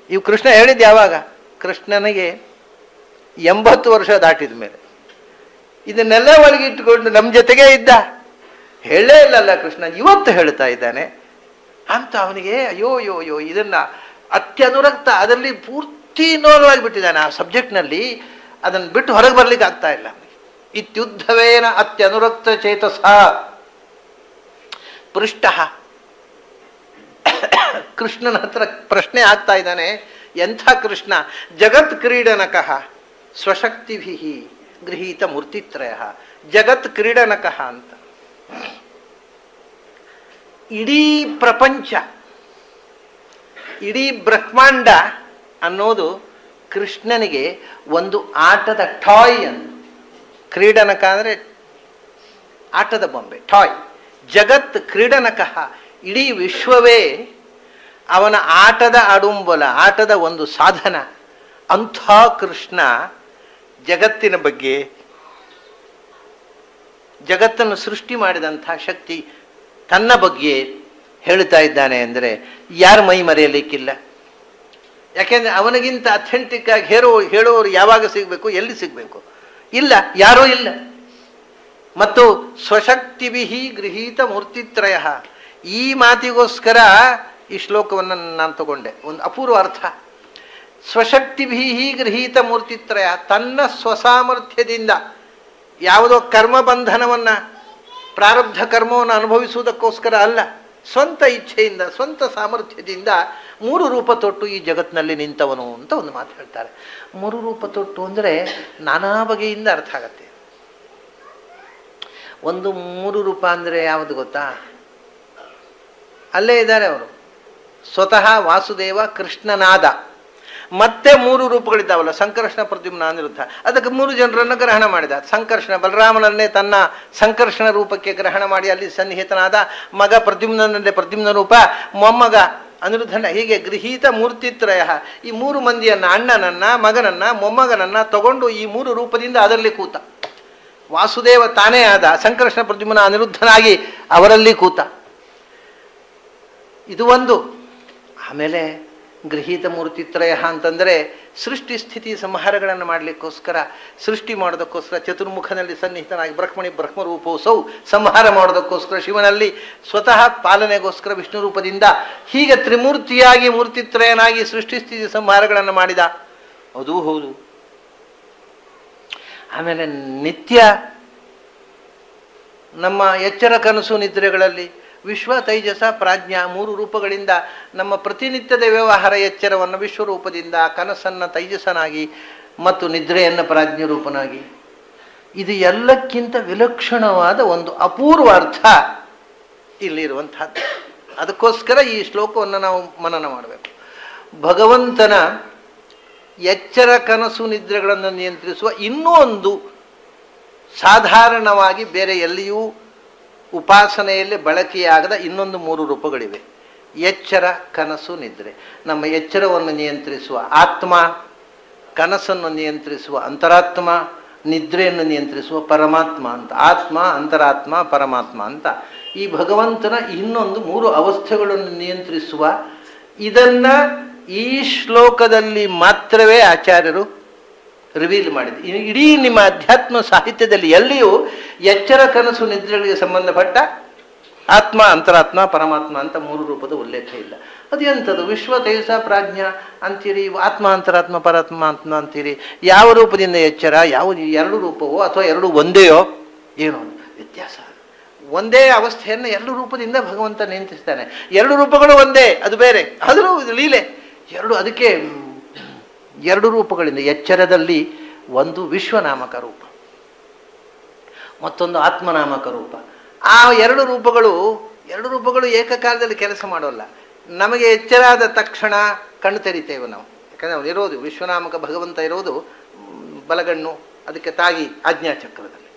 ಇವು ಕೃಷ್ಣ ಹೇಳಿದ್ದು ಯಾವಾಗ? ಕೃಷ್ಣನಿಗೆ 80 ವರ್ಷ ದಾಟಿದ ಮೇಲೆ. ಇದನ್ನೆಲ್ಲ ಒಳಗಿಟ್ಟುಕೊಂಡು ನಮ್ಮ ಜೊತೆಗೇ ಇದ್ದ, ಹೇಳೇ ಇಲ್ಲಲ್ಲ ಕೃಷ್ಣ, ಇವತ್ತು ಹೇಳ್ತಾ ಇದ್ದಾನೆ ಅಂತ ಅವನಿಗೆ ಅಯ್ಯೋ ಯೋ ಯೋ ಇದನ್ನ ಅತ್ಯನುರಕ್ತ, ಅದರಲ್ಲಿ ಪೂರ್ತಿ ಇನ್ವಾಲ್ವ್ ಆಗಿಬಿಟ್ಟಿದ್ದಾನೆ ಆ ಸಬ್ಜೆಕ್ಟ್ನಲ್ಲಿ. ಅದನ್ನು ಬಿಟ್ಟು ಹೊರಗೆ ಬರ್ಲಿಕ್ಕೆ ಆಗ್ತಾ ಇಲ್ಲ. ಇತ್ಯುದ್ಧವೇನ ಅತ್ಯನುರಕ್ತ ಚೇತಸ ಪೃಷ್ಟ. ಕೃಷ್ಣನ ಹತ್ರ ಪ್ರಶ್ನೆ ಆಗ್ತಾ ಇದ್ದಾನೆ, ಎಂಥ ಕೃಷ್ಣ? ಜಗತ್ ಕ್ರೀಡನಕಃ ಸ್ವಶಕ್ತಿಭಿ ಗೃಹೀತ ಮೂರ್ತಿತ್ರಯ. ಜಗತ್ ಕ್ರೀಡನಕಃ ಅಂತ. ಇಡೀ ಪ್ರಪಂಚ, ಇಡೀ ಬ್ರಹ್ಮಾಂಡ ಅನ್ನೋದು ಕೃಷ್ಣನಿಗೆ ಒಂದು ಆಟದ ಟಾಯ್ ಅಂತ. ಕ್ರೀಡನಕ ಅಂದರೆ ಆಟದ ಬೊಂಬೆ, ಟಾಯ್. ಜಗತ್ ಕ್ರೀಡನಕಃ, ಇಡೀ ವಿಶ್ವವೇ ಅವನ ಆಟದ ಆಡುಂಬಲ, ಆಟದ ಒಂದು ಸಾಧನ. ಅಂಥ ಕೃಷ್ಣ ಜಗತ್ತಿನ ಬಗ್ಗೆ, ಜಗತ್ತನ್ನು ಸೃಷ್ಟಿ ಮಾಡಿದಂಥ ಶಕ್ತಿ ತನ್ನ ಬಗ್ಗೆ ಹೇಳ್ತಾ ಇದ್ದಾನೆ ಅಂದರೆ ಯಾರು ಮೈ ಮರೆಯಲಿಕ್ಕಿಲ್ಲ. ಯಾಕೆಂದರೆ ಅವನಿಗಿಂತ ಅಥೆಂಟಿಕ್ ಆಗಿ ಹೇಳೋರು ಯಾವಾಗ ಸಿಗಬೇಕು, ಎಲ್ಲಿ ಸಿಗಬೇಕು? ಇಲ್ಲ, ಯಾರೂ ಇಲ್ಲ. ಮತ್ತು ಸ್ವಶಕ್ತಿಭಿ ಗೃಹೀತ ಮೂರ್ತಿತ್ರಯ. ಈ ಮಾತಿಗೋಸ್ಕರ ಈ ಶ್ಲೋಕವನ್ನು ನಾನು ತಗೊಂಡೆ. ಒಂದು ಅಪೂರ್ವ ಅರ್ಥ. ಸ್ವಶಕ್ತಿಭಿ ಗೃಹೀತ ಮೂರ್ತಿತ್ರಯ, ತನ್ನ ಸ್ವಸಾಮರ್ಥ್ಯದಿಂದ ಯಾವುದೋ ಕರ್ಮಬಂಧನವನ್ನು ಪ್ರಾರಬ್ಧ ಕರ್ಮವನ್ನು ಅನುಭವಿಸುವುದಕ್ಕೋಸ್ಕರ ಅಲ್ಲ, ಸ್ವಂತ ಇಚ್ಛೆಯಿಂದ ಸ್ವಂತ ಸಾಮರ್ಥ್ಯದಿಂದ 3 ರೂಪ ತೊಟ್ಟು ಈ ಜಗತ್ತಿನಲ್ಲಿ ನಿಂತವನು ಅಂತ ಒಂದು ಮಾತು ಹೇಳ್ತಾರೆ. 3 ರೂಪ ತೊಟ್ಟು ಅಂದರೆ ನಾನಾ ಬಗೆಯಿಂದ ಅರ್ಥ ಆಗತ್ತೆ. ಒಂದು 3 ರೂಪ ಅಂದರೆ ಯಾವುದು ಗೊತ್ತಾ? ಅಲ್ಲೇ ಇದ್ದಾರೆ ಅವರು, ಸ್ವತಃ ವಾಸುದೇವ ಕೃಷ್ಣನಾದ. ಮತ್ತೆ 3 ರೂಪಗಳಿದ್ದಾವಲ್ಲ, ಸಂಕರ್ಷಣ ಪ್ರದ್ಯುಮ್ನ ಅನಿರುದ್ಧ. ಅದಕ್ಕೆ 3 ಜನರನ್ನು ಗ್ರಹಣ ಮಾಡಿದ. ಸಂಕರ್ಷಣ ಬಲರಾಮನನ್ನೇ ತನ್ನ ಸಂಕರ್ಷಣ ರೂಪಕ್ಕೆ ಗ್ರಹಣ ಮಾಡಿ ಅಲ್ಲಿ ಸನ್ನಿಹಿತನಾದ. ಮಗ ಪ್ರದ್ಯುಮ್ನನ್ನೇ ಪ್ರದ್ಯುಮ್ನ ರೂಪ, ಮೊಮ್ಮಗ ಅನಿರುದ್ಧನ. ಹೀಗೆ ಗೃಹೀತ ಮೂರ್ತಿತ್ರಯ. ಈ 3 ಮಂದಿಯನ್ನ, ಅಣ್ಣನನ್ನ, ಮಗನನ್ನ, ಮೊಮ್ಮಗನನ್ನ ತಗೊಂಡು ಈ 3 ರೂಪದಿಂದ ಅದರಲ್ಲಿ ಕೂತ. ವಾಸುದೇವ ತಾನೇ ಆದ, ಸಂಕರ್ಷಣ ಪ್ರದ್ಯುಮ್ನ ಅನಿರುದ್ಧನಾಗಿ ಅವರಲ್ಲಿ ಕೂತ. ಇದು ಒಂದು. ಆಮೇಲೆ ಗೃಹೀತ ಮೂರ್ತಿತ್ರಯ ಅಂತಂದರೆ ಸೃಷ್ಟಿ ಸ್ಥಿತಿ ಸಂಹಾರಗಳನ್ನು ಮಾಡಲಿಕ್ಕೋಸ್ಕರ, ಸೃಷ್ಟಿ ಮಾಡೋದಕ್ಕೋಸ್ಕರ ಚತುರ್ಮುಖನಲ್ಲಿ ಸನ್ನಿಹಿತನಾಗಿ ಬ್ರಹ್ಮರೂಪೋತ್ಸವ ಸಂಹಾರ ಮಾಡೋದಕ್ಕೋಸ್ಕರ ಶಿವನಲ್ಲಿ, ಸ್ವತಃ ಪಾಲನೆಗೋಸ್ಕರ ವಿಷ್ಣು ರೂಪದಿಂದ, ಹೀಗೆ ತ್ರಿಮೂರ್ತಿಯಾಗಿ ಮೂರ್ತಿತ್ರಯನಾಗಿ ಸೃಷ್ಟಿ ಸ್ಥಿತಿ ಸಂಹಾರಗಳನ್ನು ಮಾಡಿದ. ಅದೂ ಹೌದು. ಆಮೇಲೆ ನಿತ್ಯ ನಮ್ಮ ಎಚ್ಚರ ಕನಸು ನಿದ್ರೆಗಳಲ್ಲಿ ವಿಶ್ವ ತೈಜಸ ಪ್ರಾಜ್ಞಾ 3 ರೂಪಗಳಿಂದ ನಮ್ಮ ಪ್ರತಿನಿತ್ಯದ ವ್ಯವಹಾರ ಎಚ್ಚರವನ್ನು ವಿಶ್ವರೂಪದಿಂದ, ಕನಸನ್ನು ತೈಜಸನಾಗಿ ಮತ್ತು ನಿದ್ರೆಯನ್ನು ಪ್ರಾಜ್ಞ ರೂಪನಾಗಿ, ಇದು ಎಲ್ಲಕ್ಕಿಂತ ವಿಲಕ್ಷಣವಾದ ಒಂದು ಅಪೂರ್ವ ಅರ್ಥ ಇಲ್ಲಿರುವಂಥದ್ದು. ಅದಕ್ಕೋಸ್ಕರ ಈ ಶ್ಲೋಕವನ್ನು ನಾವು ಮನನ ಮಾಡಬೇಕು. ಭಗವಂತನ ಎಚ್ಚರ ಕನಸು ನಿದ್ರೆಗಳನ್ನು ನಿಯಂತ್ರಿಸುವ ಇನ್ನೂ ಒಂದು ಸಾಧಾರಣವಾಗಿ ಬೇರೆ ಎಲ್ಲಿಯೂ ಉಪಾಸನೆಯಲ್ಲಿ ಬಳಕೆಯಾಗದ ಇನ್ನೊಂದು 3 ರೂಪಗಳಿವೆ. ಎಚ್ಚರ, ಕನಸು, ನಿದ್ರೆ. ನಮ್ಮ ಎಚ್ಚರವನ್ನು ನಿಯಂತ್ರಿಸುವ ಆತ್ಮ, ಕನಸನ್ನು ನಿಯಂತ್ರಿಸುವ ಅಂತರಾತ್ಮ, ನಿದ್ರೆಯನ್ನು ನಿಯಂತ್ರಿಸುವ ಪರಮಾತ್ಮ ಅಂತ. ಆತ್ಮ, ಅಂತರಾತ್ಮ, ಪರಮಾತ್ಮ ಅಂತ ಈ ಭಗವಂತನ ಇನ್ನೊಂದು 3 ಅವಸ್ಥೆಗಳನ್ನು ನಿಯಂತ್ರಿಸುವ. ಇದನ್ನ ಈ ಶ್ಲೋಕದಲ್ಲಿ ಮಾತ್ರವೇ ಆಚಾರ್ಯರು ರಿವೀಲ್ ಮಾಡಿದೆ. ಇಡೀ ನಿಮ್ಮ ಅಧ್ಯಾತ್ಮ ಸಾಹಿತ್ಯದಲ್ಲಿ ಎಲ್ಲಿಯೂ ಎಚ್ಚರ ಕನಸು ನಿದ್ರೆಗಳಿಗೆ ಸಂಬಂಧಪಟ್ಟ ಆತ್ಮ, ಅಂತರಾತ್ಮ, ಪರಮಾತ್ಮ ಅಂತ 3 ರೂಪದ ಉಲ್ಲೇಖ ಇಲ್ಲ. ಅದೆಂಥದ್ದು? ವಿಶ್ವ ತೇಜಸ ಪ್ರಾಜ್ಞಾ ಅಂತೀರಿ, ಆತ್ಮ ಅಂತರಾತ್ಮ ಪರಮಾತ್ಮ ಅಂತೀರಿ. ಯಾವ ರೂಪದಿಂದ ಎಚ್ಚರ? ಯಾವುದು 2 ರೂಪವೋ ಅಥವಾ 2 ಒಂದೇಯೋ? ಏನೋ ವ್ಯತ್ಯಾಸ. ಒಂದೇ ಅವಸ್ಥೆಯನ್ನು 2 ರೂಪದಿಂದ ಭಗವಂತ ನಿಯಂತ್ರಿಸ್ತಾನೆ. 2 ರೂಪಗಳು ಒಂದೇ, ಅದು ಬೇರೆ, ಆದರೂ ಲೀಲೆ 2. ಅದಕ್ಕೆ 2 ರೂಪಗಳಿಂದ, ಎಚ್ಚರದಲ್ಲಿ ಒಂದು ವಿಶ್ವನಾಮಕ ರೂಪ, ಮತ್ತೊಂದು ಆತ್ಮನಾಮಕ ರೂಪ. ಆ 2 ರೂಪಗಳು ಏಕಕಾಲದಲ್ಲಿ ಕೆಲಸ ಮಾಡೋಲ್ಲ. ನಮಗೆ ಎಚ್ಚರ ಆದ ತಕ್ಷಣ ಕಣ್ಣು ತೆರಿತೇವೆ ನಾವು, ಯಾಕಂದರೆ ಅವನು ಇರೋದು ವಿಶ್ವನಾಮಕ ಭಗವಂತ ಇರೋದು ಬಲಗಣ್ಣು ಅದಕ್ಕೆ ತಾಗಿ ಆಜ್ಞಾಚಕ್ರದಲ್ಲಿ.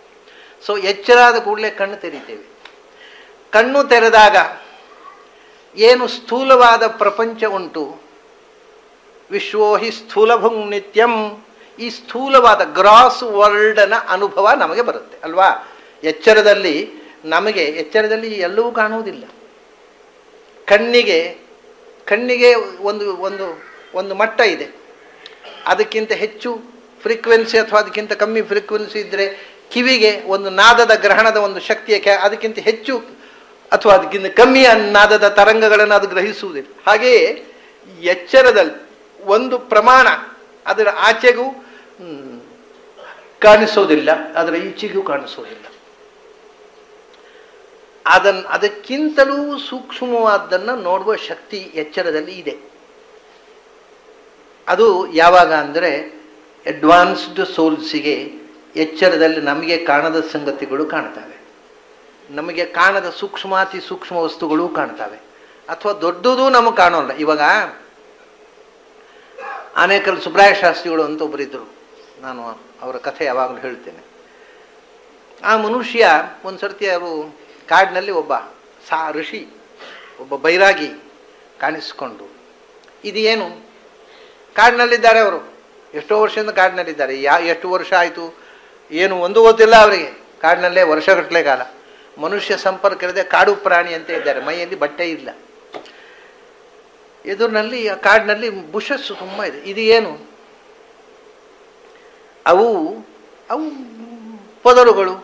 ಸೊ ಎಚ್ಚರಾದ ಕೂಡಲೇ ಕಣ್ಣು ತೆರಿತೇವೆ. ಕಣ್ಣು ತೆರೆದಾಗ ಏನು ಸ್ಥೂಲವಾದ ಪ್ರಪಂಚ ಉಂಟು, ವಿಶ್ವೋಹಿ ಸ್ಥೂಲಭುಂ ನಿತ್ಯಂ, ಈ ಸ್ಥೂಲವಾದ ಗ್ರಾಸ್ ವರ್ಲ್ಡನ ಅನುಭವ ನಮಗೆ ಬರುತ್ತೆ ಅಲ್ವಾ? ಎಚ್ಚರದಲ್ಲಿ ಎಲ್ಲವೂ ಕಾಣುವುದಿಲ್ಲ. ಕಣ್ಣಿಗೆ ಒಂದು ಮಟ್ಟ ಇದೆ. ಅದಕ್ಕಿಂತ ಹೆಚ್ಚು ಫ್ರೀಕ್ವೆನ್ಸಿ ಅಥವಾ ಅದಕ್ಕಿಂತ ಕಮ್ಮಿ ಫ್ರೀಕ್ವೆನ್ಸಿ ಇದ್ದರೆ, ಕಿವಿಗೆ ಒಂದು ನಾದದ ಗ್ರಹಣದ ಒಂದು ಶಕ್ತಿಯ ಅದಕ್ಕಿಂತ ಹೆಚ್ಚು ಅಥವಾ ಅದಕ್ಕಿಂತ ಕಮ್ಮಿ ನಾದದ ತರಂಗಗಳನ್ನು ಅದು ಗ್ರಹಿಸುವುದಿಲ್ಲ. ಹಾಗೆಯೇ ಎಚ್ಚರದಲ್ಲಿ ಒಂದು ಪ್ರಮಾಣ, ಅದರ ಆಚೆಗೂ ಕಾಣಿಸೋದಿಲ್ಲ, ಅದರ ಈಚೆಗೂ ಕಾಣಿಸೋದಿಲ್ಲ. ಅದಕ್ಕಿಂತಲೂ ಸೂಕ್ಷ್ಮವಾದ್ದನ್ನು ನೋಡುವ ಶಕ್ತಿ ಎಚ್ಚರದಲ್ಲಿ ಇದೆ. ಅದು ಯಾವಾಗ ಅಂದರೆ ಅಡ್ವಾನ್ಸ್ಡ್ ಸೋಲ್ಸಿಗೆ ಎಚ್ಚರದಲ್ಲಿ ನಮಗೆ ಕಾಣದ ಸಂಗತಿಗಳು ಕಾಣ್ತವೆ, ನಮಗೆ ಕಾಣದ ಸೂಕ್ಷ್ಮಾತಿ ಸೂಕ್ಷ್ಮ ವಸ್ತುಗಳು ಕಾಣ್ತವೆ, ಅಥವಾ ದೊಡ್ಡದು ನಮಗೆ ಕಾಣೋಲ್ಲ. ಇವಾಗ ಆನೇಕಲ್ ಸುಬ್ರಾಯ ಶಾಸ್ತ್ರಿಗಳು ಅಂತ ಒಬ್ಬರಿದ್ದರು, ನಾನು ಅವರ ಕಥೆ ಯಾವಾಗಲೂ ಹೇಳ್ತೇನೆ. ಆ ಮನುಷ್ಯ ಒಂದು ಸರ್ತಿ ಅವರು ಕಾಡಿನಲ್ಲಿ ಒಬ್ಬ ಋಷಿ, ಒಬ್ಬ ಬೈರಾಗಿ ಕಾಣಿಸಿಕೊಂಡು, ಇದು ಏನು ಕಾಡಿನಲ್ಲಿದ್ದಾರೆ ಅವರು, ಎಷ್ಟೋ ವರ್ಷದಿಂದ ಕಾಡಿನಲ್ಲಿದ್ದಾರೆ. ಎಷ್ಟು ವರ್ಷ ಆಯಿತು ಏನು ಒಂದು ಗೊತ್ತಿಲ್ಲ ಅವರಿಗೆ. ಕಾಡಿನಲ್ಲೇ ವರ್ಷಗಟ್ಟಲೆ ಕಾಲ ಮನುಷ್ಯ ಸಂಪರ್ಕ ಇಲ್ಲದೆ ಕಾಡು ಪ್ರಾಣಿ ಅಂತ ಇದ್ದಾರೆ, ಮೈಯಲ್ಲಿ ಬಟ್ಟೆ ಇಲ್ಲ. ಎದುರಿನಲ್ಲಿ ಕಾಡಿನಲ್ಲಿ ಬುಷಸ್ಸು ತುಂಬ ಇದೆ. ಇದು ಏನು? ಅವು ಪೊದರುಗಳು,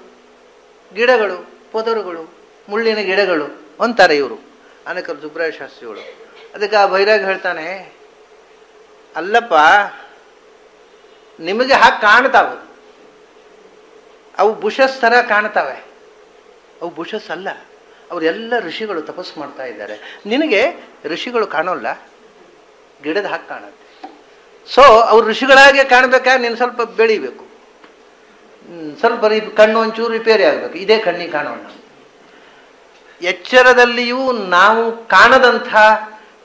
ಗಿಡಗಳು, ಪೊದರುಗಳು, ಮುಳ್ಳಿನ ಗಿಡಗಳು ಅಂತಾರೆ ಇವರು ಅನೇಕರು, ಸುಬ್ರಾಯ ಶಾಸ್ತ್ರಿಗಳು. ಅದಕ್ಕೆ ಆ ಬೈರಾಗ ಹೇಳ್ತಾನೆ, ಅಲ್ಲಪ್ಪ ನಿಮಗೆ ಹಾಗೆ ಕಾಣ್ತಾವೆ, ಅವು ಬುಷಸ್ ಥರ ಕಾಣ್ತಾವೆ, ಅವು ಬುಷಸ್ ಅಲ್ಲ, ಅವರೆಲ್ಲ ಋಷಿಗಳು ತಪಸ್ಸು ಮಾಡ್ತಾ ಇದ್ದಾರೆ. ನಿನಗೆ ಋಷಿಗಳು ಕಾಣೋಲ್ಲ, ಗಿಡದ ಹಾಗೆ ಕಾಣುತ್ತೆ. ಸೊ ಅವ್ರು ಋಷಿಗಳಾಗೆ ಕಾಣಬೇಕಾದ್ರೆ ನೀನು ಸ್ವಲ್ಪ ಬೆಳಿಬೇಕು, ಸ್ವಲ್ಪ ಕಣ್ಣು ಒಂಚೂರು ರಿಪೇರಿ ಆಗಬೇಕು, ಇದೇ ಕಣ್ಣಿಗೆ ಕಾಣೋಣ. ಎಚ್ಚರದಲ್ಲಿಯೂ ನಾವು ಕಾಣದಂಥ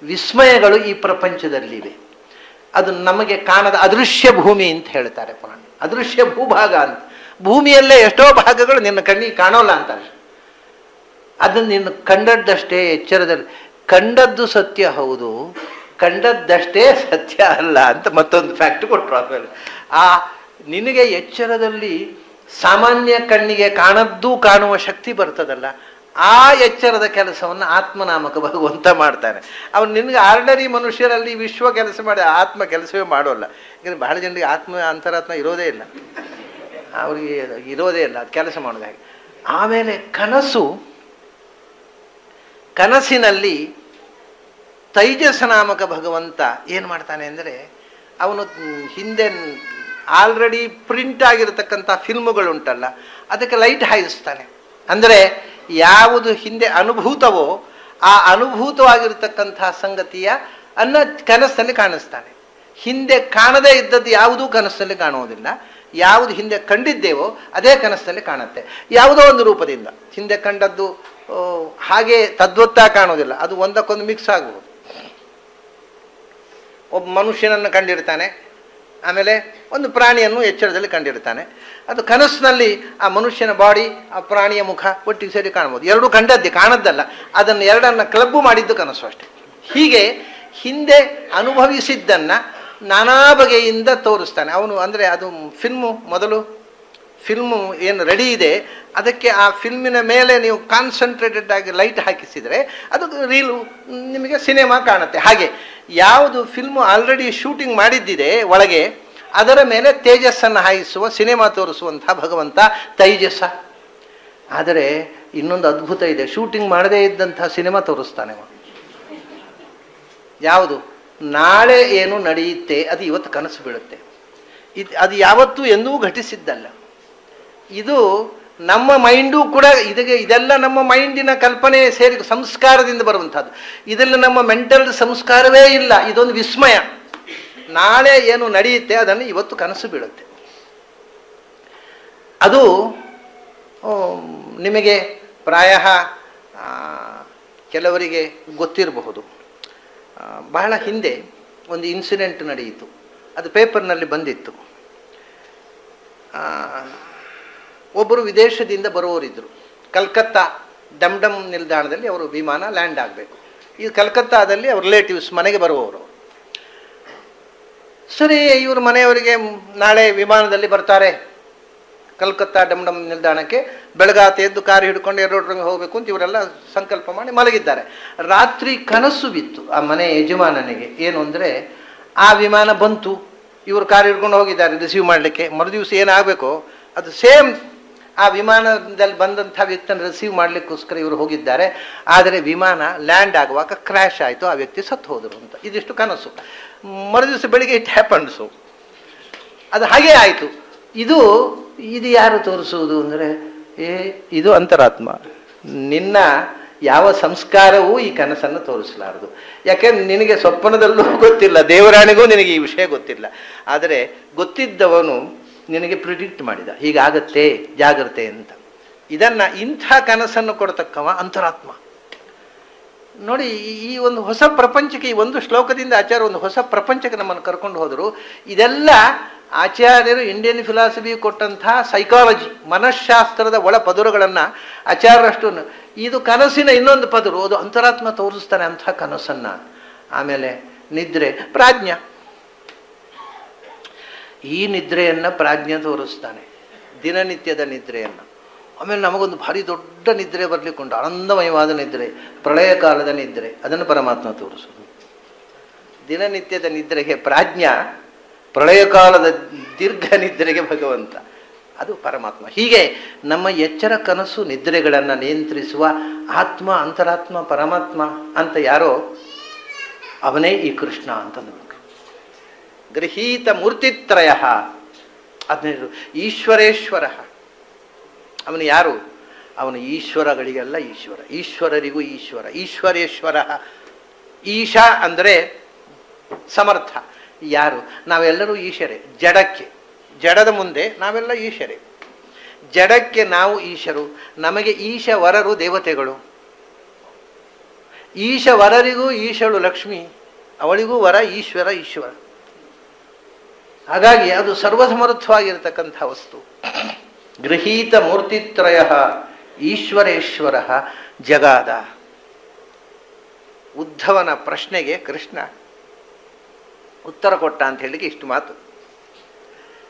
ವಿಸ್ಮಯಗಳು ಈ ಪ್ರಪಂಚದಲ್ಲಿವೆ. ಅದು ನಮಗೆ ಕಾಣದ ಅದೃಶ್ಯ ಭೂಮಿ ಅಂತ ಹೇಳ್ತಾರೆ ಪುರಾಣ, ಅದೃಶ್ಯ ಭೂಭಾಗ ಅಂತ. ಭೂಮಿಯಲ್ಲೇ ಎಷ್ಟೋ ಭಾಗಗಳು ನಿನ್ನ ಕಣ್ಣಿಗೆ ಕಾಣೋಲ್ಲ ಅಂತಾರೆ. ಅದನ್ನು ನಿನ್ನ ಕಂಡದ್ದಷ್ಟೇ ಎಚ್ಚರದಲ್ಲಿ. ಕಂಡದ್ದು ಸತ್ಯ ಹೌದು, ಕಂಡದ್ದಷ್ಟೇ ಸತ್ಯ ಅಲ್ಲ ಅಂತ ಮತ್ತೊಂದು ಫ್ಯಾಕ್ಟ್ ಕೊಟ್ಟರು. ಆಮೇಲೆ ನಿನಗೆ ಎಚ್ಚರದಲ್ಲಿ ಸಾಮಾನ್ಯ ಕಣ್ಣಿಗೆ ಕಾಣದ್ದು ಕಾಣುವ ಶಕ್ತಿ ಬರ್ತದಲ್ಲ, ಆ ಎಚ್ಚರದ ಕೆಲಸವನ್ನು ಆತ್ಮನಾಮಕ ಭಗವಂತ ಮಾಡ್ತಾನೆ. ಅವನು ನಿನಗೆ ಆರ್ಡರಿ ಮನುಷ್ಯರಲ್ಲಿ ವಿಶ್ವ ಕೆಲಸ ಮಾಡಿ ಆತ್ಮ ಕೆಲಸವೇ ಮಾಡೋಲ್ಲ. ಯಾಕಂದರೆ ಬಹಳ ಜನರಿಗೆ ಆತ್ಮ ಅಂತರಾತ್ಮ ಇರೋದೇ ಇಲ್ಲ, ಅವರಿಗೆ ಇರೋದೇ ಇಲ್ಲ, ಅದು ಕೆಲಸ ಮಾಡೋದು ಹಾಗೆ. ಆಮೇಲೆ ಕನಸಿನಲ್ಲಿ ತೈಜಸ ನಾಮಕ ಭಗವಂತ ಏನು ಮಾಡ್ತಾನೆ ಅಂದರೆ, ಅವನು ಹಿಂದೆ ಆಲ್ರೆಡಿ ಪ್ರಿಂಟ್ ಆಗಿರತಕ್ಕಂಥ ಫಿಲ್ಮುಗಳುಂಟಲ್ಲ, ಅದಕ್ಕೆ ಲೈಟ್ ಹಾಯಿಸ್ತಾನೆ. ಅಂದರೆ ಯಾವುದು ಹಿಂದೆ ಅನುಭೂತವೋ ಆ ಅನುಭೂತವಾಗಿರತಕ್ಕಂಥ ಸಂಗತಿಯ ಕನಸಿನಲ್ಲಿ ಕಾಣಿಸ್ತಾನೆ. ಹಿಂದೆ ಕಾಣದೇ ಇದ್ದದ್ದು ಯಾವುದೂ ಕನಸಿನಲ್ಲಿ ಕಾಣುವುದಿಲ್ಲ, ಯಾವುದು ಹಿಂದೆ ಕಂಡಿದ್ದೇವೋ ಅದೇ ಕನಸಿನಲ್ಲಿ ಕಾಣುತ್ತೆ, ಯಾವುದೋ ಒಂದು ರೂಪದಿಂದ. ಹಿಂದೆ ಕಂಡದ್ದು ಹಾಗೆ ತದ್ವತ್ತ ಕಾಣುವುದಿಲ್ಲ, ಅದು ಒಂದಕ್ಕೊಂದು ಮಿಕ್ಸ್ ಆಗ್ಬೋದು. ಒಬ್ಬ ಮನುಷ್ಯನನ್ನು ಕಂಡಿರ್ತಾನೆ, ಆಮೇಲೆ ಒಂದು ಪ್ರಾಣಿಯನ್ನು ಎಚ್ಚರದಲ್ಲಿ ಕಂಡಿರ್ತಾನೆ. ಅದು ಕನಸಿನಲ್ಲಿ ಆ ಮನುಷ್ಯನ ಬಾಡಿ, ಆ ಪ್ರಾಣಿಯ ಮುಖ ಒಟ್ಟಿಗೆ ಸೇರಿ ಕಾಣ್ಬೋದು. ಎರಡೂ ಕಂಡದ್ದೇ, ಕಾಣದ್ದಲ್ಲ, ಅದನ್ನು ಎರಡನ್ನು ಕ್ಲಬ್ಬು ಮಾಡಿದ್ದು ಕನಸು ಅಷ್ಟೆ. ಹೀಗೆ ಹಿಂದೆ ಅನುಭವಿಸಿದ್ದನ್ನು ನಾನಾ ಬಗೆಯಿಂದ ತೋರಿಸ್ತಾನೆ ಅವನು. ಅಂದರೆ ಅದು ಫಿಲ್ಮು ಏನು ರೆಡಿ ಇದೆ, ಅದಕ್ಕೆ ಆ ಫಿಲ್ಮಿನ ಮೇಲೆ ನೀವು ಕಾನ್ಸಂಟ್ರೇಟೆಡ್ ಆಗಿ ಲೈಟ್ ಹಾಕಿಸಿದರೆ ಅದು ರೀಲು ನಿಮಗೆ ಸಿನಿಮಾ ಕಾಣುತ್ತೆ. ಹಾಗೆ ಯಾವುದು ಫಿಲ್ಮು ಆಲ್ರೆಡಿ ಶೂಟಿಂಗ್ ಮಾಡಿದ್ದಿದೆ ಒಳಗೆ, ಅದರ ಮೇಲೆ ತೇಜಸ್ಸನ್ನು ಹಾಯಿಸುವ, ಸಿನಿಮಾ ತೋರಿಸುವಂಥ ಭಗವಂತ ತೈಜಸ. ಆದರೆ ಇನ್ನೊಂದು ಅದ್ಭುತ ಇದೆ, ಶೂಟಿಂಗ್ ಮಾಡದೇ ಇದ್ದಂಥ ಸಿನಿಮಾ ತೋರಿಸ್ತಾನೆ. ಯಾವುದು ನಾಳೆ ಏನು ನಡೆಯುತ್ತೆ ಅದು ಇವತ್ತು ಕನಸು ಬೀಳುತ್ತೆ. ಅದು ಯಾವತ್ತೂ ಎಂದೂ ಘಟಿಸಿದ್ದಲ್ಲ. ಇದು ನಮ್ಮ ಮೈಂಡು ಕೂಡ ಇದೆಲ್ಲ ನಮ್ಮ ಮೈಂಡಿನ ಕಲ್ಪನೆ ಸೇರಿ ಸಂಸ್ಕಾರದಿಂದ ಬರುವಂಥದ್ದು. ಇದೆಲ್ಲ ನಮ್ಮ ಮೆಂಟಲ್ ಸಂಸ್ಕಾರವೇ ಇಲ್ಲ, ಇದೊಂದು ವಿಸ್ಮಯ. ನಾಳೆ ಏನು ನಡೆಯುತ್ತೆ ಅದನ್ನು ಇವತ್ತು ಕನಸು ಬೀಳುತ್ತೆ. ಅದು ನಿಮಗೆ ಪ್ರಾಯ ಕೆಲವರಿಗೆ ಗೊತ್ತಿರಬಹುದು. ಬಹಳ ಹಿಂದೆ ಒಂದು ಇನ್ಸಿಡೆಂಟ್ ನಡೆಯಿತು, ಅದು ಪೇಪರ್ನಲ್ಲಿ ಬಂದಿತ್ತು. ಒಬ್ಬರು ವಿದೇಶದಿಂದ ಬರುವವರಿದ್ದರು. ಕಲ್ಕತ್ತಾ ಡಮ್ ನಿಲ್ದಾಣದಲ್ಲಿ ಅವರು ವಿಮಾನ ಲ್ಯಾಂಡ್ ಆಗಬೇಕು. ಈ ಕಲ್ಕತ್ತಾದಲ್ಲಿ ಅವ್ರ ರಿಲೇಟಿವ್ಸ್ ಮನೆಗೆ ಬರುವವರು. ಸರಿ, ಇವರು ಮನೆಯವರಿಗೆ ನಾಳೆ ವಿಮಾನದಲ್ಲಿ ಬರ್ತಾರೆ ಕಲ್ಕತ್ತಾ ಡಮ್ ನಿಲ್ದಾಣಕ್ಕೆ, ಬೆಳಗಾತ ಎದ್ದು ಕಾರು ಹಿಡ್ಕೊಂಡು ಏರೋಡ್ರಂಗೆ ಹೋಗಬೇಕು ಅಂತ ಇವರೆಲ್ಲ ಸಂಕಲ್ಪ ಮಾಡಿ ಮಲಗಿದ್ದಾರೆ. ರಾತ್ರಿ ಕನಸು ಬಿತ್ತು ಆ ಮನೆ ಯಜಮಾನನಿಗೆ. ಏನು ಅಂದರೆ, ಆ ವಿಮಾನ ಬಂತು, ಇವರು ಕಾರು ಹಿಡ್ಕೊಂಡು ಹೋಗಿದ್ದಾರೆ ರಿಸೀವ್ ಮಾಡಲಿಕ್ಕೆ. ಮರುದಿವಸ ಏನಾಗಬೇಕು ಅದು ಸೇಮ್ ಆ ವಿಮಾನದಲ್ಲಿ ಬಂದಂಥ ವ್ಯಕ್ತಿಯನ್ನು ರಿಸೀವ್ ಮಾಡಲಿಕ್ಕೋಸ್ಕರ ಇವರು ಹೋಗಿದ್ದಾರೆ. ಆದರೆ ವಿಮಾನ ಲ್ಯಾಂಡ್ ಆಗುವಾಗ ಕ್ರ್ಯಾಶ್ ಆಯಿತು, ಆ ವ್ಯಕ್ತಿ ಸತ್ತು ಹೋದರು ಅಂತ. ಇದಿಷ್ಟು ಕನಸು. ಮರುದಿವಸ ಬೆಳಿಗ್ಗೆ ಇಟ್ ಹ್ಯಾಪನ್ಸು, ಅದು ಹಾಗೇ ಆಯಿತು. ಇದು ಯಾರು ತೋರಿಸುವುದು ಅಂದರೆ, ಇದು ಅಂತರಾತ್ಮ. ನಿನ್ನ ಯಾವ ಸಂಸ್ಕಾರವೂ ಈ ಕನಸನ್ನು ತೋರಿಸಲಾರದು. ಯಾಕೆಂದ್ರೆ ನಿನಗೆ ಸ್ವಪ್ನದಲ್ಲೂ ಗೊತ್ತಿಲ್ಲ, ದೇವರಾಣಿಗೂ ನಿನಗೆ ಈ ವಿಷಯ ಗೊತ್ತಿಲ್ಲ. ಆದರೆ ಗೊತ್ತಿದ್ದವನು ನಿನಗೆ ಪ್ರಿಡಿಕ್ಟ್ ಮಾಡಿದ, ಹೀಗಾಗತ್ತೆ ಜಾಗ್ರತೆ ಅಂತ. ಇಂಥ ಕನಸನ್ನು ಕೊಡತಕ್ಕವ ಅಂತರಾತ್ಮ. ನೋಡಿ, ಈ ಒಂದು ಹೊಸ ಪ್ರಪಂಚಕ್ಕೆ, ಈ ಒಂದು ಶ್ಲೋಕದಿಂದ ಆಚಾರ್ಯ ಒಂದು ಹೊಸ ಪ್ರಪಂಚಕ್ಕೆ ನಮ್ಮನ್ನು ಕರ್ಕೊಂಡು ಹೋದರು. ಇದೆಲ್ಲ ಆಚಾರ್ಯರು ಇಂಡಿಯನ್ ಫಿಲಾಸಫಿ ಕೊಟ್ಟಂಥ ಸೈಕಾಲಜಿ, ಮನಃಶಾಸ್ತ್ರದ ಒಳ ಪದರುಗಳನ್ನು ಆಚಾರ್ಯರಷ್ಟು. ಇದು ಕನಸಿನ ಇನ್ನೊಂದು ಪದರು, ಅದು ಅಂತರಾತ್ಮ ತೋರಿಸ್ತಾನೆ ಅಂಥ ಕನಸನ್ನು. ಆಮೇಲೆ ನಿದ್ರೆ, ಪ್ರಾಜ್ಞ. ಈ ನಿದ್ರೆಯನ್ನು ಪ್ರಾಜ್ಞ ತೋರಿಸ್ತಾನೆ, ದಿನನಿತ್ಯದ ನಿದ್ರೆಯನ್ನು. ಆಮೇಲೆ ನಮಗೊಂದು ಭಾರಿ ದೊಡ್ಡ ನಿದ್ರೆ ಬರಲಿಕ್ಕುಂಟು, ಆನಂದಮಯವಾದ ನಿದ್ರೆ, ಪ್ರಳಯ ಕಾಲದ ನಿದ್ರೆ, ಅದನ್ನು ಪರಮಾತ್ಮ ತೋರಿಸೋದು. ದಿನನಿತ್ಯದ ನಿದ್ರೆಗೆ ಪ್ರಾಜ್ಞ, ಪ್ರಳಯ ಕಾಲದ ದೀರ್ಘ ನಿದ್ರೆಗೆ ಭಗವಂತ. ಅದು ಪರಮಾತ್ಮ. ಹೀಗೆ ನಮ್ಮ ಎಚ್ಚರ ಕನಸು ನಿದ್ರೆಗಳನ್ನು ನಿಯಂತ್ರಿಸುವ ಆತ್ಮ, ಅಂತರಾತ್ಮ, ಪರಮಾತ್ಮ ಅಂತ ಯಾರೋ ಅವನೇ ಈ ಕೃಷ್ಣ ಅಂತಂದ್ಬಿಟ್ರು. ಗೃಹೀತ ಮೂರ್ತಿತ್ರಯ, ಅದನ್ನೇ ಈಶ್ವರೇಶ್ವರ. ಅವನು ಯಾರು? ಅವನು ಈಶ್ವರಗಳಿಗೆಲ್ಲ ಈಶ್ವರ, ಈಶ್ವರರಿಗೂ ಈಶ್ವರ, ಈಶ್ವರೇಶ್ವರ. ಈಶಾ ಅಂದರೆ ಸಮರ್ಥ. ಯಾರು? ನಾವೆಲ್ಲರೂ ಈಶರೇ. ಜಡಕ್ಕೆ, ಜಡದ ಮುಂದೆ ನಾವೆಲ್ಲ ಈಶರೇ. ಜಡಕ್ಕೆ ನಾವು ಈಶರು, ನಮಗೆ ಈಶವರರು ದೇವತೆಗಳು. ಈಶವರರಿಗೂ ಈಶಳು ಲಕ್ಷ್ಮಿ, ಅವಳಿಗೂ ವರ ಈಶ್ವರ. ಈಶ್ವರ ಹಾಗಾಗಿ ಅದು ಸರ್ವಸಮರ್ಥವಾಗಿರತಕ್ಕಂಥ ವಸ್ತು. ಗೃಹೀತ ಮೂರ್ತಿತ್ರಯ ಈಶ್ವರೇಶ್ವರ ಜಗಾದ. ಉದ್ಧವನ ಪ್ರಶ್ನೆಗೆ ಕೃಷ್ಣ ಉತ್ತರ ಕೊಟ್ಟ ಅಂತ ಹೇಳಿಕ್ಕೆ ಇಷ್ಟು ಮಾತು.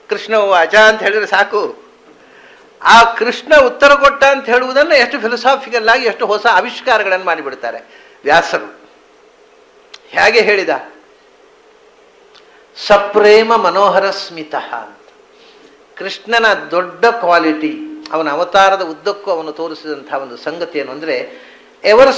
ಕೃಷ್ಣ ವಾಚ ಅಂತ ಹೇಳಿದ್ರೆ ಸಾಕು. ಆ ಕೃಷ್ಣ ಉತ್ತರ ಕೊಟ್ಟ ಅಂತ ಹೇಳುವುದನ್ನು ಎಷ್ಟು ಫಿಲಸಾಫಿಕಲ್ ಆಗಿ ಎಷ್ಟು ಹೊಸ ಆವಿಷ್ಕಾರಗಳನ್ನು ಮಾಡಿಬಿಡ್ತಾರೆ ವ್ಯಾಸರು. ಹೇಗೆ ಹೇಳಿದ? ಸಪ್ರೇಮ ಮನೋಹರ ಸ್ಮಿತ ಅಂತ. ಕೃಷ್ಣನ ದೊಡ್ಡ ಕ್ವಾಲಿಟಿ, ಅವನ ಅವತಾರದ ಉದ್ದಕ್ಕೂ ಅವನು ತೋರಿಸಿದಂತಹ ಒಂದು ಸಂಗತಿ ಏನು ಅಂದರೆ ಎವರ್